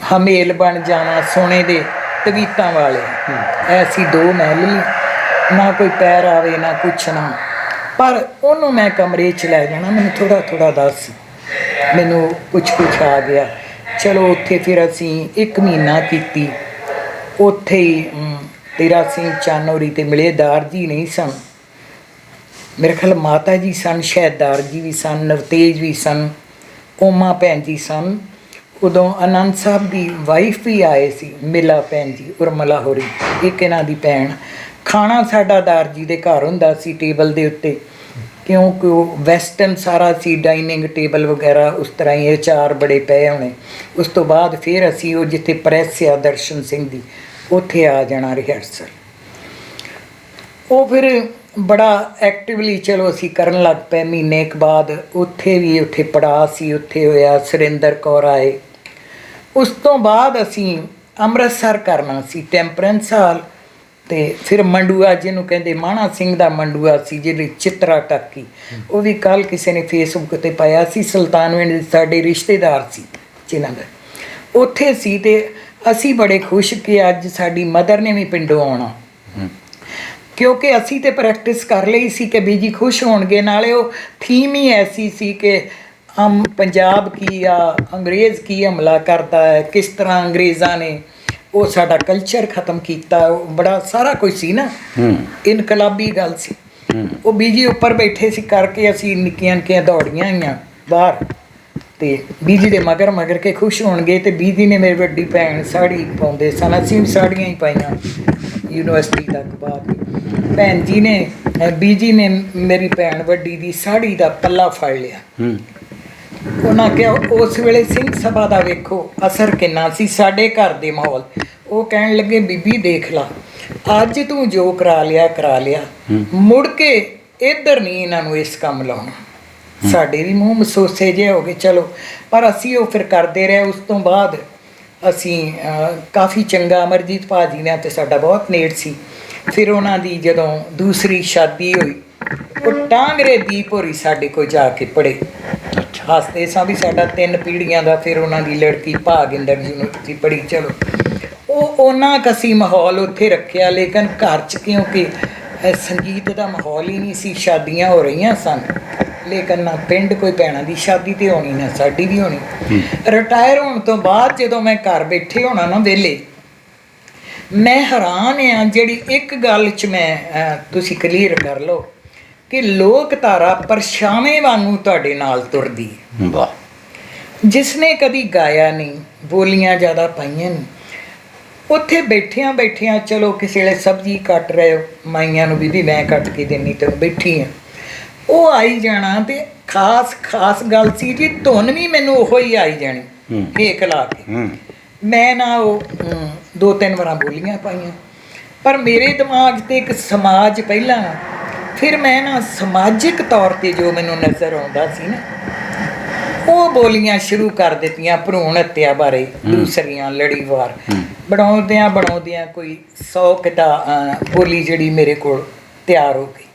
ਹਮੇਲ ਬਣ ਜਾਵਾਂ ਸੋਨੇ ਦੇ ਤਵੀਤਾਂ ਵਾਲੇ, ਐਸੀ 2 ਮੈਂ ਲਈ, ਨਾ ਕੋਈ ਪੈਰ ਆਵੇ ਨਾ ਕੁਛ ਨਾ। ਪਰ ਉਹਨੂੰ ਮੈਂ ਕਮਰੇ 'ਚ ਲੈ ਜਾਣਾ, ਮੈਨੂੰ ਥੋੜ੍ਹਾ ਥੋੜ੍ਹਾ ਦੱਸ, ਮੈਨੂੰ ਕੁਛ ਆ ਗਿਆ। ਚਲੋ ਉੱਥੇ ਫਿਰ ਅਸੀਂ 1 ਮਹੀਨਾ ਕੀਤੀ। ਉੱਥੇ ਹੀ ਤੇਰਾ ਸਿੰਘ ਚੰਨ ਹੋਰੀ ਤੇ ਮਿਲੇਦਾਰ ਜੀ ਨਹੀਂ ਸਨ, ਮੇਰੇ ਖਿਆਲ ਮਾਤਾ ਜੀ ਸਨ, ਸ਼ਹਿਦਾਰ ਜੀ ਵੀ ਸਨ, ਨਵਤੇਜ ਵੀ ਸਨ, ਓਮਾ ਭੈਣ ਜੀ ਸਨ। ਉਦੋਂ ਆਨੰਦ ਸਾਹਿਬ ਦੀ ਵਾਈਫ ਵੀ ਆਏ ਸੀ, ਮਿਲਾ ਭੈਣ ਜੀ, ਉਰਮਲਾ ਹੋਰੀ, ਇੱਕ ਇਹਨਾਂ ਦੀ ਭੈਣ। ਖਾਣਾ ਸਾਡਾ ਦਾਰ ਜੀ ਦੇ ਘਰ ਹੁੰਦਾ ਸੀ ਟੇਬਲ ਦੇ ਉੱਤੇ, ਕਿਉਂਕਿ ਉਹ ਵੈਸਟਰਨ ਸਾਰਾ ਸੀ, ਡਾਈਨਿੰਗ ਟੇਬਲ ਵਗੈਰਾ ਉਸ ਤਰ੍ਹਾਂ ਹੀ, ਅਚਾਰ ਬੜੇ ਪਏ ਹੋਣੇ। ਉਸ ਤੋਂ ਬਾਅਦ ਫਿਰ ਅਸੀਂ ਉਹ ਜਿੱਥੇ ਪ੍ਰੈਸ ਆ ਦਰਸ਼ਨ ਸਿੰਘ ਦੀ, ਉੱਥੇ ਆ ਜਾਣਾ ਰਿਹਰਸਲ। ਉਹ ਫਿਰ ਬੜਾ ਐਕਟਿਵਲੀ ਚਲੋ ਅਸੀਂ ਕਰਨ ਲੱਗ ਪਏ। ਮਹੀਨੇ ਕੁ ਬਾਅਦ ਉੱਥੇ ਪੜਾਅ ਸੀ, ਉੱਥੇ ਹੋਇਆ, ਸੁਰਿੰਦਰ ਕੌਰ ਆਏ। ਉਸ ਤੋਂ ਬਾਅਦ ਅਸੀਂ ਅੰਮ੍ਰਿਤਸਰ ਕਰਨਾ ਸੀ, ਟੈਂਪਰੈਂਸ ਹਾਲ, ਅਤੇ ਫਿਰ ਮੰਡੂਆ ਜਿਹਨੂੰ ਕਹਿੰਦੇ ਮਾਣਾ ਸਿੰਘ ਦਾ ਮੰਡੂਆ ਸੀ, ਜਿਹੜੀ ਚਿੱਤਰਾ ਟਾਕੀ, ਉਹ ਵੀ ਕੱਲ੍ਹ ਕਿਸੇ ਨੇ ਫੇਸਬੁੱਕ 'ਤੇ ਪਾਇਆ ਸੀ, ਸੁਲਤਾਨਵਿੰਡ ਦੇ ਸਾਡੇ ਰਿਸ਼ਤੇਦਾਰ ਸੀ ਜਿਨ੍ਹਾਂ ਦਾ, ਉੱਥੇ ਸੀ। ਅਤੇ ਅਸੀਂ ਬੜੇ ਖੁਸ਼ ਕਿ ਅੱਜ ਸਾਡੀ ਮਦਰ ਨੇ ਵੀ ਪਿੰਡੋਂ ਆਉਣਾ, ਕਿਉਂਕਿ ਅਸੀਂ ਤਾਂ ਪ੍ਰੈਕਟਿਸ ਕਰ ਲਈ ਸੀ ਕਿ ਬੀਜੀ ਖੁਸ਼ ਹੋਣਗੇ। ਨਾਲੇ ਉਹ ਥੀਮ ਹੀ ਐਸੀ ਸੀ ਕਿ ਪੰਜਾਬ ਕੀ ਆ, ਅੰਗਰੇਜ਼ ਕੀ ਹਮਲਾ ਕਰਦਾ ਹੈ, ਕਿਸ ਤਰ੍ਹਾਂ ਅੰਗਰੇਜ਼ਾਂ ਨੇ ਉਹ ਸਾਡਾ ਕਲਚਰ ਖ਼ਤਮ ਕੀਤਾ, ਉਹ ਬੜਾ ਸਾਰਾ ਕੁਝ ਸੀ ਨਾ, ਇਨਕਲਾਬੀ ਗੱਲ ਸੀ। ਉਹ ਬੀਜੀ ਉੱਪਰ ਬੈਠੇ ਸੀ ਕਰਕੇ ਅਸੀਂ ਨਿੱਕੀਆਂ ਨਿੱਕੀਆਂ ਦੌੜੀਆਂ ਆਈਆਂ ਬਾਹਰ, ਅਤੇ ਬੀਜੀ ਦੇ ਮਗਰ ਕੇ ਖੁਸ਼ ਹੋਣਗੇ। ਅਤੇ ਬੀਜੀ ਨੇ ਮੇਰੀ ਵੱਡੀ ਭੈਣ ਸਾੜੀ ਪਾਉਂਦੇ ਸਨ, ਅਸੀਂ ਵੀ ਸਾੜੀਆਂ ਹੀ ਪਾਈਆਂ ਯੂਨੀਵਰਸਿਟੀ ਤੱਕ ਬਾਅਦ। ਭੈਣ ਜੀ ਨੇ, ਬੀਜੀ ਨੇ ਮੇਰੀ ਭੈਣ ਵੱਡੀ ਦੀ ਸਾੜੀ ਦਾ ਪੱਲਾ ਫੜ ਲਿਆ। ਉਹਨਾਂ ਕਿਹਾ ਉਸ ਵੇਲੇ ਸਿੰਘ ਸਭਾ ਦਾ ਵੇਖੋ ਅਸਰ ਕਿੰਨਾ ਸੀ ਸਾਡੇ ਘਰ ਦੇ ਮਾਹੌਲ। ਉਹ ਕਹਿਣ ਲੱਗੇ ਬੀਬੀ ਦੇਖ ਲਾ, ਅੱਜ ਤੂੰ ਜੋ ਕਰਾ ਲਿਆ, ਮੁੜ ਕੇ ਇੱਧਰ ਨਹੀਂ ਇਹਨਾਂ ਨੂੰ ਇਸ ਕੰਮ ਲਾਉਣਾ। ਸਾਡੇ ਵੀ ਮੂੰਹ ਮਸੋਸੇ ਜਿਹੇ ਹੋ ਗਏ। ਚਲੋ ਪਰ ਅਸੀਂ ਉਹ ਫਿਰ ਕਰਦੇ ਰਹੇ। ਉਸ ਤੋਂ ਬਾਅਦ ਅਸੀਂ ਕਾਫੀ ਚੰਗਾ, ਅਮਰਜੀਤ ਭਾਜੀ ਨੇ ਤੇ ਸਾਡਾ ਬਹੁਤ ਨੇੜ ਸੀ। ਫਿਰ ਉਹਨਾਂ ਦੀ ਜਦੋਂ ਦੂਸਰੀ ਸ਼ਾਦੀ ਹੋਈ, ਉਹ ਟਾਂਗਰੇ ਦੀਪ ਹੋਰੀ ਸਾਡੇ ਕੋਲ ਜਾ ਕੇ ਪੜ੍ਹੇ। ਹੱਸਦੇ ਸਾਂ ਵੀ ਸਾਡਾ 3 ਪੀੜ੍ਹੀਆਂ ਦਾ। ਫਿਰ ਉਹਨਾਂ ਦੀ ਲੜਕੀ ਭਾਗਿੰਦਰ ਯੂਨੀਵਰਸਿਟੀ ਪੜ੍ਹੀ। ਚਲੋ ਉਹ ਉਹਨਾਂ ਕੁ ਅਸੀਂ ਮਾਹੌਲ ਉੱਥੇ ਰੱਖਿਆ, ਲੇਕਿਨ ਘਰ 'ਚ ਕਿਉਂਕਿ ਸੰਗੀਤ ਦਾ ਮਾਹੌਲ ਹੀ ਨਹੀਂ ਸੀ, ਸ਼ਾਦੀਆਂ ਹੋ ਰਹੀਆਂ ਸਨ, ਲੇਕਿਨ ਨਾ ਪਿੰਡ ਕੋਈ ਭੈਣਾਂ ਦੀ ਸ਼ਾਦੀ ਤੇ ਹੋਣੀ ਨਾ ਸਾਡੀ ਵੀ ਹੋਣੀ। ਰਿਟਾਇਰ ਹੋਣ ਤੋਂ ਬਾਅਦ ਜਦੋਂ ਮੈਂ ਘਰ ਬੈਠੇ ਹੋਣਾ ਨਾ ਵਿਹਲੇ, ਮੈਂ ਹੈਰਾਨ ਆ ਜਿਹੜੀ ਇੱਕ ਗੱਲ 'ਚ ਮੈਂ ਤੁਸੀਂ ਕਲੀਅਰ ਕਰ ਲਓ ਕਿ ਲੋਕ ਧਾਰਾ ਪਰਛਾਵੇਂ ਵਾਂਗੂ ਤੁਹਾਡੇ ਨਾਲ ਤੁਰਦੀ ਹੈ। ਵਾਹ। ਜਿਸਨੇ ਕਦੀ ਗਾਇਆ ਨਹੀਂ, ਬੋਲੀਆਂ ਜ਼ਿਆਦਾ ਪਾਈਆਂ ਨਹੀਂ, ਉੱਥੇ ਬੈਠਿਆਂ ਚਲੋ ਕਿਸੇ ਵੇਲੇ ਸਬਜ਼ੀ ਕੱਟ ਰਹੇ ਹੋ, ਮਾਈਆਂ ਨੂੰ ਬੀਬੀ ਮੈਂ ਕੱਟ ਕੇ ਦੇਣੀ ਤੈਨੂੰ, ਬੈਠੀ ਆ, ਉਹ ਆਈ ਜਾਣਾ। ਤੇ ਖਾਸ ਗੱਲ ਸੀ ਜੀ, ਧੁਨ ਵੀ ਮੈਨੂੰ ਉਹੋ ਹੀ ਆਈ ਜਾਣੀ ਕੇਕ ਲਾ ਕੇ। ਮੈਂ ਨਾ ਉਹ 2-3 ਵਾਰਾਂ ਬੋਲੀਆਂ ਪਾਈਆਂ, ਪਰ ਮੇਰੇ ਦਿਮਾਗ 'ਤੇ ਇੱਕ ਸਮਾਜ ਪਹਿਲਾਂ, ਫਿਰ ਮੈਂ ਨਾ ਸਮਾਜਿਕ ਤੌਰ 'ਤੇ ਜੋ ਮੈਨੂੰ ਨਜ਼ਰ ਆਉਂਦਾ ਸੀ ਨਾ, ਉਹ ਬੋਲੀਆਂ ਸ਼ੁਰੂ ਕਰ ਦਿੱਤੀਆਂ ਭਰੂਣ ਹੱਤਿਆ ਬਾਰੇ, ਦੂਸਰੀਆਂ ਲੜੀਵਾਰ। ਬਣਾਉਂਦਿਆਂ ਕੋਈ 100 ਬੋਲੀ ਜਿਹੜੀ ਮੇਰੇ ਕੋਲ ਤਿਆਰ ਹੋ ਗਈ।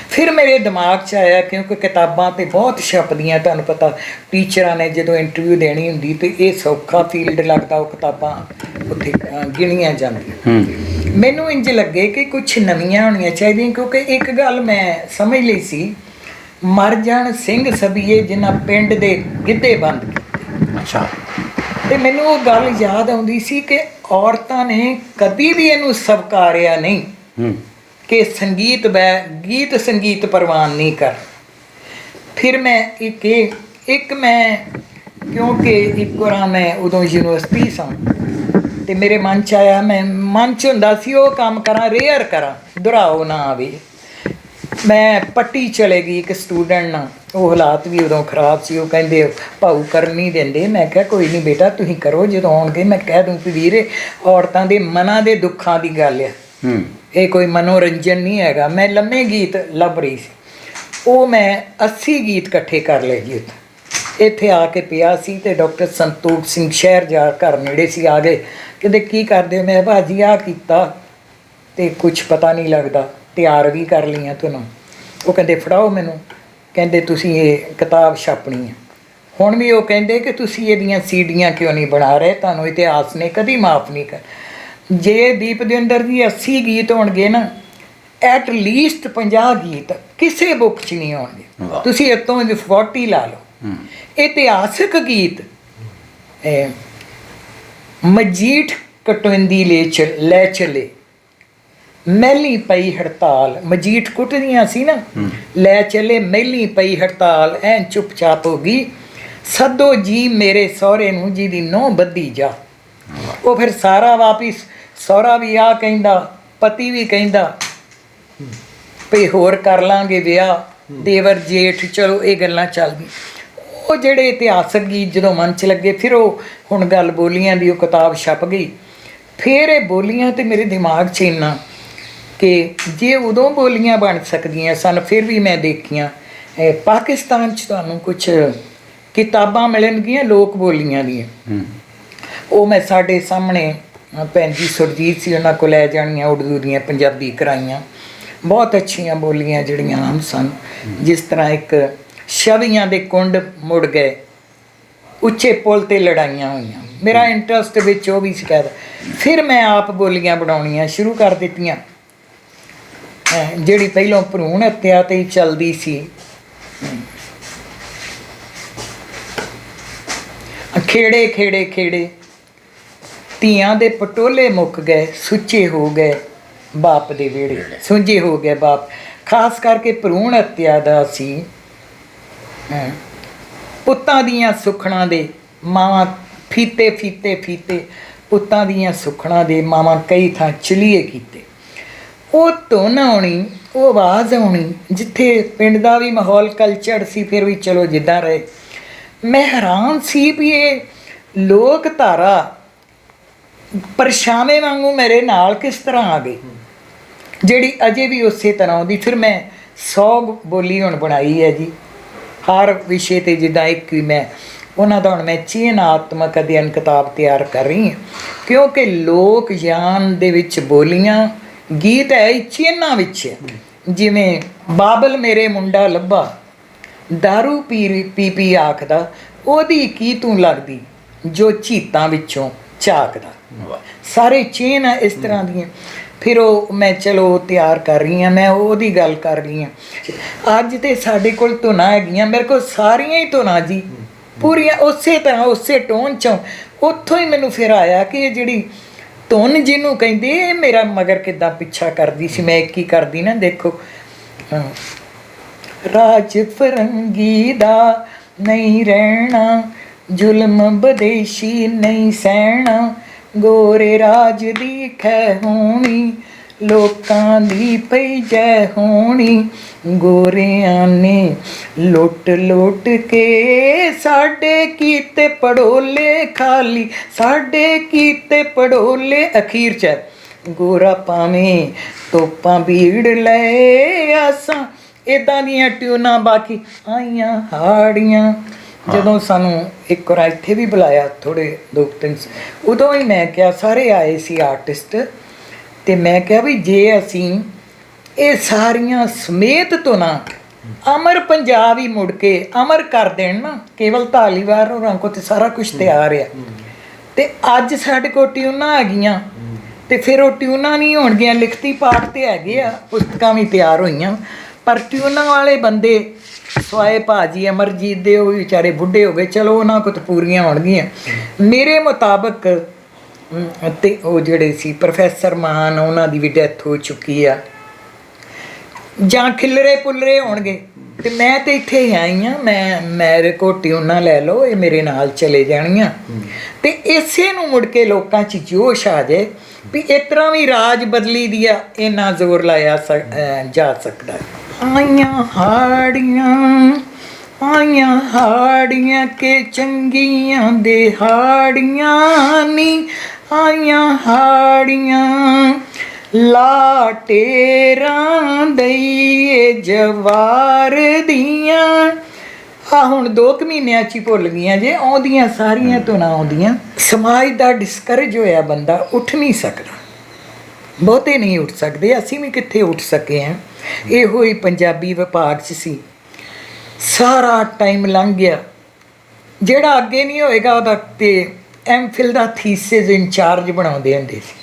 ਫਿਰ ਮੇਰੇ ਦਿਮਾਗ 'ਚ ਆਇਆ, ਕਿਉਂਕਿ ਕਿਤਾਬਾਂ ਤੇ ਬਹੁਤ ਛਪਦੀਆਂ, ਤੁਹਾਨੂੰ ਪਤਾ ਟੀਚਰਾਂ ਨੇ ਜਦੋਂ ਇੰਟਰਵਿਊ ਦੇਣੀ ਹੁੰਦੀ ਤੇ ਇਹ ਸੌਖਾ ਫੀਲਡ ਲੱਗਦਾ, ਉਹ ਕਿਤਾਬਾਂ ਉੱਥੇ ਗਿਣੀਆਂ ਜਾਂਦੀਆਂ। ਮੈਨੂੰ ਇੰਝ ਲੱਗੇ ਕਿ ਕੁਛ ਨਵੀਆਂ ਹੋਣੀਆਂ ਚਾਹੀਦੀਆਂ, ਕਿਉਂਕਿ ਇੱਕ ਗੱਲ ਮੈਂ ਸਮਝ ਲਈ ਸੀ, ਮਰ ਜਾਣ ਸਿੰਘ ਸਭੀਏ ਜਿਨ੍ਹਾਂ ਪਿੰਡ ਦੇ ਗਿੱਧੇ ਬੰਦ ਕੀਤੇ। ਅੱਛਾ। ਤੇ ਮੈਨੂੰ ਉਹ ਗੱਲ ਯਾਦ ਆਉਂਦੀ ਸੀ ਕਿ ਔਰਤਾਂ ਨੇ ਕਦੀ ਵੀ ਇਹਨੂੰ ਸਵਕਾਰਿਆ ਨਹੀਂ ਕਿ ਗੀਤ ਸੰਗੀਤ ਪ੍ਰਵਾਨ ਨਹੀਂ ਕਰ। ਫਿਰ ਮੈਂ ਇੱਕ ਮੈਂ ਕਿਉਂਕਿ ਇੱਕ ਵਾਰ ਮੈਂ ਉਦੋਂ ਯੂਨੀਵਰਸਿਟੀ ਸਾਂ ਤੇ ਮੇਰੇ ਮਨ 'ਚ ਆਇਆ, ਮੈਂ ਮਨ 'ਚ ਹੁੰਦਾ ਸੀ ਉਹ ਕੰਮ ਕਰਾਂ, ਰੇਅਰ ਕਰਾਂ, ਦੁਹਰਾਓ ਨਾ ਆਵੇ। ਮੈਂ ਪੱਟੀ ਚਲੇ ਗਈ ਇੱਕ ਸਟੂਡੈਂਟ ਨਾਲ, ਉਹ ਹਾਲਾਤ ਵੀ ਉਦੋਂ ਖਰਾਬ ਸੀ, ਉਹ ਕਹਿੰਦੇ ਭਾਊ ਕਰਨ ਨਹੀਂ ਦਿੰਦੇ। ਮੈਂ ਕਿਹਾ ਕੋਈ ਨਹੀਂ ਬੇਟਾ ਤੁਸੀਂ ਕਰੋ, ਜਦੋਂ ਆਉਣਗੇ ਮੈਂ ਕਹਿ ਦੂੰ ਕਿ ਵੀਰੇ ਔਰਤਾਂ ਦੇ ਮਨਾਂ ਦੇ ਦੁੱਖਾਂ ਦੀ ਗੱਲ ਆ, ਇਹ ਕੋਈ ਮਨੋਰੰਜਨ ਨਹੀਂ ਹੈਗਾ। ਮੈਂ ਲੰਮੇ ਗੀਤ ਲੱਭ ਰਹੀ ਸੀ, ਉਹ ਮੈਂ 80 ਗੀਤ ਇਕੱਠੇ ਕਰ ਲਏ ਜੀ। ਇੱਥੇ ਆ ਕੇ ਪਿਆ ਸੀ ਤੇ ਡਾਕਟਰ ਸੰਤੋਖ ਸਿੰਘ ਸ਼ਹਿਰ ਜਾ ਘਰ ਨੇੜੇ ਸੀ, ਆ ਗਏ, ਕਹਿੰਦੇ ਕੀ ਕਰਦੇ ਹੋ? ਮੈਂ ਭਾਜੀ ਆਹ ਕੀਤਾ ਤੇ ਕੁਛ ਪਤਾ ਨਹੀਂ ਲੱਗਦਾ, ਤਿਆਰ ਵੀ ਕਰ ਲਈਆਂ ਤੁਹਾਨੂੰ। ਉਹ ਕਹਿੰਦੇ ਫੜਾਓ ਮੈਨੂੰ, ਕਹਿੰਦੇ ਤੁਸੀਂ ਇਹ ਕਿਤਾਬ ਛਾਪਣੀ ਹੈ। ਹੁਣ ਵੀ ਉਹ ਕਹਿੰਦੇ ਕਿ ਤੁਸੀਂ ਇਹਦੀਆਂ ਸੀਡੀਆਂ ਕਿਉਂ ਨਹੀਂ ਬਣਾ ਰਹੇ, ਤੁਹਾਨੂੰ ਇਤਿਹਾਸ ਨੇ ਕਦੀ ਮਾਫ ਨਹੀਂ ਕਰ। ਜੇ ਦੀਪ ਦਵਿੰਦਰ ਦੀ 80 ਗੀਤ ਹੋਣਗੇ ਨਾ, ਐਟ ਲੀਸਟ 50 ਗੀਤ ਕਿਸੇ ਬੁੱਕ 'ਚ ਨਹੀਂ ਹੋਣਗੇ। ਤੁਸੀਂ ਇੱਥੋਂ 40 ਲਾ ਲਓ। ਇਤਿਹਾਸਕ ਗੀਤ ਮਜੀਠ ਕਟਵਿੰਦੀ ਲੈ ਚਲੇ, ਮਹਿਲੀ ਪਈ ਹੜਤਾਲ, ਮਜੀਠ ਕੁੱਟਦੀਆਂ ਸੀ ਨਾ, ਲੈ ਚਲੇ ਮਹਿਲੀ ਪਈ ਹੜਤਾਲ, ਐਂ ਚੁੱਪ ਚਾਪ ਹੋ ਗਈ, ਸੱਦੋ ਜੀ ਮੇਰੇ ਸਹੁਰੇ ਨੂੰ ਜਿਹਦੀ ਨਹੁੰ ਬੱਧੀ ਜਾ। ਉਹ ਫਿਰ ਸਾਰਾ ਵਾਪਿਸ, ਸਹੁਰਾ ਵੀ ਆ ਕਹਿੰਦਾ, ਪਤੀ ਵੀ ਕਹਿੰਦਾ ਭਈ ਹੋਰ ਕਰ ਲਾਂਗੇ ਵਿਆਹ, ਦੇਵਰ ਜੇਠ, ਚਲੋ ਇਹ ਗੱਲਾਂ ਚੱਲਦੀਆਂ। ਉਹ ਜਿਹੜੇ ਇਤਿਹਾਸਕ ਗੀਤ ਜਦੋਂ ਮਨ 'ਚ ਲੱਗੇ, ਫਿਰ ਉਹ ਹੁਣ ਗੱਲ ਬੋਲੀਆਂ ਦੀ ਉਹ ਕਿਤਾਬ ਛਪ ਗਈ। ਫਿਰ ਇਹ ਬੋਲੀਆਂ ਤੇ ਮੇਰੇ ਦਿਮਾਗ 'ਚ ਇੰਨਾ ਕਿ ਜੇ ਉਦੋਂ ਬੋਲੀਆਂ ਬਣ ਸਕਦੀਆਂ ਸਨ, ਫਿਰ ਵੀ ਮੈਂ ਦੇਖੀਆਂ ਪਾਕਿਸਤਾਨ 'ਚ ਤੁਹਾਨੂੰ ਕੁਛ ਕਿਤਾਬਾਂ ਮਿਲਣਗੀਆਂ ਲੋਕ ਬੋਲੀਆਂ ਦੀਆਂ, ਉਹ ਮੈਂ ਸਾਡੇ ਸਾਹਮਣੇ ਭੈਣ ਜੀ ਸੁਰਜੀਤ ਸੀ, ਉਹਨਾਂ ਕੋਲ ਲੈ ਜਾਣੀਆਂ, ਉਰਦੂ ਦੀਆਂ ਪੰਜਾਬੀ ਕਰਾਈਆਂ, ਬਹੁਤ ਅੱਛੀਆਂ ਬੋਲੀਆਂ ਜਿਹੜੀਆਂ ਆਮ ਸਨ। ਜਿਸ ਤਰ੍ਹਾਂ ਇੱਕ ਛਵੀਆਂ ਦੇ ਕੁੰਡ ਮੁੜ ਗਏ, ਉੱਚੇ ਪੁਲ 'ਤੇ ਲੜਾਈਆਂ ਹੋਈਆਂ, ਮੇਰਾ ਇੰਟਰਸਟ ਵਿੱਚ ਉਹ ਵੀ ਸਿਖਾਇਆ। ਫਿਰ ਮੈਂ ਆਪ ਬੋਲੀਆਂ ਬਣਾਉਣੀਆਂ ਸ਼ੁਰੂ ਕਰ ਦਿੱਤੀਆਂ। ਜਿਹੜੀ ਪਹਿਲੋਂ ਭਰੂਣ ਹੱਤਿਆ 'ਤੇ ਹੀ ਚੱਲਦੀ ਸੀ, ਖੇੜੇ ਖੇੜੇ ਖੇੜੇ, ਧੀਆਂ ਦੇ ਪਟੋਲੇ ਮੁੱਕ ਗਏ, ਸੁੱਚੇ ਹੋ ਗਏ ਬਾਪ ਦੇ ਵਿਹੜੇ, ਸੁੱਜੇ ਹੋ ਗਏ ਬਾਪ। ਖਾਸ ਕਰਕੇ ਭਰੂਣ ਹੱਤਿਆ ਦਾ ਸੀ। ਪੁੱਤਾਂ ਦੀਆਂ ਸੁੱਖਣਾ ਦੇ ਮਾਵਾਂ ਫੀਤੇ ਪੁੱਤਾਂ ਦੀਆਂ ਸੁੱਖਣਾ ਦੇ ਮਾਵਾਂ ਕਈ ਥਾਂ ਚਲੀਏ ਕੀਤੇ। ਉਹ ਧੁਨ ਆਉਣੀ, ਉਹ ਆਵਾਜ਼ ਆਉਣੀ, ਜਿੱਥੇ ਪਿੰਡ ਦਾ ਵੀ ਮਾਹੌਲ ਕਲਚਰ ਸੀ, ਫਿਰ ਵੀ ਚਲੋ ਜਿੱਦਾਂ ਰਹੇ। ਮੈਂ ਹੈਰਾਨ ਸੀ ਵੀ ਇਹ ਲੋਕ ਧਾਰਾ ਪਰਛਾਵੇਂ ਵਾਂਗੂ ਮੇਰੇ ਨਾਲ ਕਿਸ ਤਰ੍ਹਾਂ ਆ ਗਈ, ਜਿਹੜੀ ਅਜੇ ਵੀ ਉਸੇ ਤਰ੍ਹਾਂ ਆਉਂਦੀ। ਫਿਰ ਮੈਂ 100 ਬੋਲੀ ਹੁਣ ਬਣਾਈ ਹੈ ਜੀ, ਹਰ ਵਿਸ਼ੇ 'ਤੇ ਜਿੱਦਾਂ ਇੱਕ ਵੀ ਮੈਂ ਉਹਨਾਂ ਦਾ ਹੁਣ ਮੈਂ ਚਿਹਨਾਤਮਕ ਅਧਿਐਨ ਕਿਤਾਬ ਤਿਆਰ ਕਰ ਰਹੀ ਹਾਂ, ਕਿਉਂਕਿ ਲੋਕ ਯਾਨ ਦੇ ਵਿੱਚ ਬੋਲੀਆਂ ਗੀਤ ਹੈ ਚਿਹਨਾਂ ਵਿੱਚ। ਜਿਵੇਂ ਬਾਬਲ ਮੇਰੇ ਮੁੰਡਾ ਲੱਭਾ, ਦਾਰੂ ਪੀ ਆਖਦਾ, ਉਹਦੀ ਕੀ ਤੂੰ ਲੱਗਦੀ ਜੋ ਝੀਤਾਂ ਵਿੱਚੋਂ ਝਾਕਦਾ। ਸਾਰੇ ਚੇਨ ਆ ਇਸ ਤਰ੍ਹਾਂ ਦੀਆਂ। ਫਿਰ ਉਹ ਮੈਂ ਚਲੋ ਤਿਆਰ ਕਰ ਰਹੀ ਹਾਂ, ਮੈਂ ਉਹਦੀ ਗੱਲ ਕਰ ਰਹੀ ਹਾਂ। ਅੱਜ ਤੇ ਸਾਡੇ ਕੋਲ ਧੁਨਾਂ ਹੈਗੀਆਂ, ਮੇਰੇ ਕੋਲ ਸਾਰੀਆਂ ਹੀ ਧੁਨਾਂ ਜੀ ਪੂਰੀਆਂ ਉਸੇ ਤਰ੍ਹਾਂ ਉਸੇ ਟੋਨ 'ਚੋਂ। ਉੱਥੋਂ ਹੀ ਮੈਨੂੰ ਫਿਰ ਆਇਆ ਕਿ ਇਹ ਜਿਹੜੀ ਧੁਨ ਜਿਹਨੂੰ ਕਹਿੰਦੇ, ਇਹ ਮੇਰਾ ਮਗਰ ਕਿੱਦਾਂ ਪਿੱਛਾ ਕਰਦੀ ਸੀ। ਮੈਂ ਇੱਕ ਹੀ ਕਰਦੀ ਨਾ, ਦੇਖੋ ਰਾਜ ਫਰੰਗੀ ਦਾ ਨਹੀਂ ਰਹਿਣਾ, ਜ਼ੁਲਮ ਬਦੇਸ਼ੀ ਨਹੀਂ ਸਹਿਣਾ, ਗੋਰੇ ਰਾਜ ਦੀ ਖੈ ਹੋਣੀ, ਲੋਕਾਂ ਦੀ ਪਈ ਜੈ ਹੋਣੀ, ਗੋਰਿਆਂ ਨੇ ਲੁੱਟ ਲੁੱਟ ਕੇ ਸਾਡੇ ਕੀਤੇ ਪੜੋਲੇ ਖਾਲੀ, ਸਾਡੇ ਕੀਤੇ ਪੜੋਲੇ। ਅਖੀਰ 'ਚ ਗੋਰਾ ਭਾਵੇਂ ਤੋਪਾਂ ਭੀੜ ਲੈ ਆਸਾਂ, ਇੱਦਾਂ ਦੀਆਂ ਟਿਊਨਾਂ। ਬਾਕੀ ਆਈਆਂ ਹਾੜੀਆਂ, ਜਦੋਂ ਸਾਨੂੰ ਇੱਕ ਵਾਰ ਇੱਥੇ ਵੀ ਬੁਲਾਇਆ ਥੋੜ੍ਹੇ 2-3, ਉਦੋਂ ਹੀ ਮੈਂ ਕਿਹਾ, ਸਾਰੇ ਆਏ ਸੀ ਆਰਟਿਸਟ, ਅਤੇ ਮੈਂ ਕਿਹਾ ਵੀ ਜੇ ਅਸੀਂ ਇਹ ਸਾਰੀਆਂ ਸਮੇਤ ਧੁਨਾਂ ਅਮਰ ਪੰਜਾਬ ਹੀ ਮੁੜ ਕੇ ਅਮਰ ਕਰ ਦੇਣ ਨਾ, ਕੇਵਲ ਧਾਲੀਵਾਲ ਹੋਰਾਂ ਕੋਲ ਤੇ ਸਾਰਾ ਕੁਛ ਤਿਆਰ ਆ, ਅਤੇ ਅੱਜ ਸਾਡੇ ਕੋਲ ਟਿਊਨਾਂ ਹੈਗੀਆਂ, ਅਤੇ ਫਿਰ ਉਹ ਟਿਊਨਾਂ ਨਹੀਂ ਹੋਣਗੀਆਂ। ਲਿਖਤੀ ਪਾਠ ਤੇ ਹੈਗੇ ਆ, ਪੁਸਤਕਾਂ ਵੀ ਤਿਆਰ ਹੋਈਆਂ, ਪਰ ਟਿਊਨਾਂ ਵਾਲੇ ਬੰਦੇ ਸਵਾਏ ਭਾਜੀ ਅਮਰਜੀਤ ਦੇ, ਉਹ ਵਿਚਾਰੇ ਬੁੱਢੇ ਹੋ ਗਏ, ਚਲੋ ਉਹਨਾਂ ਕੋਲ ਤਾਂ ਪੂਰੀਆਂ ਹੋਣਗੀਆਂ। ਮੇਰੇ ਮੁਤਾਬਕ ਅਤੇ ਉਹ ਜਿਹੜੇ ਸੀ ਪ੍ਰੋਫੈਸਰ ਮਾਨ, ਉਹਨਾਂ ਦੀ ਵੀ ਡੈਥ ਹੋ ਚੁੱਕੀ ਆ, ਜਾਂ ਖਿਲਰੇ ਪੁਲਰੇ ਹੋਣਗੇ। ਅਤੇ ਮੈਂ ਤਾਂ ਇੱਥੇ ਹੀ ਆਈ ਹਾਂ, ਮੇਰੇ ਕੋਲ ਟਿਊਨਾਂ ਲੈ ਲਓ, ਇਹ ਮੇਰੇ ਨਾਲ ਚਲੇ ਜਾਣੀਆਂ। ਅਤੇ ਇਸੇ ਨੂੰ ਮੁੜ ਕੇ ਲੋਕਾਂ 'ਚ ਜੋਸ਼ ਆ ਜਾਏ ਵੀ ਇਸ ਤਰ੍ਹਾਂ ਵੀ ਰਾਜ ਬਦਲੀ ਦੀ ਆ, ਇੰਨਾ ਜ਼ੋਰ ਲਾਇਆ ਜਾ ਸਕਦਾ। ਆਈਆਂ ਹਾੜੀਆਂ, ਆਈਆਂ ਹਾੜੀਆਂ ਕੇ ਚੰਗੀਆਂ ਦੇ ਹਾੜੀਆਂ ਨੀ, ਆਈਆਂ ਹਾੜੀਆਂ ਲਾਟੇਰਾਂ ਦਈਏ ਜਵਾਰ ਦੀਆਂ। ਆ ਹੁਣ 2 ਕੁ ਮਹੀਨਿਆਂ 'ਚ ਹੀ ਭੁੱਲ ਗਈਆਂ ਜੇ, ਆਉਂਦੀਆਂ ਸਾਰੀਆਂ ਧੁਨਾਂ ਆਉਂਦੀਆਂ। ਸਮਾਜ ਦਾ ਡਿਸਕਰੇਜ ਹੋਇਆ ਬੰਦਾ ਉੱਠ ਨਹੀਂ ਸਕਦਾ, ਬਹੁਤੇ ਨਹੀਂ ਉੱਠ ਸਕਦੇ, ਅਸੀਂ ਵੀ ਕਿੱਥੇ ਉੱਠ ਸਕੇ ਹਾਂ। ਇਹੋ ਹੀ ਪੰਜਾਬੀ ਵਿਭਾਗ 'ਚ ਸੀ, ਸਾਰਾ ਟਾਈਮ ਲੰਘ ਗਿਆ। ਜਿਹੜਾ ਅੱਗੇ ਨਹੀਂ ਹੋਏਗਾ ਉਹਦਾ ਤੇ ਐਮਫਿਲ ਦਾ ਥੀਸਿਸ ਇੰਚਾਰਜ ਬਣਾਉਂਦੇ ਹੁੰਦੇ ਸੀ,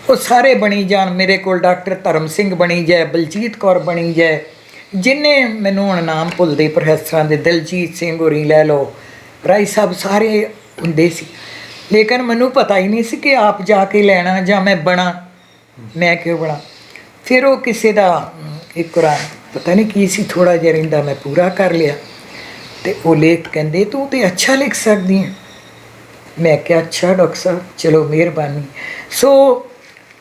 ਉਹ ਸਾਰੇ ਬਣੀ ਜਾਣ। ਮੇਰੇ ਕੋਲ ਡਾਕਟਰ ਧਰਮ ਸਿੰਘ ਬਣੀ ਜਾਏ, ਬਲਜੀਤ ਕੌਰ ਬਣੀ ਜਾਏ, ਜਿੰਨੇ ਮੈਨੂੰ ਹੁਣ ਨਾਮ ਭੁੱਲਦੇ ਪ੍ਰੋਫੈਸਰਾਂ ਦੇ, ਦਲਜੀਤ ਸਿੰਘ ਹੋਰੀ ਲੈ ਲਓ, ਰਾਈ ਸਾਹਿਬ, ਸਾਰੇ ਹੁੰਦੇ ਸੀ। ਲੇਕਿਨ ਮੈਨੂੰ ਪਤਾ ਹੀ ਨਹੀਂ ਸੀ ਕਿ ਆਪ ਜਾ ਕੇ ਲੈਣਾ ਜਾਂ ਮੈਂ ਬਣਾ, ਮੈਂ ਕਿਉਂ ਬਣਾ। ਫਿਰ ਉਹ ਕਿਸੇ ਦਾ ਇੱਕ ਵਾਰ ਪਤਾ ਨਹੀਂ ਕੀ ਸੀ, ਥੋੜ੍ਹਾ ਜਿਹਾ ਰਹਿੰਦਾ, ਮੈਂ ਪੂਰਾ ਕਰ ਲਿਆ। ਅਤੇ ਉਹ ਲੇਖ ਕਹਿੰਦੇ ਤੂੰ ਤਾਂ ਅੱਛਾ ਲਿਖ ਸਕਦੀ ਹੈ। ਮੈਂ ਕਿਹਾ ਅੱਛਾ ਡਾਕਟਰ ਸਾਹਿਬ, ਚਲੋ ਮਿਹਰਬਾਨੀ। ਸੋ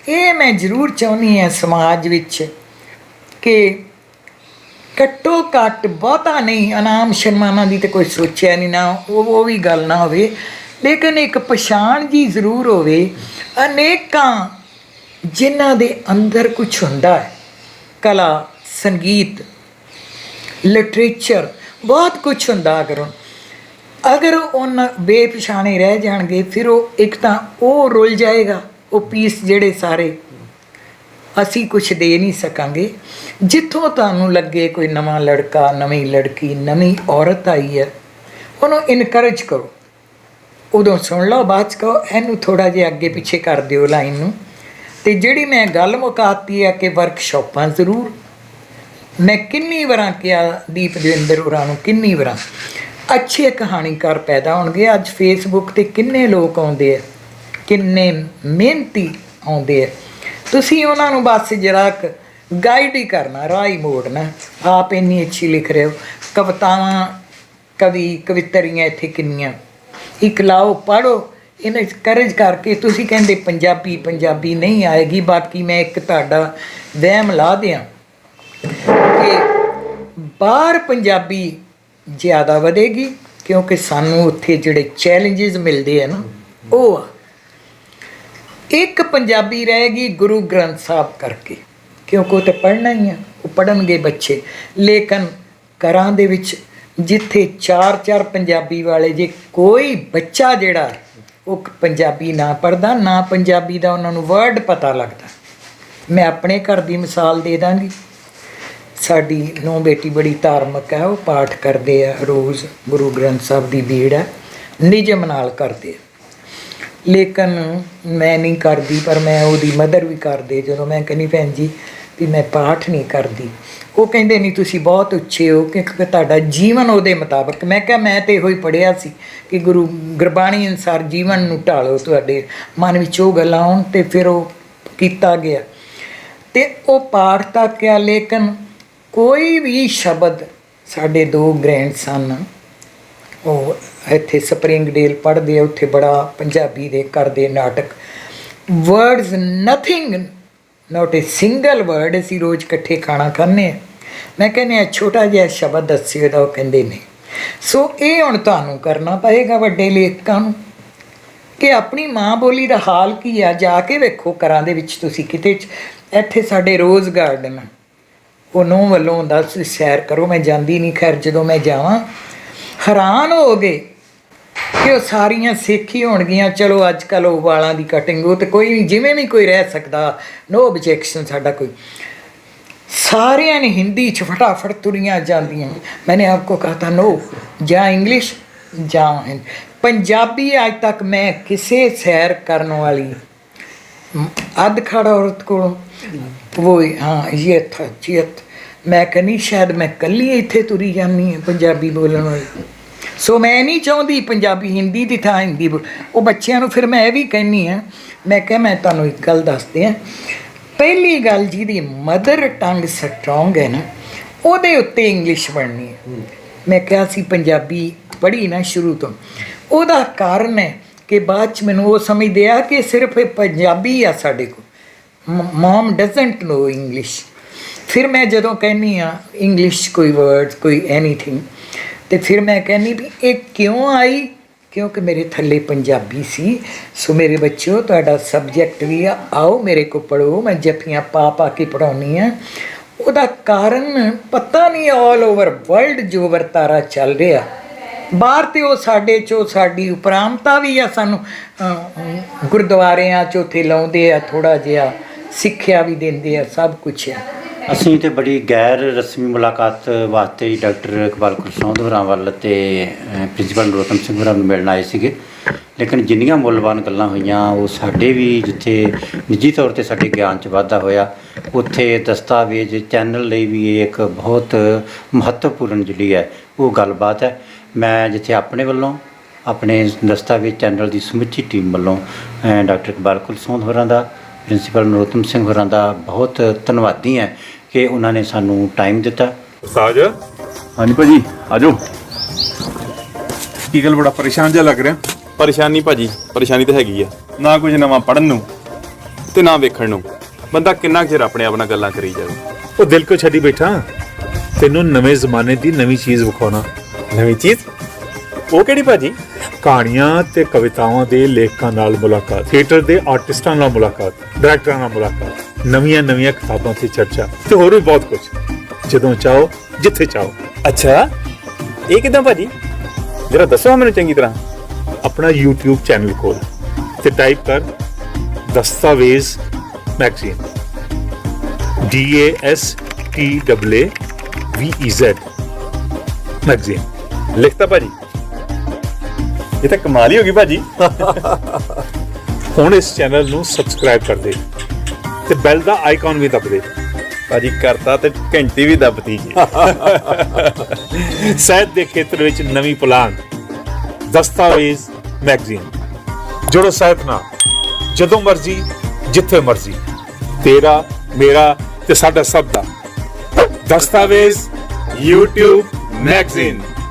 ਇਹ ਮੈਂ ਜ਼ਰੂਰ ਚਾਹੁੰਦੀ ਹਾਂ ਸਮਾਜ ਵਿੱਚ ਕਿ ਘੱਟੋ ਘੱਟ, ਬਹੁਤਾ ਨਹੀਂ, ਇਨਾਮ ਸਨਮਾਨਾਂ ਦੀ ਤਾਂ ਕੋਈ ਸੋਚਿਆ ਨਹੀਂ ਨਾ, ਉਹ ਵੀ ਗੱਲ ਨਾ ਹੋਵੇ, ਲੇਕਿਨ ਇੱਕ ਪਛਾਣ ਜੀ ਜ਼ਰੂਰ ਹੋਵੇ। ਅਨੇਕਾਂ ਜਿਨ੍ਹਾਂ ਦੇ ਅੰਦਰ ਕੁਛ ਹੁੰਦਾ ਹੈ, ਕਲਾ, ਸੰਗੀਤ, ਲਿਟਰੇਚਰ, ਬਹੁਤ ਕੁਛ ਹੁੰਦਾ। ਅਗਰ ਉਹਨਾਂ ਬੇਪਛਾਣੇ ਰਹਿ ਜਾਣਗੇ, ਫਿਰ ਉਹ ਇੱਕ ਤਾਂ ਉਹ ਰੁੱਲ ਜਾਏਗਾ, ਉਹ ਪੀਸ ਜਿਹੜੇ ਸਾਰੇ ਅਸੀਂ ਕੁਛ ਦੇ ਨਹੀਂ ਸਕਾਂਗੇ। ਜਿੱਥੋਂ ਤੁਹਾਨੂੰ ਲੱਗੇ ਕੋਈ ਨਵਾਂ ਲੜਕਾ, ਨਵੀਂ ਲੜਕੀ, ਨਵੀਂ ਔਰਤ ਆਈ ਹੈ, ਉਹਨੂੰ ਇਨਕਰੇਜ ਕਰੋ। ਉਦੋਂ ਸੁਣ ਲਓ, ਬਾਅਦ 'ਚ ਕਹੋ ਇਹਨੂੰ ਥੋੜ੍ਹਾ ਜਿਹਾ ਅੱਗੇ ਪਿੱਛੇ ਕਰ ਦਿਓ ਲਾਈਨ ਨੂੰ। ਅਤੇ ਜਿਹੜੀ ਮੈਂ ਗੱਲ ਮੁਕਾਤੀ ਆ ਕਿ ਵਰਕਸ਼ਾਪਾਂ ਜ਼ਰੂਰ, ਮੈਂ ਕਿੰਨੀ ਵਾਰਾਂ ਕਿਹਾ ਦੀਪ ਦਵਿੰਦਰ ਹੋਰਾਂ ਨੂੰ, ਕਿੰਨੀ ਵਾਰਾਂ, ਅੱਛੇ ਕਹਾਣੀਕਾਰ ਪੈਦਾ ਹੋਣਗੇ। ਅੱਜ ਫੇਸਬੁੱਕ 'ਤੇ ਕਿੰਨੇ ਲੋਕ ਆਉਂਦੇ ਆ, ਕਿੰਨੇ ਮਿਹਨਤੀ ਆਉਂਦੇ ਆ, ਤੁਸੀਂ ਉਹਨਾਂ ਨੂੰ ਬਸ ਜਰਾ ਗਾਈਡ ਹੀ ਕਰਨਾ, ਰਾਹ ਹੀ ਮੋੜਨਾ। ਆਪ ਇੰਨੀ ਅੱਛੀ ਲਿਖ ਰਹੇ ਹੋ, ਕਵਿਤਾਵਾਂ, ਕਵੀ, ਕਵਿਤਰੀਆਂ ਇੱਥੇ ਕਿੰਨੀਆਂ, ਇੱਕ ਲਾਓ, ਪੜ੍ਹੋ, ਇਹਨੇ ਕਰੇਜ ਕਰਕੇ। ਤੁਸੀਂ ਕਹਿੰਦੇ ਪੰਜਾਬੀ ਪੰਜਾਬੀ ਨਹੀਂ ਆਏਗੀ, ਬਾਕੀ ਮੈਂ ਇੱਕ ਤੁਹਾਡਾ ਵਹਿਮ ਲਾ ਦਿਆਂ ਕਿ ਬਾਹਰ ਪੰਜਾਬੀ ਜ਼ਿਆਦਾ ਵਧੇਗੀ, ਕਿਉਂਕਿ ਸਾਨੂੰ ਉੱਥੇ ਜਿਹੜੇ ਚੈਲੰਜਿਸ ਮਿਲਦੇ ਆ ਨਾ, ਉਹ ਆ। ਇੱਕ ਪੰਜਾਬੀ ਰਹੇਗੀ ਗੁਰੂ ਗ੍ਰੰਥ ਸਾਹਿਬ ਕਰਕੇ, ਕਿਉਂਕਿ ਉਹ ਤਾਂ ਪੜ੍ਹਨਾ ਹੀ ਆ, ਉਹ ਪੜ੍ਹਨਗੇ ਬੱਚੇ। ਲੇਕਿਨ ਘਰਾਂ ਦੇ ਵਿੱਚ ਜਿੱਥੇ 4-4 ਪੰਜਾਬੀ ਵਾਲੇ, ਜੇ ਕੋਈ ਬੱਚਾ ਜਿਹੜਾ ਉਹ ਪੰਜਾਬੀ ਨਾ ਪੜ੍ਹਦਾ, ਨਾ ਪੰਜਾਬੀ ਦਾ ਉਹਨਾਂ ਨੂੰ ਵਰਡ ਪਤਾ ਲੱਗਦਾ। ਮੈਂ ਆਪਣੇ ਘਰ ਦੀ ਮਿਸਾਲ ਦੇ ਦਾਂਗੀ। ਸਾਡੀ ਨੂੰਹ ਬੇਟੀ ਬੜੀ ਧਾਰਮਿਕ ਹੈ, ਉਹ ਪਾਠ ਕਰਦੇ ਆ ਰੋਜ਼, ਗੁਰੂ ਗ੍ਰੰਥ ਸਾਹਿਬ ਦੀ ਬੀੜ ਹੈ, ਨਿਯਮ ਨਾਲ ਕਰਦੇ ਆ। ਲੇਕਿਨ ਮੈਂ ਨਹੀਂ ਕਰਦੀ, ਪਰ ਮੈਂ ਉਹਦੀ ਮਦਰ ਵੀ ਕਰਦੇ। ਜਦੋਂ ਮੈਂ ਕਹਿੰਦੀ ਭੈਣ ਜੀ ਵੀ ਮੈਂ ਪਾਠ ਨਹੀਂ ਕਰਦੀ, ਉਹ ਕਹਿੰਦੇ ਨਹੀਂ ਤੁਸੀਂ ਬਹੁਤ ਉੱਚੇ ਹੋ ਕਿਉਂਕਿ ਤੁਹਾਡਾ ਜੀਵਨ ਉਹਦੇ ਮੁਤਾਬਕ। ਮੈਂ ਕਿਹਾ ਮੈਂ ਤਾਂ ਇਹੋ ਹੀ ਪੜ੍ਹਿਆ ਸੀ ਕਿ ਗੁਰਬਾਣੀ ਅਨੁਸਾਰ ਜੀਵਨ ਨੂੰ ਢਾਲੋ, ਤੁਹਾਡੇ ਮਨ ਵਿੱਚ ਉਹ ਗੱਲਾਂ ਆਉਣ, ਅਤੇ ਫਿਰ ਉਹ ਕੀਤਾ ਗਿਆ ਅਤੇ ਉਹ ਪਾਠ ਤੱਕ ਆ। ਲੇਕਿਨ ਕੋਈ ਵੀ ਸ਼ਬਦ, ਸਾਡੇ 2 ਗ੍ਰੈਂਡ ਸਨ, ਉਹ ਇੱਥੇ ਸਪਰਿੰਗਡੇਲ ਪੜ੍ਹਦੇ ਆ, ਉੱਥੇ ਬੜਾ ਪੰਜਾਬੀ ਦੇ ਕਰਦੇ ਨਾਟਕ, ਵਰਡਸ ਨਥਿੰਗ, ਨੋਟ ਏ ਸਿੰਗਲ ਵਰਡ। ਅਸੀਂ ਰੋਜ਼ ਇਕੱਠੇ ਖਾਣਾ ਖਾਂਦੇ ਹਾਂ। ਮੈਂ ਕਹਿੰਦੀ ਹਾਂ ਛੋਟਾ ਜਿਹਾ ਸ਼ਬਦ ਦੱਸਿਓ ਦਾ, ਉਹ ਕਹਿੰਦੇ ਨਹੀਂ। ਸੋ ਇਹ ਹੁਣ ਤੁਹਾਨੂੰ ਕਰਨਾ ਪਏਗਾ ਵੱਡੇ ਲੇਖਕਾਂ ਨੂੰ ਕਿ ਆਪਣੀ ਮਾਂ ਬੋਲੀ ਦਾ ਹਾਲ ਕੀ ਆ, ਜਾ ਕੇ ਵੇਖੋ ਘਰਾਂ ਦੇ ਵਿੱਚ। ਤੁਸੀਂ ਕਿਤੇ ਇੱਥੇ ਸਾਡੇ ਰੋਜ਼ ਗਾਰਡਨ, ਉਹ ਨੂੰਹ ਵੱਲੋਂ ਹੁੰਦਾ, ਤੁਸੀਂ ਸੈਰ ਕਰੋ। ਮੈਂ ਜਾਂਦੀ ਨਹੀਂ, ਖੈਰ ਜਦੋਂ ਮੈਂ ਜਾਵਾਂ ਹੈਰਾਨ ਹੋ ਗਏ ਕਿ ਉਹ ਸਾਰੀਆਂ ਸਿੱਖੀ ਹੋਣਗੀਆਂ। ਚਲੋ ਅੱਜ ਕੱਲ੍ਹ ਉਹ ਵਾਲਾਂ ਦੀ ਕਟਿੰਗ, ਉਹ ਤਾਂ ਕੋਈ ਵੀ ਜਿਵੇਂ ਵੀ ਕੋਈ ਰਹਿ ਸਕਦਾ, ਨੋ ਓਬਜੈਕਸ਼ਨ ਸਾਡਾ ਕੋਈ। ਸਾਰਿਆਂ ਨੇ ਹਿੰਦੀ 'ਚ ਫਟਾਫਟ ਤੁਰੀਆਂ ਜਾਂਦੀਆਂ। ਮੈਨੇ ਆਪਕੋ ਕਹਾ ਥਾ ਨੋ, ਜਾਂ ਇੰਗਲਿਸ਼ ਜਾਂ ਹਿੰਦੀ। ਪੰਜਾਬੀ ਅੱਜ ਤੱਕ ਮੈਂ ਕਿਸੇ ਸੈਰ ਕਰਨ ਵਾਲੀ ਅੱਧ ਖੜਾ ਔਰਤ ਕੋਲੋਂ ਉਹ ਹਾਂ ਯਥ ਮੈਂ ਕਹਿੰਦੀ ਸ਼ਾਇਦ ਮੈਂ ਇਕੱਲੀ ਇੱਥੇ ਤੁਰੀ ਜਾਂਦੀ ਹਾਂ ਪੰਜਾਬੀ ਬੋਲਣ ਵਾਲੀ। ਸੋ ਮੈਂ ਨਹੀਂ ਚਾਹੁੰਦੀ ਪੰਜਾਬੀ ਹਿੰਦੀ ਦੀ ਥਾਂ ਹਿੰਦੀ ਉਹ ਬੱਚਿਆਂ ਨੂੰ ਫਿਰ ਮੈਂ ਇਹ ਵੀ ਕਹਿੰਦੀ ਹਾਂ। ਮੈਂ ਕਿਹਾ ਮੈਂ ਤੁਹਾਨੂੰ ਇੱਕ ਗੱਲ ਦੱਸਦੇ ਹਾਂ, ਪਹਿਲੀ ਗੱਲ ਜਿਹਦੀ ਮਦਰ ਟੰਗ ਸਟਰੋਂਗ ਹੈ ਨਾ, ਉਹਦੇ ਉੱਤੇ ਇੰਗਲਿਸ਼ ਬਣਨੀ ਹੈ। ਮੈਂ ਕਿਹਾ ਸੀ ਪੰਜਾਬੀ ਪੜ੍ਹੀ ਨਾ ਸ਼ੁਰੂ ਤੋਂ, ਉਹਦਾ ਕਾਰਨ ਹੈ ਕਿ ਬਾਅਦ 'ਚ ਮੈਨੂੰ ਉਹ ਸਮਝਦੇ ਆ ਕਿ ਸਿਰਫ ਇਹ ਪੰਜਾਬੀ ਆ ਸਾਡੇ ਕੋਲ, ਮੋਮ ਡਜ਼ਨਟ ਨੋ ਇੰਗਲਿਸ਼। ਫਿਰ ਮੈਂ ਜਦੋਂ ਕਹਿੰਦੀ ਹਾਂ ਇੰਗਲਿਸ਼ ਕੋਈ ਵਰਡ ਕੋਈ ਐਨੀਥਿੰਗ, ਅਤੇ ਫਿਰ ਮੈਂ ਕਹਿੰਦੀ ਵੀ ਇਹ ਕਿਉਂ ਆਈ, ਕਿਉਂਕਿ ਮੇਰੇ ਥੱਲੇ ਪੰਜਾਬੀ ਸੀ। ਸੋ ਮੇਰੇ ਬੱਚਿਓ ਤੁਹਾਡਾ ਸਬਜੈਕਟ ਵੀ ਆ, ਆਓ ਮੇਰੇ ਕੋਲ ਪੜ੍ਹੋ। ਮੈਂ ਜੱਫੀਆਂ ਪਾ ਪਾ ਕੇ ਪੜ੍ਹਾਉਂਦੀ ਹਾਂ। ਉਹਦਾ ਕਾਰਨ ਪਤਾ ਨਹੀਂ ਆਲ ਓਵਰ ਵਰਲਡ ਜੋ ਵਰਤਾਰਾ ਚੱਲ ਰਿਹਾ ਬਾਹਰ, ਤੇ ਉਹ ਸਾਡੇ 'ਚੋਂ ਸਾਡੀ ਉਪਰਾਮਤਾ ਵੀ ਆ। ਸਾਨੂੰ ਗੁਰਦੁਆਰਿਆਂ 'ਚ ਉੱਥੇ ਲਾਉਂਦੇ ਆ, ਥੋੜ੍ਹਾ ਜਿਹਾ ਸਿੱਖਿਆ ਵੀ ਦਿੰਦੇ ਆ, ਸਭ ਕੁਛ ਆ। ਅਸੀਂ ਤੇ ਬੜੀ ਗੈਰ ਰਸਮੀ ਮੁਲਾਕਾਤ ਵਾਸਤੇ ਹੀ ਡਾਕਟਰ ਇਕਬਾਲ ਕੁਲਸੌਂਦ ਹੋਰਾਂ ਵੱਲ ਅਤੇ ਪ੍ਰਿੰਸੀਪਲ ਨਰੋਤਮ ਸਿੰਘ ਹੋਰਾਂ ਨੂੰ ਮਿਲਣ ਆਏ ਸੀਗੇ। ਲੇਕਿਨ ਜਿੰਨੀਆਂ ਮੁੱਲਵਾਨ ਗੱਲਾਂ ਹੋਈਆਂ ਉਹ ਸਾਡੇ ਵੀ ਜਿੱਥੇ ਨਿੱਜੀ ਤੌਰ 'ਤੇ ਸਾਡੇ ਗਿਆਨ 'ਚ ਵਾਧਾ ਹੋਇਆ, ਉੱਥੇ ਦਸਤਾਵੇਜ਼ ਚੈਨਲ ਲਈ ਵੀ ਇਹ ਇੱਕ ਬਹੁਤ ਮਹੱਤਵਪੂਰਨ ਜਿਹੜੀ ਹੈ ਉਹ ਗੱਲਬਾਤ ਹੈ। ਮੈਂ ਜਿੱਥੇ ਆਪਣੇ ਵੱਲੋਂ ਆਪਣੇ ਦਸਤਾਵੇਜ਼ ਚੈਨਲ ਦੀ ਸਮੁੱਚੀ ਟੀਮ ਵੱਲੋਂ ਡਾਕਟਰ ਇਕਬਾਲ ਕੁਲਸੌਂਦ ਹੋਰਾਂ ਦਾ, ਪ੍ਰਿੰਸੀਪਲ ਨਰੋਤਮ ਸਿੰਘ ਹੋਰਾਂ ਦਾ ਬਹੁਤ ਧੰਨਵਾਦੀ ਹੈ ਕਿ ਉਹਨਾਂ ਨੇ ਸਾਨੂੰ ਟਾਈਮ ਦਿੱਤਾ। ਉਸਤਾਦ ਹਾਂਜੀ ਭਾਜੀ ਆਜੋ। ਕੀ ਗੱਲ ਬੜਾ ਪਰੇਸ਼ਾਨ ਜਿਹਾ ਲੱਗ ਰਿਹਾ? ਪਰੇਸ਼ਾਨੀ ਭਾਜੀ, ਪਰੇਸ਼ਾਨੀ ਤਾਂ ਹੈਗੀ ਆ, ਨਾ ਕੁਝ ਨਵਾਂ ਪੜਨ ਨੂੰ ਤੇ ਨਾ ਵੇਖਣ ਨੂੰ। ਬੰਦਾ ਕਿੰਨਾ ਕੁ ਚਿਰ ਆਪਣੇ ਆਪ ਨਾਲ ਗੱਲਾਂ ਕਰੀ ਜਾਵੇ। ਉਹ ਦਿਲ ਕੋ ਛੱਡੀ ਬੈਠਾ, ਤੈਨੂੰ ਨਵੇਂ ਜ਼ਮਾਨੇ ਦੀ ਨਵੀਂ ਚੀਜ਼ ਵਿਖਾਉਣਾ। ਨਵੀਂ ਚੀਜ਼? ਉਹ ਕਿਹੜੀ ਭਾਜੀ? ਕਹਾਣੀਆਂ ਤੇ ਕਵਿਤਾਵਾਂ ਦੇ ਲੇਖਕਾਂ ਨਾਲ ਮੁਲਾਕਾਤ, ਥੀਏਟਰ ਦੇ ਆਰਟਿਸਟਾਂ ਨਾਲ ਮੁਲਾਕਾਤ, ਡਾਇਰੈਕਟਰਾਂ ਨਾਲ ਮੁਲਾਕਾਤ, ਨਵੀਆਂ ਕਿਤਾਬਾਂ ਤੇ ਚਰਚਾ ਤੇ ਹੋਰ ਵੀ ਬਹੁਤ ਕੁਝ। ਜਦੋਂ ਚਾਹੋ ਜਿੱਥੇ ਚਾਹੋ। ਅੱਛਾ, ਇਹ ਕਿਦਾਂ ਭਾਜੀ? ਜਰਾ ਦੱਸੋ ਮੈਨੂੰ ਚੰਗੀ ਤਰ੍ਹਾਂ। ਆਪਣਾ YouTube ਚੈਨਲ ਖੋਲ ਤੇ ਟਾਈਪ ਕਰ ਦਸਤਾਵੇਜ਼ ਮੈਗਜ਼ੀਨ, DASTAVEZ ਮੈਗਜ਼ੀਨ। ਲਿਖਤਾ ਭਾਜੀ? ਇਹ ਤਾਂ ਕਮਾਲ ਹੀ ਹੋ ਗਈ ਭਾਜੀ। ਹੁਣ ਇਸ ਚੈਨਲ ਨੂੰ ਸਬਸਕ੍ਰਾਈਬ ਕਰ ਦੇ ਤੇ ਬੈਲ ਦਾ ਆਈਕਨ ਵੀ ਦਬ ਦੇ। ਭਾਜੀ ਕਰਤਾ ਤੇ ਘੰਟੀ ਵੀ ਦੱਬਤੀ ਜੀ। ਸਾਹਿਤ ਦੇ ਖੇਤਰ ਵਿੱਚ ਨਵੀਂ ਪੁਲਾਂਘ, ਦਸਤਾਵੇਜ਼ ਮੈਗਜ਼ੀਨ। ਜੁੜੋ ਸਾਹਿਤ ਨਾਲ ਜਦੋਂ ਮਰਜ਼ੀ ਜਿੱਥੇ ਮਰਜ਼ੀ। ਤੇਰਾ ਮੇਰਾ ਤੇ ਸਾਡਾ ਸਭ ਦਾ ਦਸਤਾਵੇਜ਼ YouTube ਮੈਗਜ਼ੀਨ।